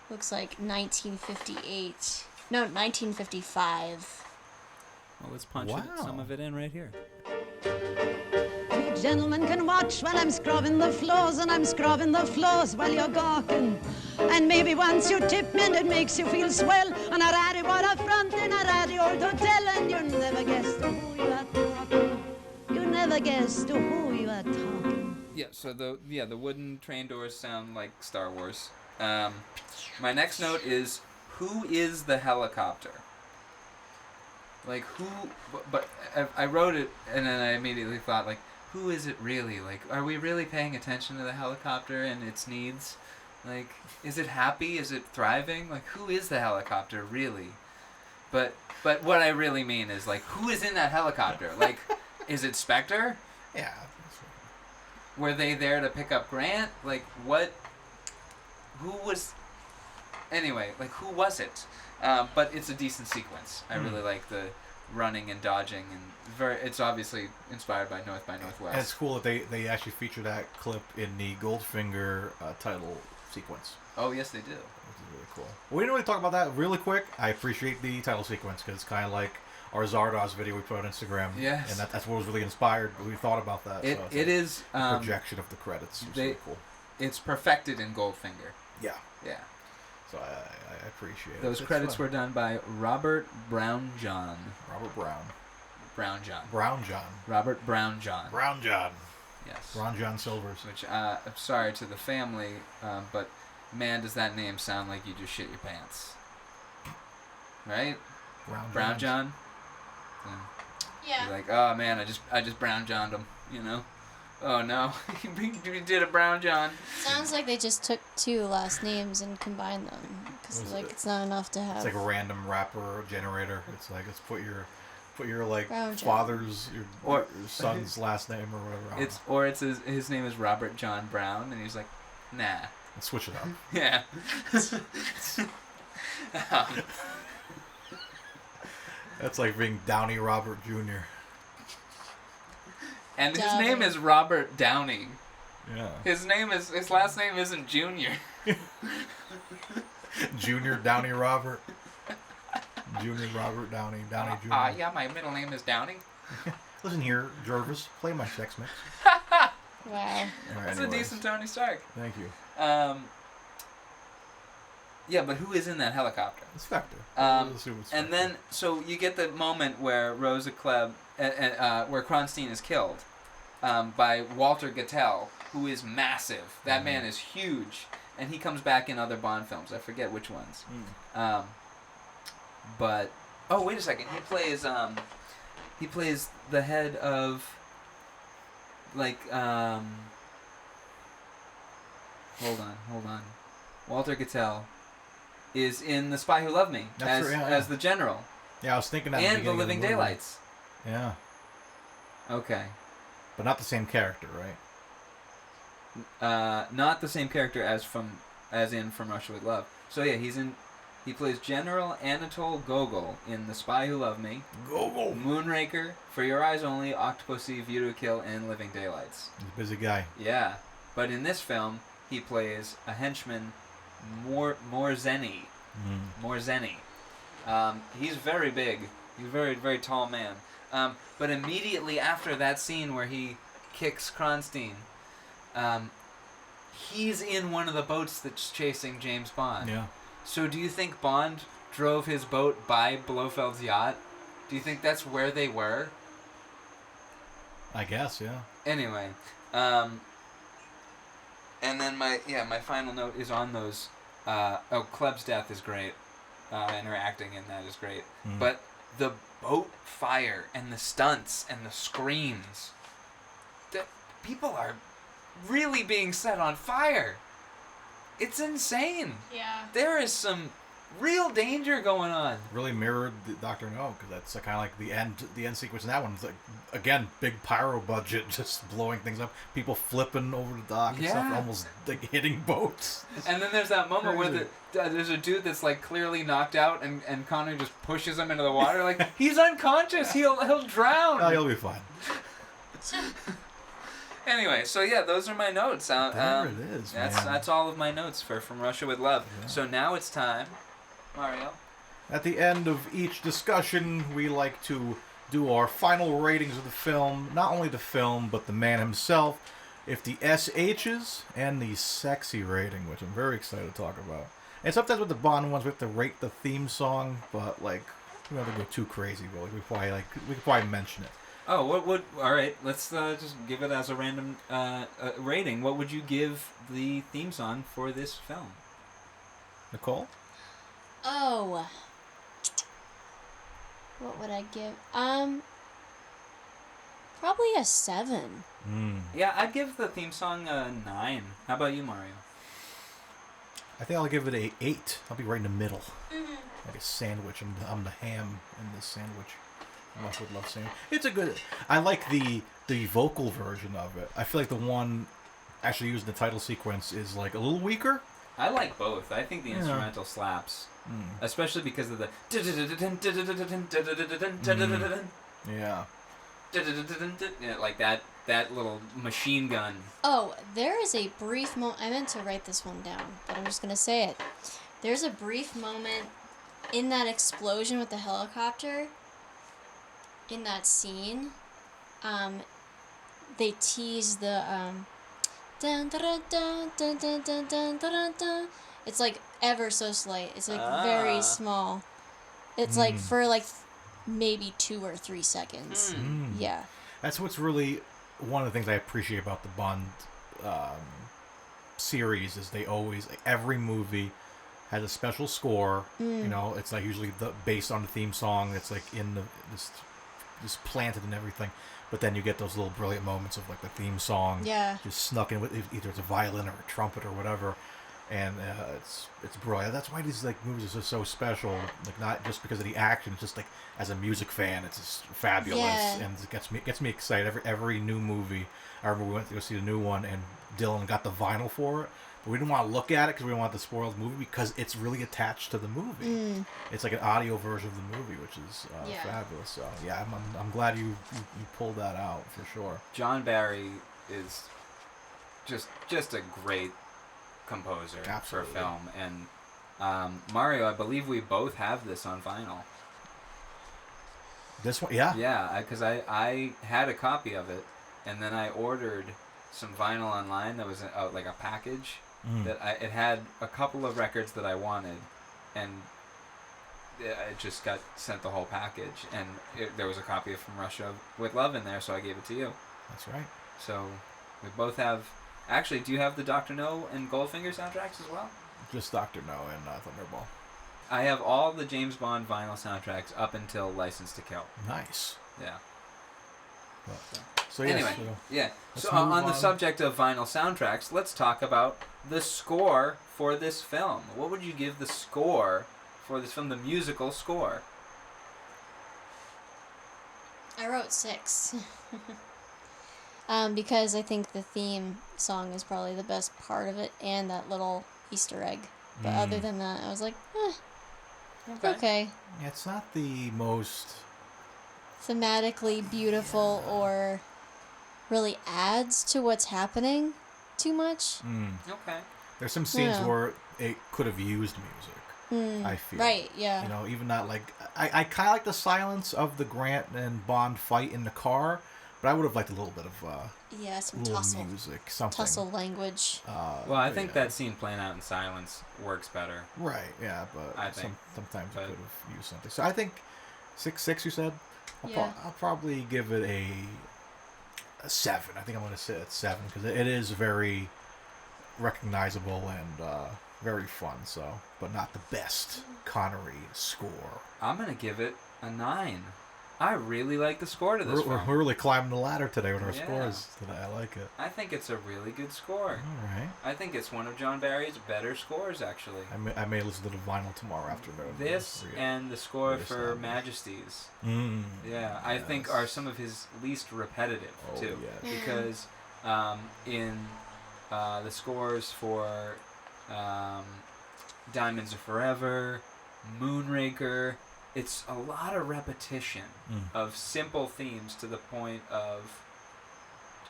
looks like 1958. No, 1955. Well, let's punch some of it in right here. You gentlemen can watch while I'm scrubbing the floors, and I'm scrubbing the floors while you're gawking. And maybe once you tip me and it makes you feel swell, and a ratty waterfront in a ratty old hotel, and you never guess to who you are talking. You never guess to who you are talking. Yeah, so the wooden train doors sound like Star Wars. My next note is, who is the helicopter? Like, who... But I wrote it, and then I immediately thought, like, who is it really? Like, are we really paying attention to the helicopter and its needs? Like, is it happy? Is it thriving? Like, who is the helicopter, really? But what I really mean is, like, who is in that helicopter? Like, is it Spectre? Yeah. Were they there to pick up Grant? Like, what... Who was... Anyway, like, who was it? But it's a decent sequence. I really like the running and dodging, and it's obviously inspired by North by Northwest. And it's cool that they actually feature that clip in the Goldfinger title sequence. Oh, yes, they do. Which is really cool. Well, we didn't really talk about that really quick. I appreciate the title sequence because it's kind of like our Zardoz video we put on Instagram. Yes. And that's what was really inspired. We thought about that. It is a projection of the credits. It's really cool. It's perfected in Goldfinger. Yeah. Yeah. So I appreciate it. Those credits were done by Robert Brownjohn. Robert Brown. Brownjohn. Brownjohn. Robert Brownjohn. Brownjohn. Yes. Ron John Silvers. Which, I'm sorry to the family, but man, does that name sound like you just shit your pants. Right? Brownjohn? Yeah. You're like, oh man, I just Brownjohned him, you know? Oh no, we did a Brownjohn. Sounds like they just took two last names and combined them. Because, like, it's not enough to have... It's like a random rapper generator. It's like, let's put your like Brown father's, your son's last name or whatever. It's his name is Robert John Brown, and he's like, nah. Let's switch it up. Yeah. That's like being Downey Robert Jr. And his name is Robert Downey. Yeah. His last name isn't Junior. Junior Downey Robert. Junior Robert Downey. Downey Jr. Yeah, my middle name is Downey. Listen here, Jervis. Play my sex mix. Wow. Right, That's a decent Tony Stark. Thank you. Yeah, but who is in that helicopter? Inspector. And then, so you get the moment where Rosa Klebb, where Kronstein is killed by Walter Gatell, who is massive. That man is huge, and he comes back in other Bond films. I forget which ones. But wait a second. He plays the head of like hold on. Walter Gatell is in The Spy Who Loved Me as the general. Yeah, I was thinking that. And The Living Daylights. Yeah. Okay. But not the same character, right? Not the same character as in From Russia with Love. So yeah, he plays General Anatole Gogol in The Spy Who Loved Me, Gogol, Moonraker, For Your Eyes Only, Octopussy, View to a Kill, and Living Daylights. He's a busy guy. Yeah, but in this film, he plays a henchman, Morzeni. Morzeni. He's very big. He's a very, very tall man. But immediately after that scene where he kicks Kronstein, he's in one of the boats that's chasing James Bond. Yeah. So do you think Bond drove his boat by Blofeld's yacht? Do you think that's where they were? I guess, yeah. Anyway, and then my final note is on those. Klebb's death is great, and her acting in that is great. But the boat fire and the stunts and the screams, that people are really being set on fire. It's insane. Yeah. There is some real danger going on. Really mirrored the Dr. No, because that's kind of like the end sequence in that one. It's like, again, big pyro budget, just blowing things up. People flipping over the dock and stuff, almost like hitting boats. And then there's that moment where there's a dude that's like clearly knocked out, and Connery just pushes him into the water. Like, he's unconscious. He'll drown. Oh, he'll be fine. Anyway, so yeah, those are my notes. There it is, man. That's all of my notes for From Russia with Love. Yeah. So now it's time, Mario. At the end of each discussion, we like to do our final ratings of the film. Not only the film, but the man himself. If the SHs and the sexy rating, which I'm very excited to talk about. And sometimes with the Bond ones, we have to rate the theme song, but like we don't have to go too crazy. But we could probably mention it. Oh, what would... All right, let's just give it as a random rating. What would you give the theme song for this film? Nicole? Oh. What would I give? Probably a 7. Yeah, I'd give the theme song a 9. How about you, Mario? I think I'll give it a 8. I'll be right in the middle. Like a sandwich. I'm the ham in this sandwich. I would love seeing it. It's a good... I like the vocal version of it. I feel like the one actually used in the title sequence is like a little weaker. I like both. I think the instrumental slaps. Especially because of the... Yeah. Like that little machine gun. Oh, there is a brief moment... I meant to write this one down, but I'm just going to say it. There's a brief moment in that explosion with the helicopter... In that scene, they tease the dun, dun, dun, dun, dun, dun, dun, dun, dun. It's like ever so slight. It's like very small. It's like for like maybe 2 or 3 seconds. Yeah. That's what's really one of the things I appreciate about the Bond series is they always, like, every movie has a special score. You know, it's like usually based on the theme song. It's like in this planted and everything, but then you get those little brilliant moments of like the theme song, just snuck in with either it's a violin or a trumpet or whatever, and it's brilliant. That's why these like movies are so special. Like not just because of the action, it's just like as a music fan, it's just fabulous, and it gets me excited. Every new movie. I remember we went to go see the new one, and Dylan got the vinyl for it. But we didn't want to look at it because we didn't want to spoil the movie because it's really attached to the movie. It's like an audio version of the movie, which is fabulous. So yeah, I'm glad you pulled that out for sure. John Barry is just a great composer for film, and Mario, I believe we both have this on vinyl. This one, yeah. Yeah, because I had a copy of it, and then I ordered some vinyl online that was like a package. that it had a couple of records that I wanted, and it just got sent the whole package, and there was a copy of From Russia with Love in there, so I gave it to you. That's right. So we both have. Actually, do you have the Dr. No and Goldfinger soundtracks as well? Just Dr. No and Thunderball. I have all the James Bond vinyl soundtracks up until License to Kill. Nice. Yeah. So anyway, yeah. So on the subject of vinyl soundtracks, let's talk about the score for this film. What would you give the score for this film, the musical score? I wrote 6. Because I think the theme song is probably the best part of it, and that little Easter egg. But other than that, I was like, okay. Yeah, it's not the most Thematically beautiful or really adds to what's happening too much. Okay. There's some scenes where it could have used music. I feel. Right, yeah. You know, even that, like, I kind of like the silence of the Grant and Bond fight in the car, but I would have liked a little bit of some little tussle. music, something. Tussle language. Well, I think that scene playing out in silence works better. Right, yeah, but sometimes But it could have used something. So I think 6, you said? I'll probably give it a 7. I think I'm going to sit at 7 because it is very recognizable and very fun. So, but not the best Connery score. I'm going to give it a 9. I really like the score to this film. We're really climbing the ladder today with our scores today. I like it. I think it's a really good score. All right. I think it's one of John Barry's better scores, actually. I may listen to the vinyl tomorrow afternoon. This and the score for Majesties. Yeah, I think are some of his least repetitive, too. Yes. Because in the scores for Diamonds Are Forever, Moonraker, it's a lot of repetition of simple themes to the point of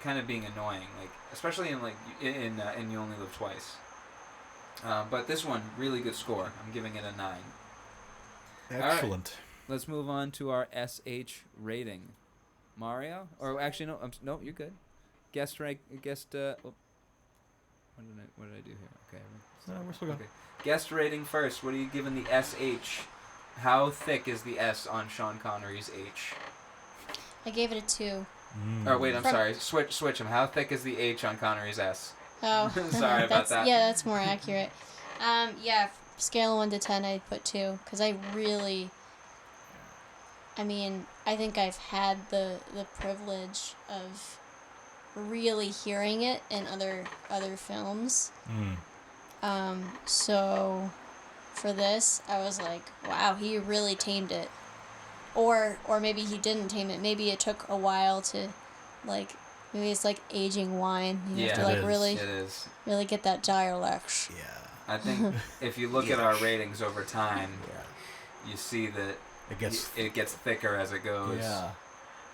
kind of being annoying, like especially in You Only Live Twice. But this one, really good score. I'm giving it a 9. Excellent. Right, let's move on to our SH rating. Mario, or actually no, you're good. Guest rank. What did I do here? Okay. No, we're still going. Okay. Guest rating first. What are you giving the SH? How thick is the S on Sean Connery's H? I gave it a 2. Oh, wait, I'm sorry. Switch them. How thick is the H on Connery's S? Oh. Sorry about that. Yeah, that's more accurate. Scale of 1 to 10, I'd put 2. Because I think I've had the privilege of really hearing it in other films. So for this, I was like, wow, he really tamed it. Or maybe he didn't tame it. Maybe it took a while to, like, maybe it's like aging wine. You have to, like, really get that dialect. Yeah. I think if you look at our ratings over time, you see that it gets thicker as it goes. Yeah.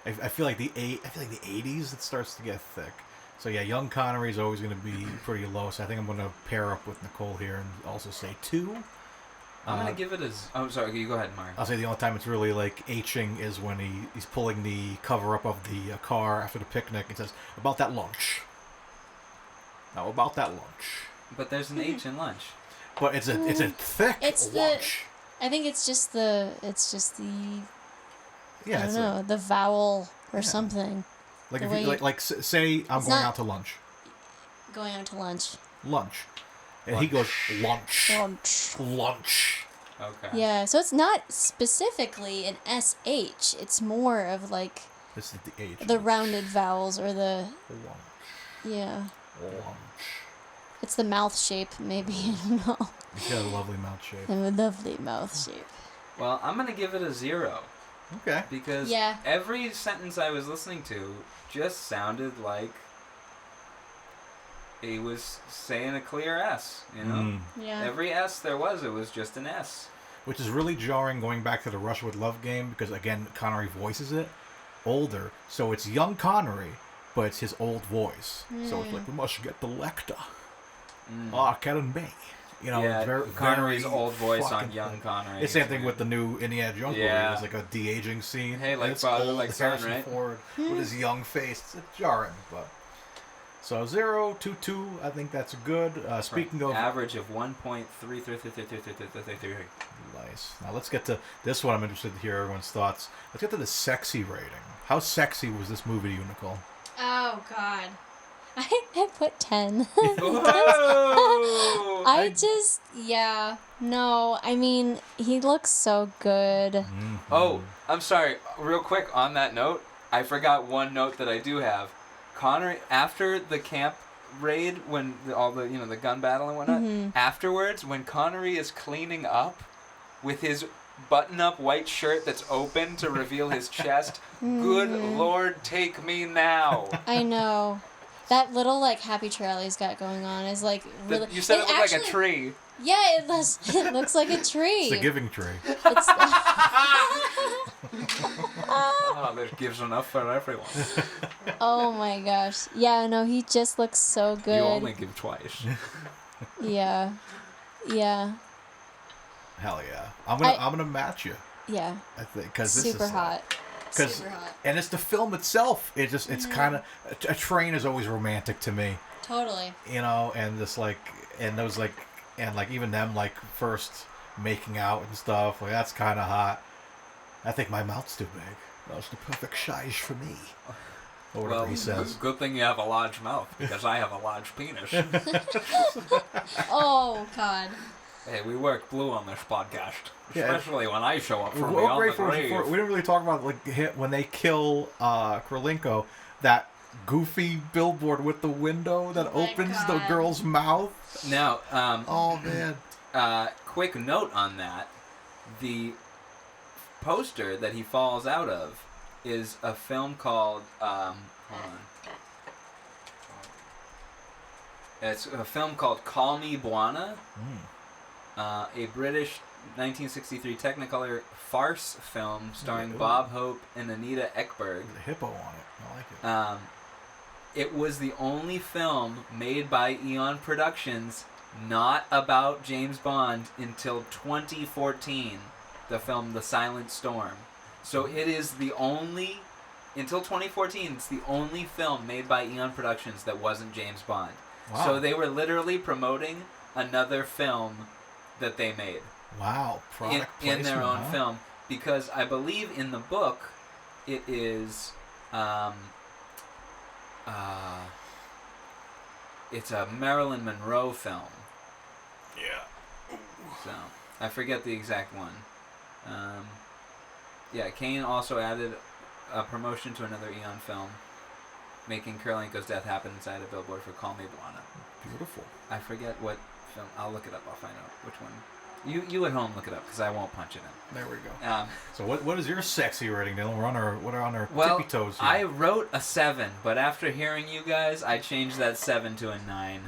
I feel like the 80s it starts to get thick. So yeah, young Connery is always going to be pretty low. So I think I'm going to pair up with Nicole here and also say 2. I'm going to give it sorry, you go ahead, Mario. I'll say the only time it's really like Hing is when he's pulling the cover up of the car after the picnic and says, "About that lunch." Now about that lunch. But there's an H in lunch. But it's a thick lunch. I think it's just the Yeah, I don't know, the vowel or something. Like if you say I'm going out to lunch. Going out to lunch. Lunch. And he goes lunch. Lunch. Okay. Yeah, so it's not specifically an SH. It's more of like This is the H. the rounded vowels or the lunch. Yeah. Lunch. It's the mouth shape, maybe. I don't know. He's got a lovely mouth shape. And a lovely mouth shape. Well, I'm going to give it a 0. Okay. Because every sentence I was listening to just sounded like he was saying a clear S, you know? Yeah. Every S there was, it was just an S. Which is really jarring going back to the Russia with Love game because, again, Connery voices it older. So it's young Connery, but it's his old voice. So it's like, we must get the Lecter. Karen Bay. You know, yeah, Connery's old voice on young Connery. It's the same thing with the new Indiana Jones movie. It's like a de-aging scene. Hey, like father, like son, right? Forward with his young face. It's jarring, but... So 0 to 2, I think that's good. Speaking of... Average of 1.33333333. Nice. Now let's get to this one. I'm interested to hear everyone's thoughts. Let's get to the sexy rating. How sexy was this movie to you, Nicole? Oh, God. I put 10. Whoa! No, I mean, he looks so good. Mm-hmm. Oh, I'm sorry. Real quick on that note, I forgot one note that I do have. Connery, after the camp raid, when all the the gun battle and whatnot, afterwards, when Connery is cleaning up with his button-up white shirt that's open to reveal his chest, good Lord, take me now. I know. That little, like, happy trail he's got going on is, like, really... You said it looked like a tree. Yeah, it looks like a tree. It's the giving tree. Oh, that gives enough for everyone. Oh, my gosh. Yeah, no, he just looks so good. You only give twice. Yeah. Yeah. Hell yeah. I'm gonna match you. Yeah. I think because this Super is hot. Super hot. And it's the film itself. It's kind of a train is always romantic to me. Totally. And this even them like first making out and stuff. Like that's kind of hot. I think my mouth's too big. That's the perfect size for me. Or whatever he says. Good thing you have a large mouth because I have a large penis. Oh God. Hey, we work blue on this podcast, Yeah. especially when I show up from We're beyond the grateful grave. we didn't really talk about like when they kill Krolinko, that goofy billboard with the window that opens the girl's mouth. Now, Oh man. quick note on that: the poster that he falls out of is a film called hold on. It's a film called Call Me Bwana. A British 1963 Technicolor farce film starring Bob Hope and Anita Ekberg. There's a hippo on it. I like it. It was the only film made by Eon Productions not about James Bond until 2014, the film The Silent Storm. So it is the only, until 2014, it's the only film made by Eon Productions that wasn't James Bond. Wow. So they were literally promoting another film that they made. Wow. Product in their own placement, huh? film, because I believe in the book it is it's a Marilyn Monroe film. Yeah. So I forget the exact one. Yeah, Kane also added a promotion to another Eon film, making Kurlenko's death happen inside a billboard for Call Me Bwana. Beautiful. I forget what film. I'll look it up. I'll find out which one. You at home look it up because I won't punch it in. There we go. So So what is your sexy rating, Dylan? We're on our well, tippy toes here. I wrote a 7, but after hearing you guys, I changed that 7 to a 9.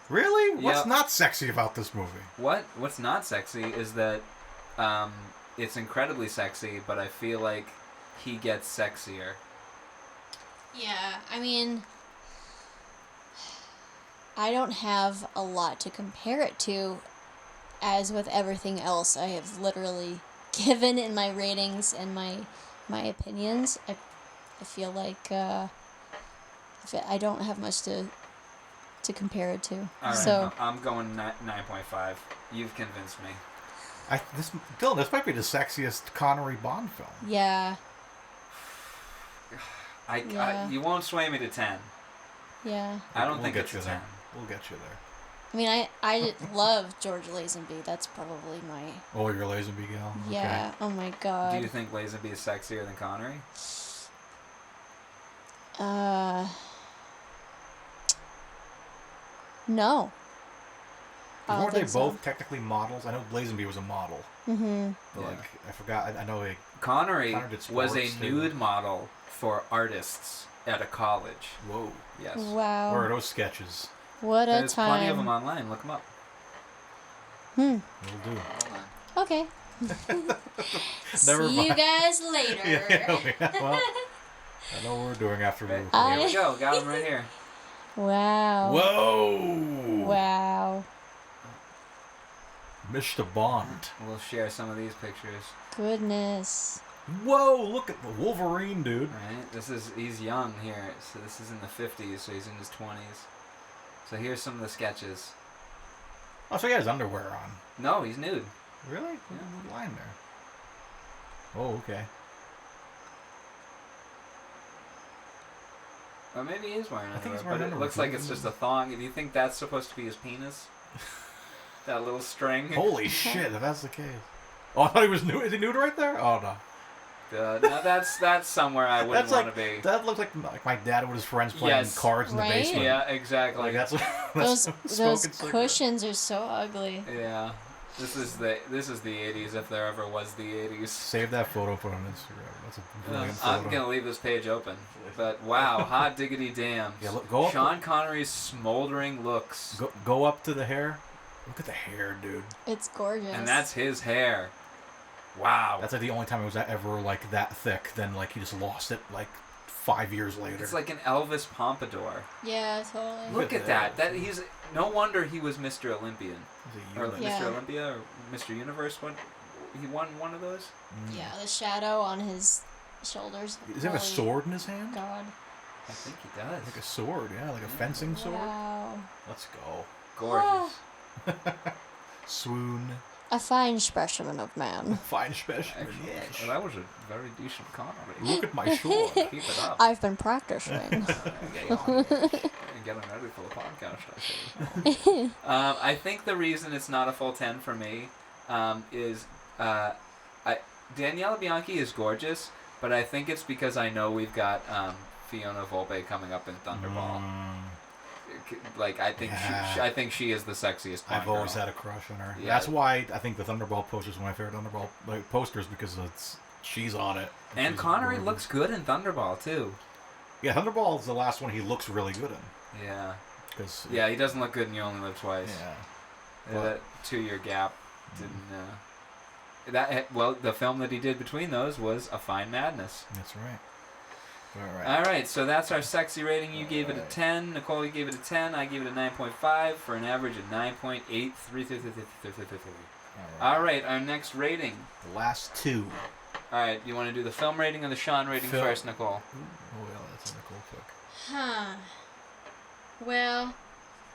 Really? What's Yep. not sexy about this movie? What's not sexy is that it's incredibly sexy, but I feel like he gets sexier. Yeah, I mean, I don't have a lot to compare it to, as with everything else I have literally given in my ratings and my opinions. I feel like I don't have much to compare it to. All right, So I'm going 9.5. You've convinced me. Dylan, this might be the sexiest Connery Bond film. yeah, I you won't sway me to 10. yeah. I don't We'll think get it's you a there. 10. We'll get you there. I mean, I love George Lazenby. That's probably my Oh, you're Lazenby gal? yeah. Oh my God. Do you think Lazenby is sexier than Connery? No. I don't Weren't they think so. both technically models? I know Lazenby was a model. Mm-hmm. But Yeah. like, I forgot. I know like Connery Connor did was a sports, too. nude model for artists at a college. whoa. Yes. Wow. Where are those sketches? What a There's plenty of time. them online. Look them up. We'll do. Okay. Never See you mind. guys later. Yeah, well, I know what we're doing after we Here record. we go. Got them right here. Wow. Whoa! Wow. Mr. Bond. We'll share some of these pictures. Goodness. Whoa, look at the Wolverine, dude. Right? He's young here. So this is in the 50s, so he's in his 20s. So here's some of the sketches. Oh, so he has underwear on. No, he's nude. Really? Yeah. No line there. Oh, okay. Or maybe he is wearing underwear, think he's wearing but underwear. it looks like it's just a thong. Do you think that's supposed to be his penis? That little string? Holy shit, if that's the case. Oh, I thought he was nude. Is he nude right there? Oh, no. No, that's somewhere I wouldn't want to be. That looks like my dad with his friends playing cards in the Right? basement. Yeah, exactly. Like that's Those smoking cigarette. cushions are so ugly. Yeah. This is the 80s if there ever was the 80s. Save that photo, put it on Instagram. That's a brilliant I'm photo. gonna leave this page open, but wow, hot diggity damn. Yeah, go up. Sean Connery's smoldering looks, Go up to the hair. Look at the hair, dude. It's gorgeous. and that's his hair. Wow, That's like the only time it was ever like that thick. Then like he just lost it like 5 years later. it's like an Elvis pompadour. Yeah, totally. Look at that. He's no wonder he was Mr. Olympian He's a or unit. Yeah. Mr. Olympia or Mr. Universe. What he won one of those? Yeah, the shadow on his shoulders. Does he have a Holy sword in his hand? God. I think he does. Like a sword, yeah, like a fencing sword. Wow. Let's go. Gorgeous. Swoon. A fine specimen of man. Fine special. Actually, Yes. well, that was a very decent comedy. Look at my sword. Keep it up. I've been practicing. And getting ready for the podcast, I say. I think the reason it's not a full 10 for me is Daniela Bianchi is gorgeous, but I think it's because I know we've got Fiona Volpe coming up in Thunderball. Like I think Yeah. I think she is the sexiest. I've Bond always girl. had a crush on her. Yeah. That's why I think the Thunderball poster is one of my favorite Thunderball posters because she's on it. And she's Connery adorable. looks good in Thunderball too. Yeah, Thunderball is the last one he looks really good in. Yeah. Cause, Yeah, he doesn't look good in You Only Live Twice. Yeah. That 2-year gap didn't. The film that he did between those was A Fine Madness. That's right. All right. All right, so that's our sexy rating. You gave it a 10. Nicole, you gave it a 10. I gave it a 9.5 for an average of 9.83. All right, our next rating. The last two. All right, you want to do the film rating or the Sean rating Film. first, Nicole? Oh, well, that's a Nicole pick. Huh. Well,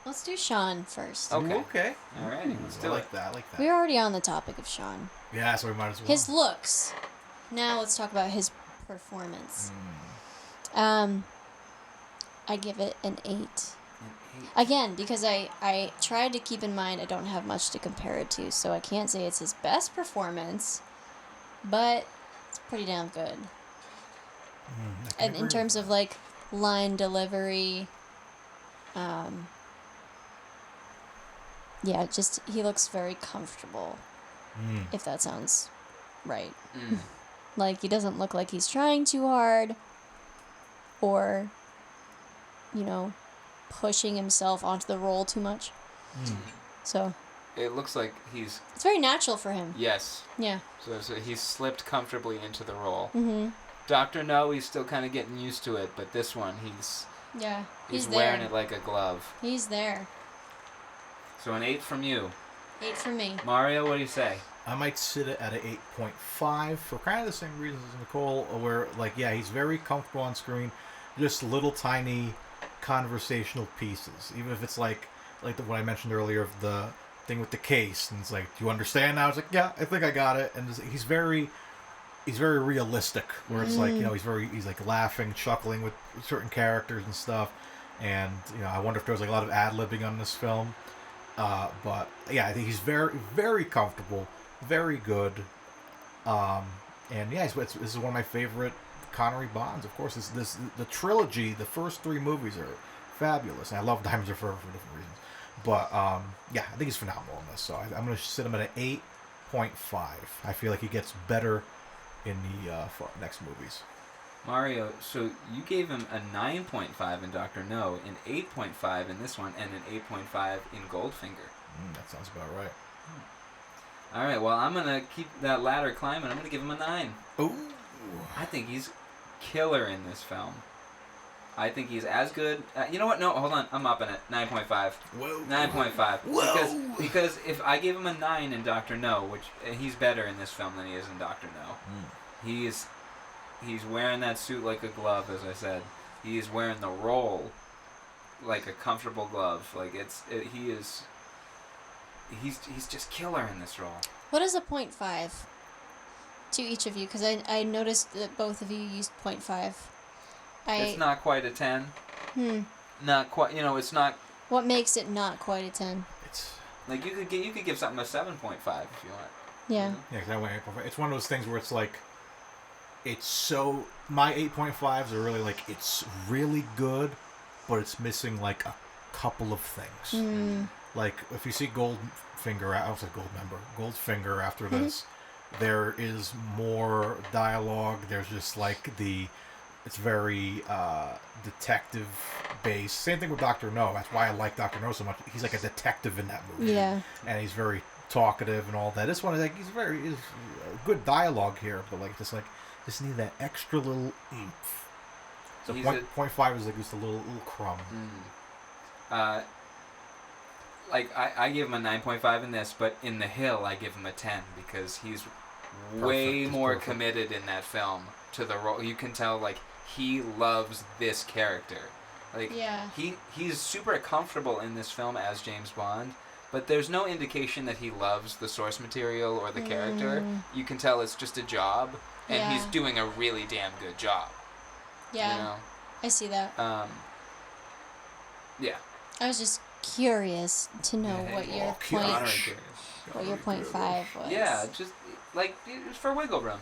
let's do Sean first. Okay. Ooh, okay. All right, let's I do like it. that. I like that. We're already on the topic of Sean. Yeah, so we might as well. His looks. Now let's talk about his performance. I give it an 8. Again, because I tried to keep in mind I don't have much to compare it to, so I can't say it's his best performance, but it's pretty damn good. And in terms of like line delivery, yeah, just he looks very comfortable. If that sounds right. Like he doesn't look like he's trying too hard or, you know, pushing himself onto the role too much. So It looks like he's... it's very natural for him. Yes. Yeah. So he's slipped comfortably into the role. Mhm. Dr. No, he's still kind of getting used to it, but this one, he's Yeah. he's He's wearing there. it like a glove. He's there. So an 8 from you. 8 for me. Mario, what do you say? I might sit it at an 8.5 for kind of the same reasons as Nicole, where, like, yeah, he's very comfortable on screen, just little tiny conversational pieces. Even if it's like what I mentioned earlier of the thing with the case, and it's like, do you understand now? It's like, yeah, I think I got it. And he's very realistic, where it's like, you know, he's like laughing, chuckling with certain characters and stuff. And, you know, I wonder if there was like a lot of ad-libbing on this film. But yeah, I think he's very, very comfortable, very good. And yeah, this is one of my favorite Connery Bonds. Of course, the trilogy, the first 3 movies are fabulous. And I love Diamonds Are Forever for different reasons. But yeah, I think he's phenomenal in this. So I'm going to sit him at an 8.5. I feel like he gets better in the next movies. Mario, so you gave him a 9.5 in Dr. No, an 8.5 in this one, and an 8.5 in Goldfinger. That sounds about right. All right, well, I'm going to keep that ladder climbing. I'm going to give him a 9. Ooh. I think he's killer in this film. I think he's as good. You know what? No, hold on. I'm upping it. 9.5. Whoa. 9.5. Whoa. Because if I gave him a 9 in Dr. No, which he's better in this film than he is in Dr. No. He's wearing that suit like a glove, as I said. He is wearing the role like a comfortable glove. Like he's just killer in this role. What is a 0.5 to each of you? Because I noticed that both of you used 0.5. It's not quite a 10. Not quite. It's not. What makes it not quite a 10? It's Like you could give something a 7.5 if you want. Yeah. yeah, that way it's one of those things where it's like, it's so my 8.5s are really like it's really good, but it's missing like a couple of things. Like if you see Goldfinger after this, there is more dialogue. There's just like it's very detective based. Same thing with Dr. No. That's why I like Dr. No so much. He's like a detective in that movie. Yeah. And he's very talkative and all that. This one is like he's good dialogue here, but like just need that extra little oomph. So 0.5 is like just a little crumb. Like I give him a 9.5 in this, but in The Hill I give him a 10 because he's way more committed in that film to the role. You can tell like he loves this character. Like he's super comfortable in this film as James Bond, but there's no indication that he loves the source material or the character. You can tell it's just a job, and he's doing a really damn good job. Yeah. I see that. Yeah. I was just curious to know what your what your 0.5 was. Yeah, just like for wiggle room.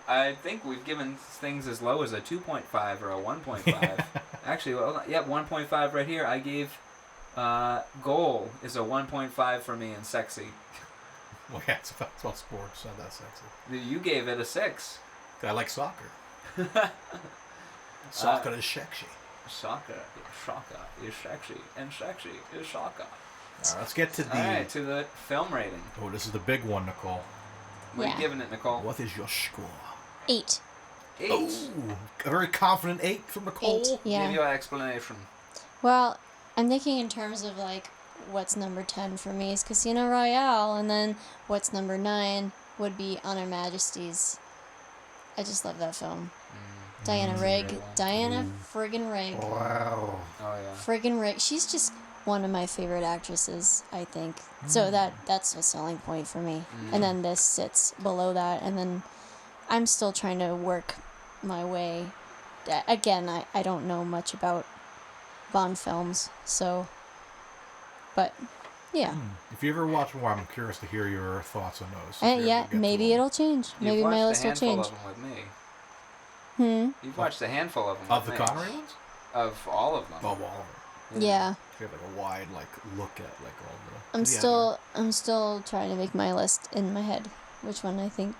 I think we've given things as low as a 2.5 or a 1.5. Actually, 1.5 right here. I gave Goal is a 1.5 for me in sexy. Well, yeah, it's about sports, not that sexy. You gave it a 6. I like soccer. Soccer is sexy. Soccer is sexy, and sexy is soccer. All right, let's get to the film rating. Oh, this is the big one, Nicole. What are you giving it, Nicole? What is your score? 8. 8. Oh, a very confident 8 from Nicole. 8, yeah. Give you an explanation. Well, I'm thinking in terms of like what's number 10 for me is Casino Royale, and then what's number 9 would be On Her Majesty's. I just love that film. Diana friggin' Rigg. Wow. Oh yeah. Friggin' Rigg. She's just one of my favorite actresses, I think. So that's a selling point for me. And then this sits below that, and then I'm still trying to work my way. Again, I don't know much about Bond films, so. But yeah. If you ever watch more, I'm curious to hear your thoughts on those. Yeah, maybe it'll change. Maybe my list will change. You've watched a handful of them with me. You've watched a handful of them. Of the Connery ones? Of all of them. Of all of them. Yeah. You have like a wide look at all the. I'm still trying to make my list in my head. Which one I think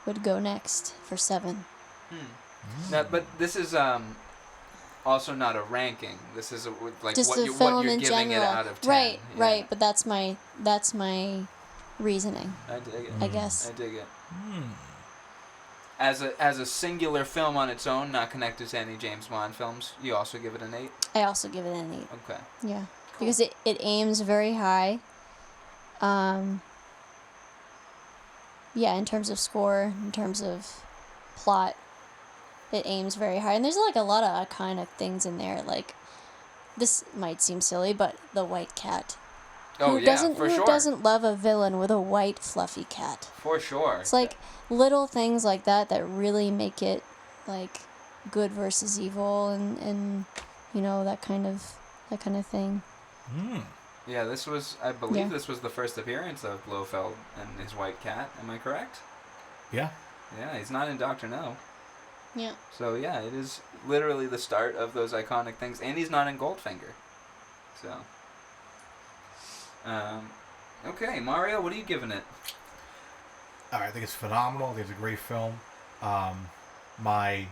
would go next for 7. Now, but this is also not a ranking. This is just what a film what you're in giving general. it out of 10. Right, Yeah. right. But that's my reasoning. I dig it. I guess. I dig it. As a singular film on its own, not connected to any James Bond films, you also give it an 8? I also give it an 8. Okay. Yeah. Cool. Because it aims very high. Yeah, in terms of score, in terms of plot, it aims very high. And there's like a lot of iconic things in there. Like, this might seem silly, but the white cat. Who doesn't love a villain with a white fluffy cat? For sure. It's like little things like that really make it like good versus evil and that kind of thing. Yeah, I believe this was the first appearance of Blofeld and his white cat. Am I correct? Yeah. Yeah, he's not in Dr. No. Yeah. So yeah, it is literally the start of those iconic things, and he's not in Goldfinger. So. Okay, Mario, what are you giving it? All right, I think it's phenomenal. I think it's a great film. My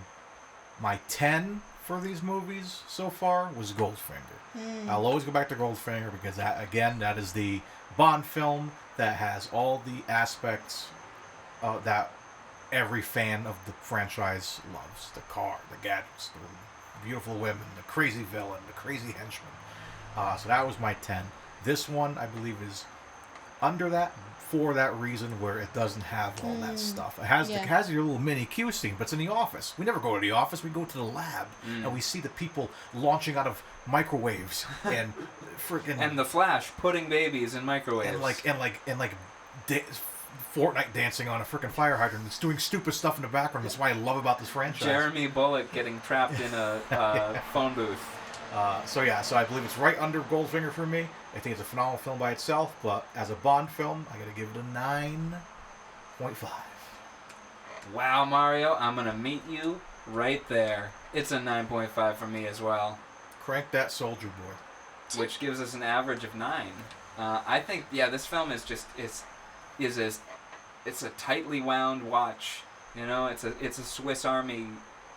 10 for these movies so far was Goldfinger. I'll always go back to Goldfinger because that is the Bond film that has all the aspects that every fan of the franchise loves. The car, the gadgets, the beautiful women, the crazy villain, the crazy henchman. So that was my 10. This one, I believe, is under that for that reason where it doesn't have all that stuff. It has Yeah. it has your little mini Q scene, but it's in the office. We never go to the office. We go to the lab, and we see the people launching out of microwaves and freaking And the Flash putting babies in microwaves. and Fortnite dancing on a freaking fire hydrant. It's doing stupid stuff in the background. That's why I love about this franchise. Jeremy Bullock getting trapped in a phone booth. So I believe it's right under Goldfinger for me. I think it's a phenomenal film by itself, but as a Bond film, I gotta give it a 9.5. Wow, Mario, I'm gonna meet you right there. It's a 9.5 for me as well, Crank that soldier boy. which gives us an average of 9. I think, this film is just it's a tightly wound watch. You know, it's a Swiss Army.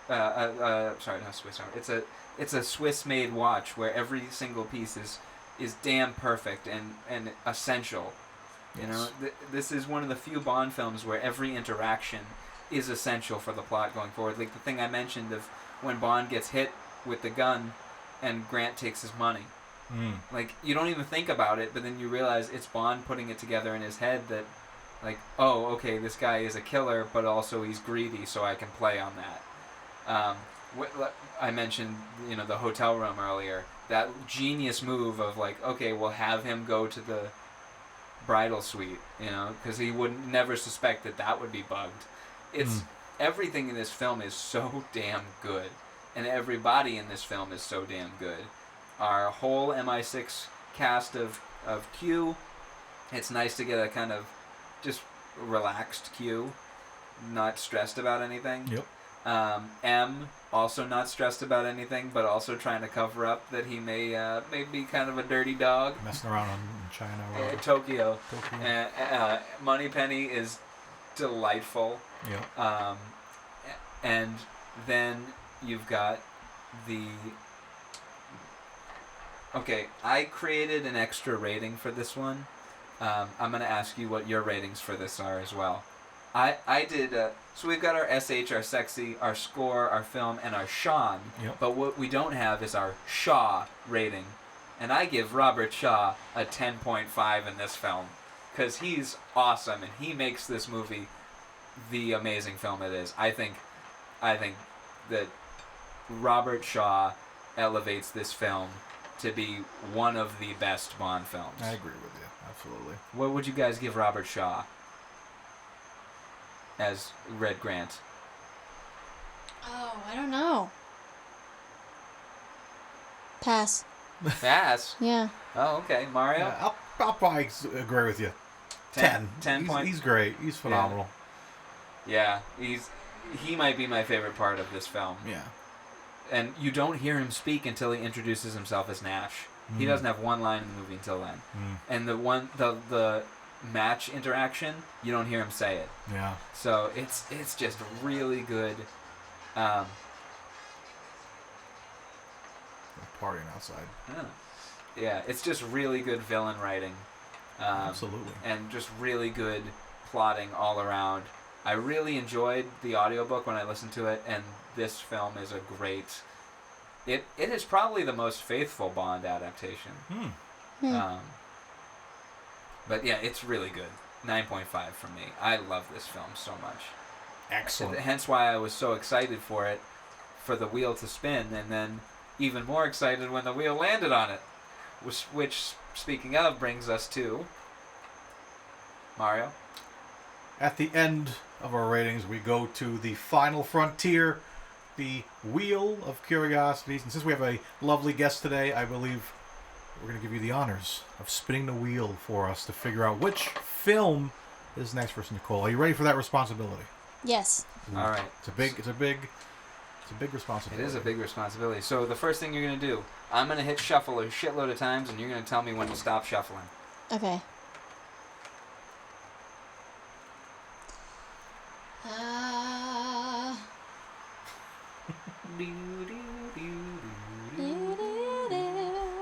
Sorry, not Swiss Army. It's a Swiss-made watch where every single piece is damn perfect and essential. You know, this is one of the few Bond films where every interaction is essential for the plot going forward. Like the thing I mentioned of when Bond gets hit with the gun and Grant takes his money. Like, you don't even think about it, but then you realize it's Bond putting it together in his head that, like, oh, okay, this guy is a killer, but also he's greedy, so I can play on that. I mentioned, the hotel room earlier. That genius move of, like, okay, we'll have him go to the bridal suite, because he would never suspect that would be bugged. It's everything in this film is so damn good, and everybody in this film is so damn good. Our whole MI6 cast of Q, it's nice to get a kind of just relaxed Q, not stressed about anything. Yep. M, also not stressed about anything, but also trying to cover up that he may be kind of a dirty dog. Messing around in China or Tokyo. Moneypenny is delightful. Yep. And then you've got the... Okay, I created an extra rating for this one. I'm going to ask you what your ratings for this are as well. I did... so we've got our SH, our sexy, our score, our film, and our Sean. Yep. But what we don't have is our Shaw rating. And I give Robert Shaw a 10.5 in this film. Because he's awesome, and he makes this movie the amazing film it is. I think that Robert Shaw elevates this film to be one of the best Bond films. I agree with you. Absolutely. What would you guys give Robert Shaw as Red Grant? Oh, I don't know. Pass. Pass? Yeah. Oh, okay. Mario? Yeah, I'll probably agree with you. 10. 10 points. He's great. He's phenomenal. Yeah, he might be my favorite part of this film. Yeah. And you don't hear him speak until he introduces himself as Nash. He doesn't have one line in the movie until then. And the match interaction, you don't hear him say it. Yeah. So it's just really good. Partying outside. Yeah, it's just really good villain writing. Absolutely. And just really good plotting all around. I really enjoyed the audiobook when I listened to it, and this film is a great... It is probably the most faithful Bond adaptation. But yeah, it's really good. 9.5 for me. I love this film so much. Excellent. Hence why I was so excited for it, for the wheel to spin, and then even more excited when the wheel landed on it. Which speaking of, brings us to... Mario? At the end of our ratings, we go to the final frontier, the Wheel of Curiosities. And since we have a lovely guest today, I believe we're going to give you the honors of spinning the wheel for us to figure out which film is next for Nicole. Are you ready for that responsibility? Yes. All right. It's a big responsibility. It is a big responsibility. So the first thing you're going to do, I'm going to hit shuffle a shitload of times, and you're going to tell me when to stop shuffling. Okay.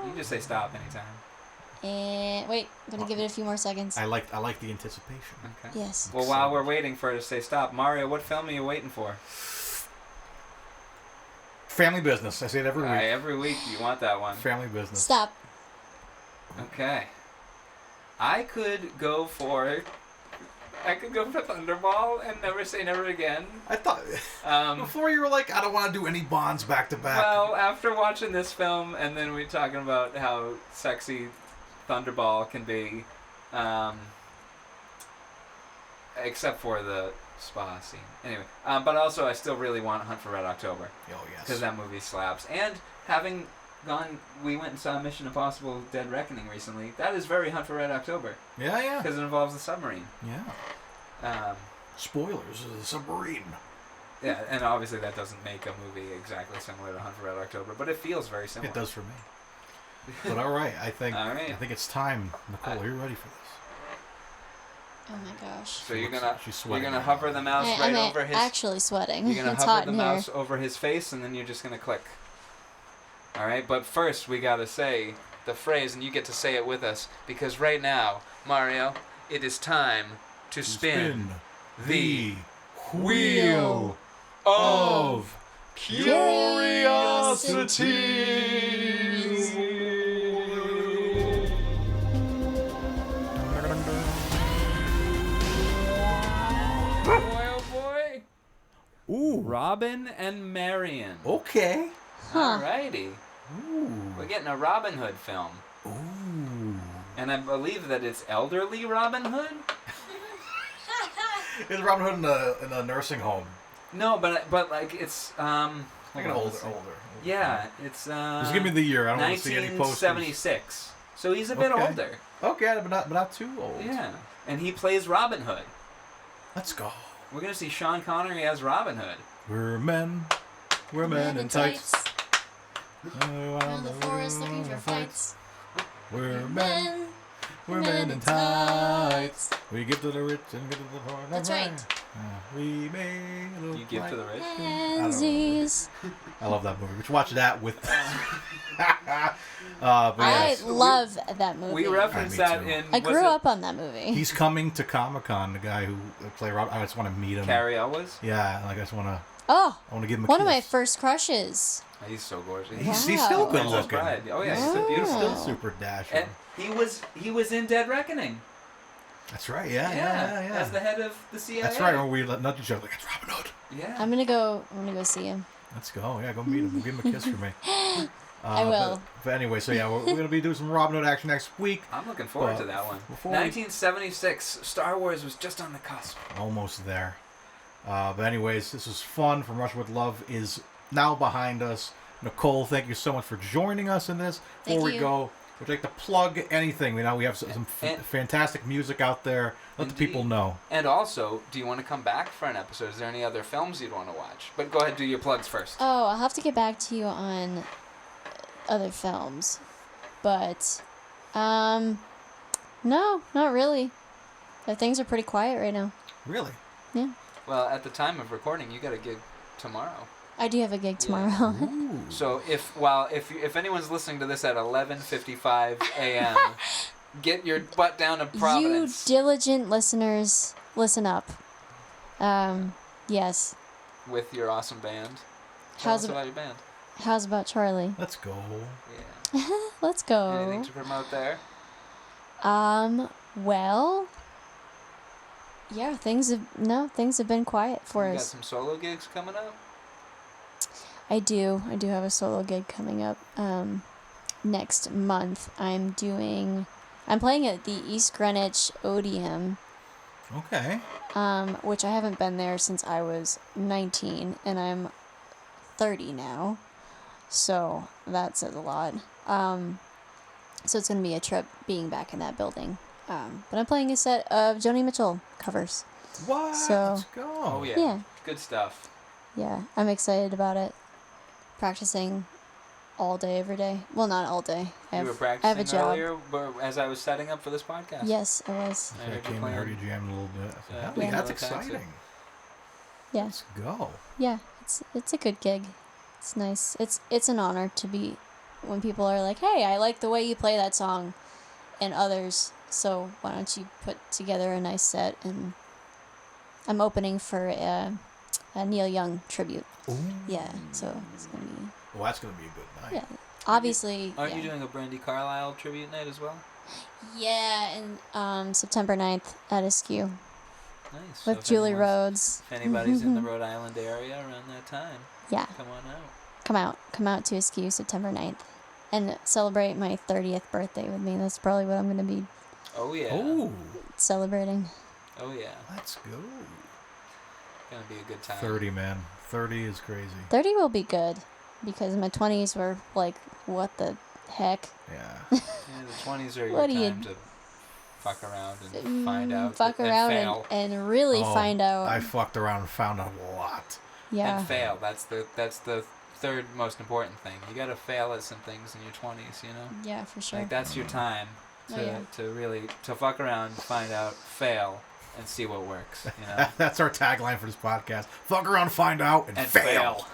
You just say stop anytime. And wait, I'm gonna give it a few more seconds. I like the anticipation. Okay. Yes. Well, while we're waiting for her to say stop, Mario, what film are you waiting for? Family Business. I say it every week. Every week you want that one. Family Business. Stop. Okay. I could go for Thunderball and Never Say Never Again. I thought before you were like, I don't want to do any Bonds back to back. Well, after watching this film and then we talking about how sexy Thunderball can be, except for the spa scene. Anyway, but also I still really want Hunt for Red October. Oh yes. Because that movie slaps. And having we went and saw Mission Impossible Dead Reckoning recently. That is very Hunt for Red October. Yeah. Because it involves a submarine. Yeah. Spoilers, the submarine. Yeah, and obviously that doesn't make a movie exactly similar to Hunt for Red October, but it feels very similar. It does for me. But all right, I think it's time. Nicole, are you ready for this? Oh my gosh. So She's sweating. you're gonna hover the mouse I'm over his. actually sweating. You're gonna It's hover hot the in mouse here. over his face, and then you're just gonna click. All right, but first we gotta say the phrase, and you get to say it with us, because right now, Mario, it is time to spin the Wheel of Curiosities. Oh boy. Ooh. Robin and Marion. Okay. Alrighty. Ooh. We're getting a Robin Hood film. Ooh. And I believe that it's elderly Robin Hood? Is Robin Hood in a nursing home? No, but like it's Like an older. Yeah, it's Just give me the year. I don't want to see any posters. 1976. So he's a bit Okay. older. Okay, but not too old. Yeah. And he plays Robin Hood. Let's go. We're gonna see Sean Connery as Robin Hood. We're men in tights. Around the forest looking for fights. We're men in tights. We give to the rich and give to the poor. That's right. We may look You give to the rich? Pansies. I love that movie. We should watch that with. I love that movie. We reference Me that too. in. I grew up on that movie. He's coming to Comic-Con. The guy who played Rob. I just want to meet him. Carrie Elwes. Yeah, like I just want to. Oh, I want to give him a one kiss. of my first crushes. He's so gorgeous. He's still good Princess looking. Bride. Oh yeah, he's Oh. so beautiful. Still super dashing. And he was in Dead Reckoning. That's right. Yeah. As the head of the CIA. That's right. When we nudge each other like it's Robin Hood. Yeah. I'm gonna go see him. Let's go. Yeah, go meet him. Give him a kiss for me. I will. But anyway, so yeah, we're going to be doing some Robin Hood action next week. I'm looking forward to that one. 1976. Star Wars was just on the cusp. Almost there. But anyways, this was fun. From Russia with Love is now behind us. Nicole, thank you so much for joining us in this. Before we go, would you like to plug anything? We have some fantastic music out there. Let the people know. And also, do you want to come back for an episode? Is there any other films you'd want to watch? But go ahead, do your plugs first. Oh, I'll have to get back to you on other films, but no, not really. Things are pretty quiet right now. Really? Yeah. Well, at the time of recording, you got a gig tomorrow. I do have a gig tomorrow. Ooh. So if anyone's listening to this at 11:55 a.m., get your butt down to Providence. You diligent listeners, listen up. Yes. With your awesome band. Tell us about your band. How's about Charlie? Let's go. Yeah. Let's go. Anything to promote there? Well, yeah, things have been quiet for You got us. some solo gigs coming up? I do have a solo gig coming up next month. I'm playing at the East Greenwich Odeum, Okay. which I haven't been there since I was 19, and I'm 30 now, so that says a lot. So it's going to be a trip being back in that building. But I'm playing a set of Joni Mitchell covers. What? So, Let's go. Oh yeah. Yeah. Good stuff. Yeah, I'm excited about it. Practicing all day, every day. Well, not all day. You were I have a practicing job. earlier as I was setting up for this podcast. Yes, I was. I I heard you came and heard you playing. jam a little bit. Yeah. Yeah, that's Yeah. exciting. Yeah, Let's go. yeah. It's a good gig. It's nice. It's an honor to be when people are like, "Hey, I like the way you play that song," and others. So why don't you put together a nice set? And I'm opening for a Neil Young tribute. Ooh. Yeah, so it's gonna be. Well, that's going to be a good night. Yeah, obviously. Aren't yeah. you doing a Brandy Carlisle tribute night as well? Yeah, and September 9th at Askew Nice. with Julie Rhodes. If anybody's in the Rhode Island area around that time, Yeah, come on out. come out to Askew September 9th. And celebrate my 30th birthday with me. That's probably what I'm going to be Oh yeah. Oh, celebrating. Oh yeah. let's go. Gonna be a good time. 30, man. 30 is crazy. 30 will be good because my 20s were like, what the heck? Yeah. Yeah, the 20s are your What do you- time to fuck around and find out. Fuck and around fail. and really Oh, find out. I fucked around and found out a lot. Yeah. And fail. That's the third most important thing. You gotta fail at some things in your 20s, you know? Yeah, for sure. Like that's your time to Oh, yeah. to really to fuck around, find out, fail, and see what works, you know? That's our tagline for this podcast. Fuck around, find out, and fail.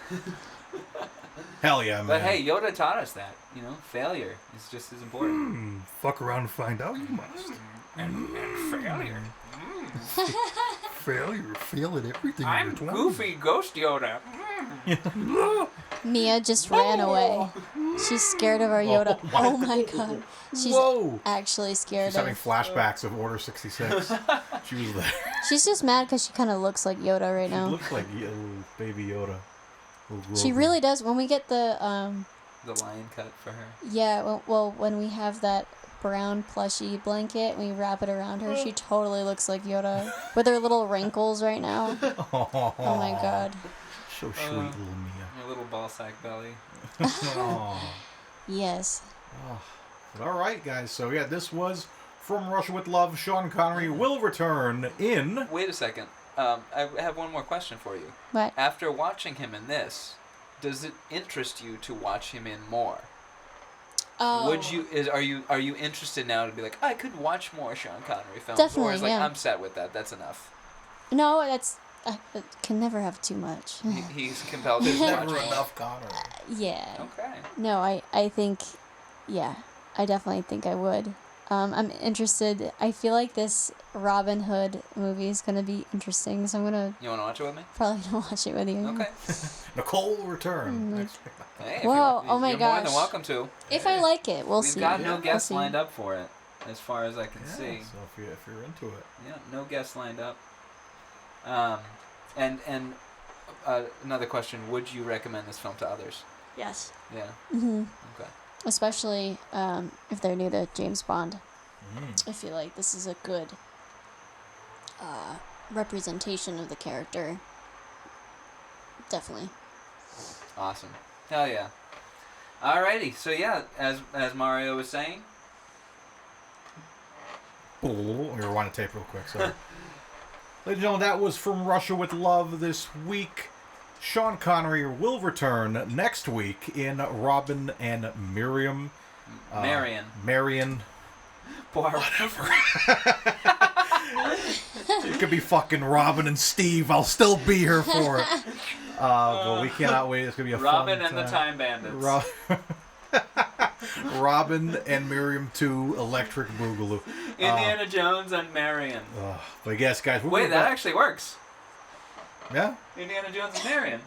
Hell yeah, man. But hey, Yoda taught us that, you know? Failure is just as important. Fuck around and find out, you must. And failure. Failure, fail at everything. I'm Goofy Ghost Yoda. Mia just ran away. She's scared of our Yoda. Oh my god. She's Whoa. actually scared She's having of. flashbacks of Order 66. She was there. She's just mad because she kind of looks like Yoda right She now. looks like a little baby Yoda. Little She Grogu. really does. When we get the The lion cut for her. yeah, well, when we have that brown plushy blanket, we wrap it around her. She totally looks like Yoda with her little wrinkles right now. Oh my god. So sweet, little Mia. Her little ball sack belly. Aw. Yes. But all right, guys. So yeah, this was From Russia with Love. Sean Connery will return in. Wait a second. I have one more question for you. What? After watching him in this, does it interest you to watch him in more? Oh. Would you are you interested now to be like, I could watch more Sean Connery films? Definitely, Or is like yeah. I'm set with that. That's enough. No, that's I can never have too much. He's compelled to watch Never more. enough Connery. Yeah. Okay. No, I think, yeah, I definitely think I would. I'm interested. I feel like this Robin Hood movie is gonna be interesting, so I'm gonna You want to watch it with me? probably gonna watch it with you. Okay. Nicole will return next week. Hey, if Whoa, you want, oh my you're more than gosh. welcome to. If I like it, we'll We've see. got no We'll guests see. lined up for it, as far as I can see. So if you're into it. Yeah, no guests lined up. And another question: would you recommend this film to others? Yes. Yeah. Mhm. Okay. Especially if they're new to James Bond. I feel like this is a good representation of the character. Definitely. Awesome. Hell yeah. Alrighty. So yeah, as Mario was saying. Let me rewind the tape real quick. Sorry. Ladies and gentlemen, that was From Russia with Love this week. Sean Connery will return next week in Robin and Miriam. Marion. Whatever. It could be fucking Robin and Steve. I'll still be here for it. But we cannot wait. It's going to be a Robin fun and the Time Bandits. Robin and Miriam 2 Electric Boogaloo. Indiana Jones and Marion. But yes, guys. Wait, that actually works. Yeah? Indiana Jones and Marion.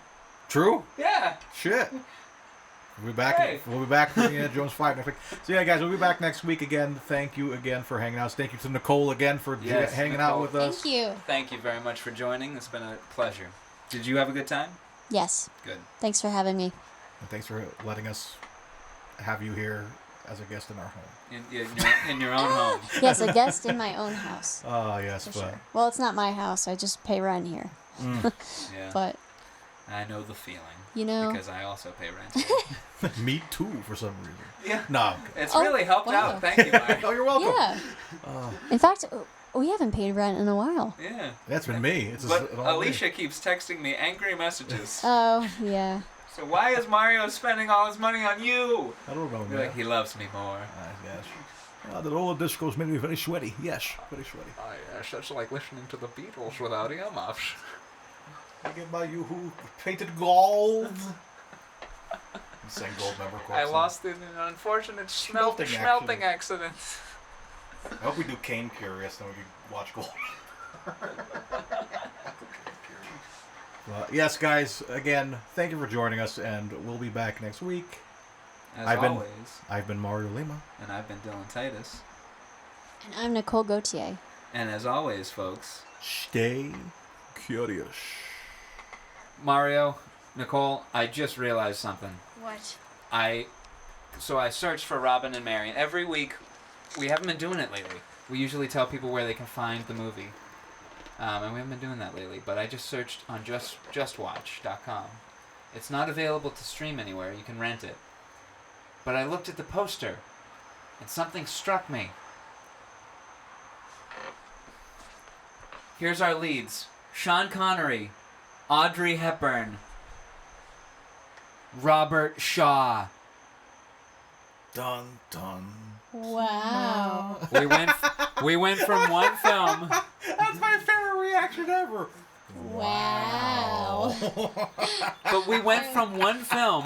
True? Yeah. Shit. We'll be back. Hey. We'll be back for Indiana Jones 5 next week. So yeah, guys, we'll be back next week again. Thank you again for hanging out. Thank you to Nicole again for Yes, hanging out Nicole. with us. Thank you. Thank you very much for joining. It's been a pleasure. Did you have a good time? Yes. Good. Thanks for having me. And thanks for letting us have you here as a guest in our home. In your own home. Yes, a guest in my own house. Oh yes, For but sure. Well, it's not my house. I just pay rent here. Yeah. But, I know the feeling. you know. Because I also pay rent. me too for some reason. Yeah. No. It's Oh, really helped wow. out. Thank you, Mike. Oh, you're welcome. Yeah. In fact, we haven't paid rent in a while. Yeah. That's been me. It's But all me. Alicia keeps texting me angry messages. Oh, yeah. So why is Mario spending all his money on you? I don't know. You're like, he loves me more. Yes. The roller discos made me very sweaty. Yes, very sweaty. Oh, yes, that's like listening to the Beatles without earmuffs. I get by you who painted gold. Same gold member quotes. I lost in an unfortunate Smelting smelting accident. I hope we do Kane Curious, then we can watch gold. Yes, guys. Again, thank you for joining us, and we'll be back next week. As I've always. I've been Mario Lima. And I've been Dylan Titus. And I'm Nicole Gauthier. And as always, folks, Stay curious. Mario, Nicole, I just realized something. What? So I searched for Robin and Marion. Every week, we haven't been doing it lately. We usually tell people where they can find the movie. And we haven't been doing that lately. But I just searched on justwatch.com. It's not available to stream anywhere. You can rent it. But I looked at the poster, and something struck me. Here's our leads. Sean Connery, Audrey Hepburn, Robert Shaw. Dun dun. Wow. We went from one film. That's my favorite reaction ever. Wow. But we went from one film.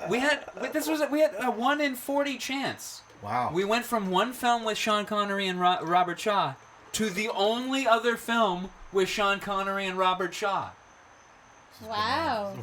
We had a 1 in 40 chance. Wow. We went from one film with Sean Connery and Robert Shaw to the only other film with Sean Connery and Robert Shaw. Wow.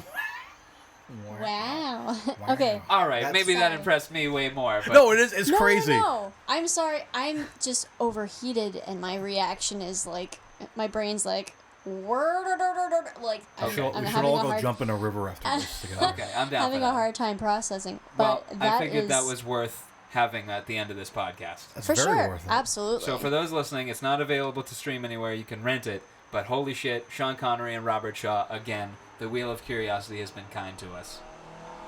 Wow. Okay. All right, That's maybe that sorry. impressed me way more. But No, it is. It's No, crazy. No. I'm sorry. I'm just overheated, and my reaction is like, my brain's like, like I'm We should all having go a hard, jump in a river afterwards together. Okay, I'm down having for that. a hard time processing. Well, But I that figured is that was worth having at the end of this podcast. That's for very sure. worth it. Absolutely. So for those listening, it's not available to stream anywhere. You can rent it. But holy shit, Sean Connery and Robert Shaw, again, the Wheel of Curiosity has been kind to us.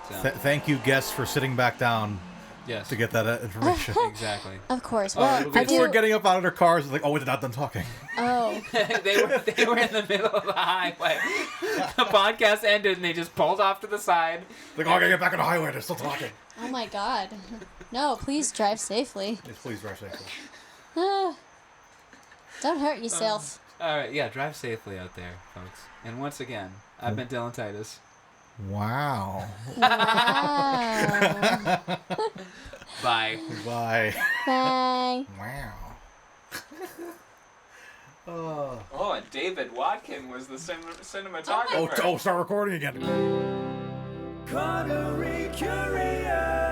So, Thank you, guests, for sitting back down yes, to get that information. exactly. Of course. Oh, Well, it'll be- I People do. were getting up out of their cars, like, oh, we're not done talking. Oh, they were in the middle of the highway. The podcast ended and they just pulled off to the side. Like, oh, I gotta get back on the highway. They're still talking. oh my God. No, please drive safely. Yes, please drive safely. Don't hurt yourself. All right, yeah, drive safely out there, folks. And once again, I've been Dylan Titus. Wow. Wow. Bye. Bye. Bye. Wow. Oh, and David Watkin was the cinematographer. Oh, start recording again. Connery Curious.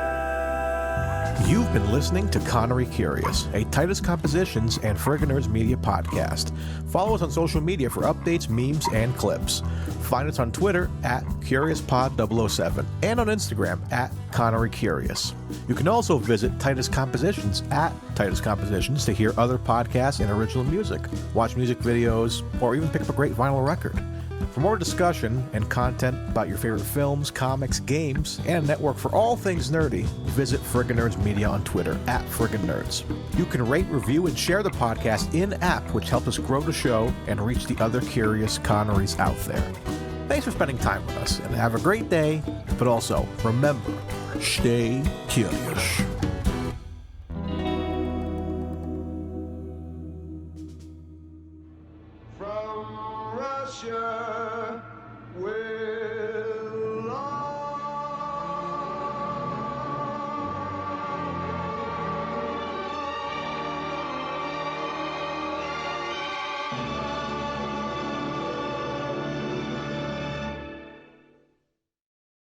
You've been listening to Connery Curious, a Titus Compositions and Friggin' Media podcast. Follow us on social media for updates, memes, and clips. Find us on Twitter at CuriousPod007 and on Instagram at Connery Curious. You can also visit Titus Compositions at Titus Compositions to hear other podcasts and original music, watch music videos, or even pick up a great vinyl record. For more discussion and content about your favorite films, comics, games, and a network for all things nerdy, visit Friggin' Nerds Media on Twitter at Friggin' Nerds. You can rate, review, and share the podcast in-app, which helps us grow the show and reach the other curious Connerys out there. Thanks for spending time with us, and have a great day, but also, remember, stay curious. From Russia, where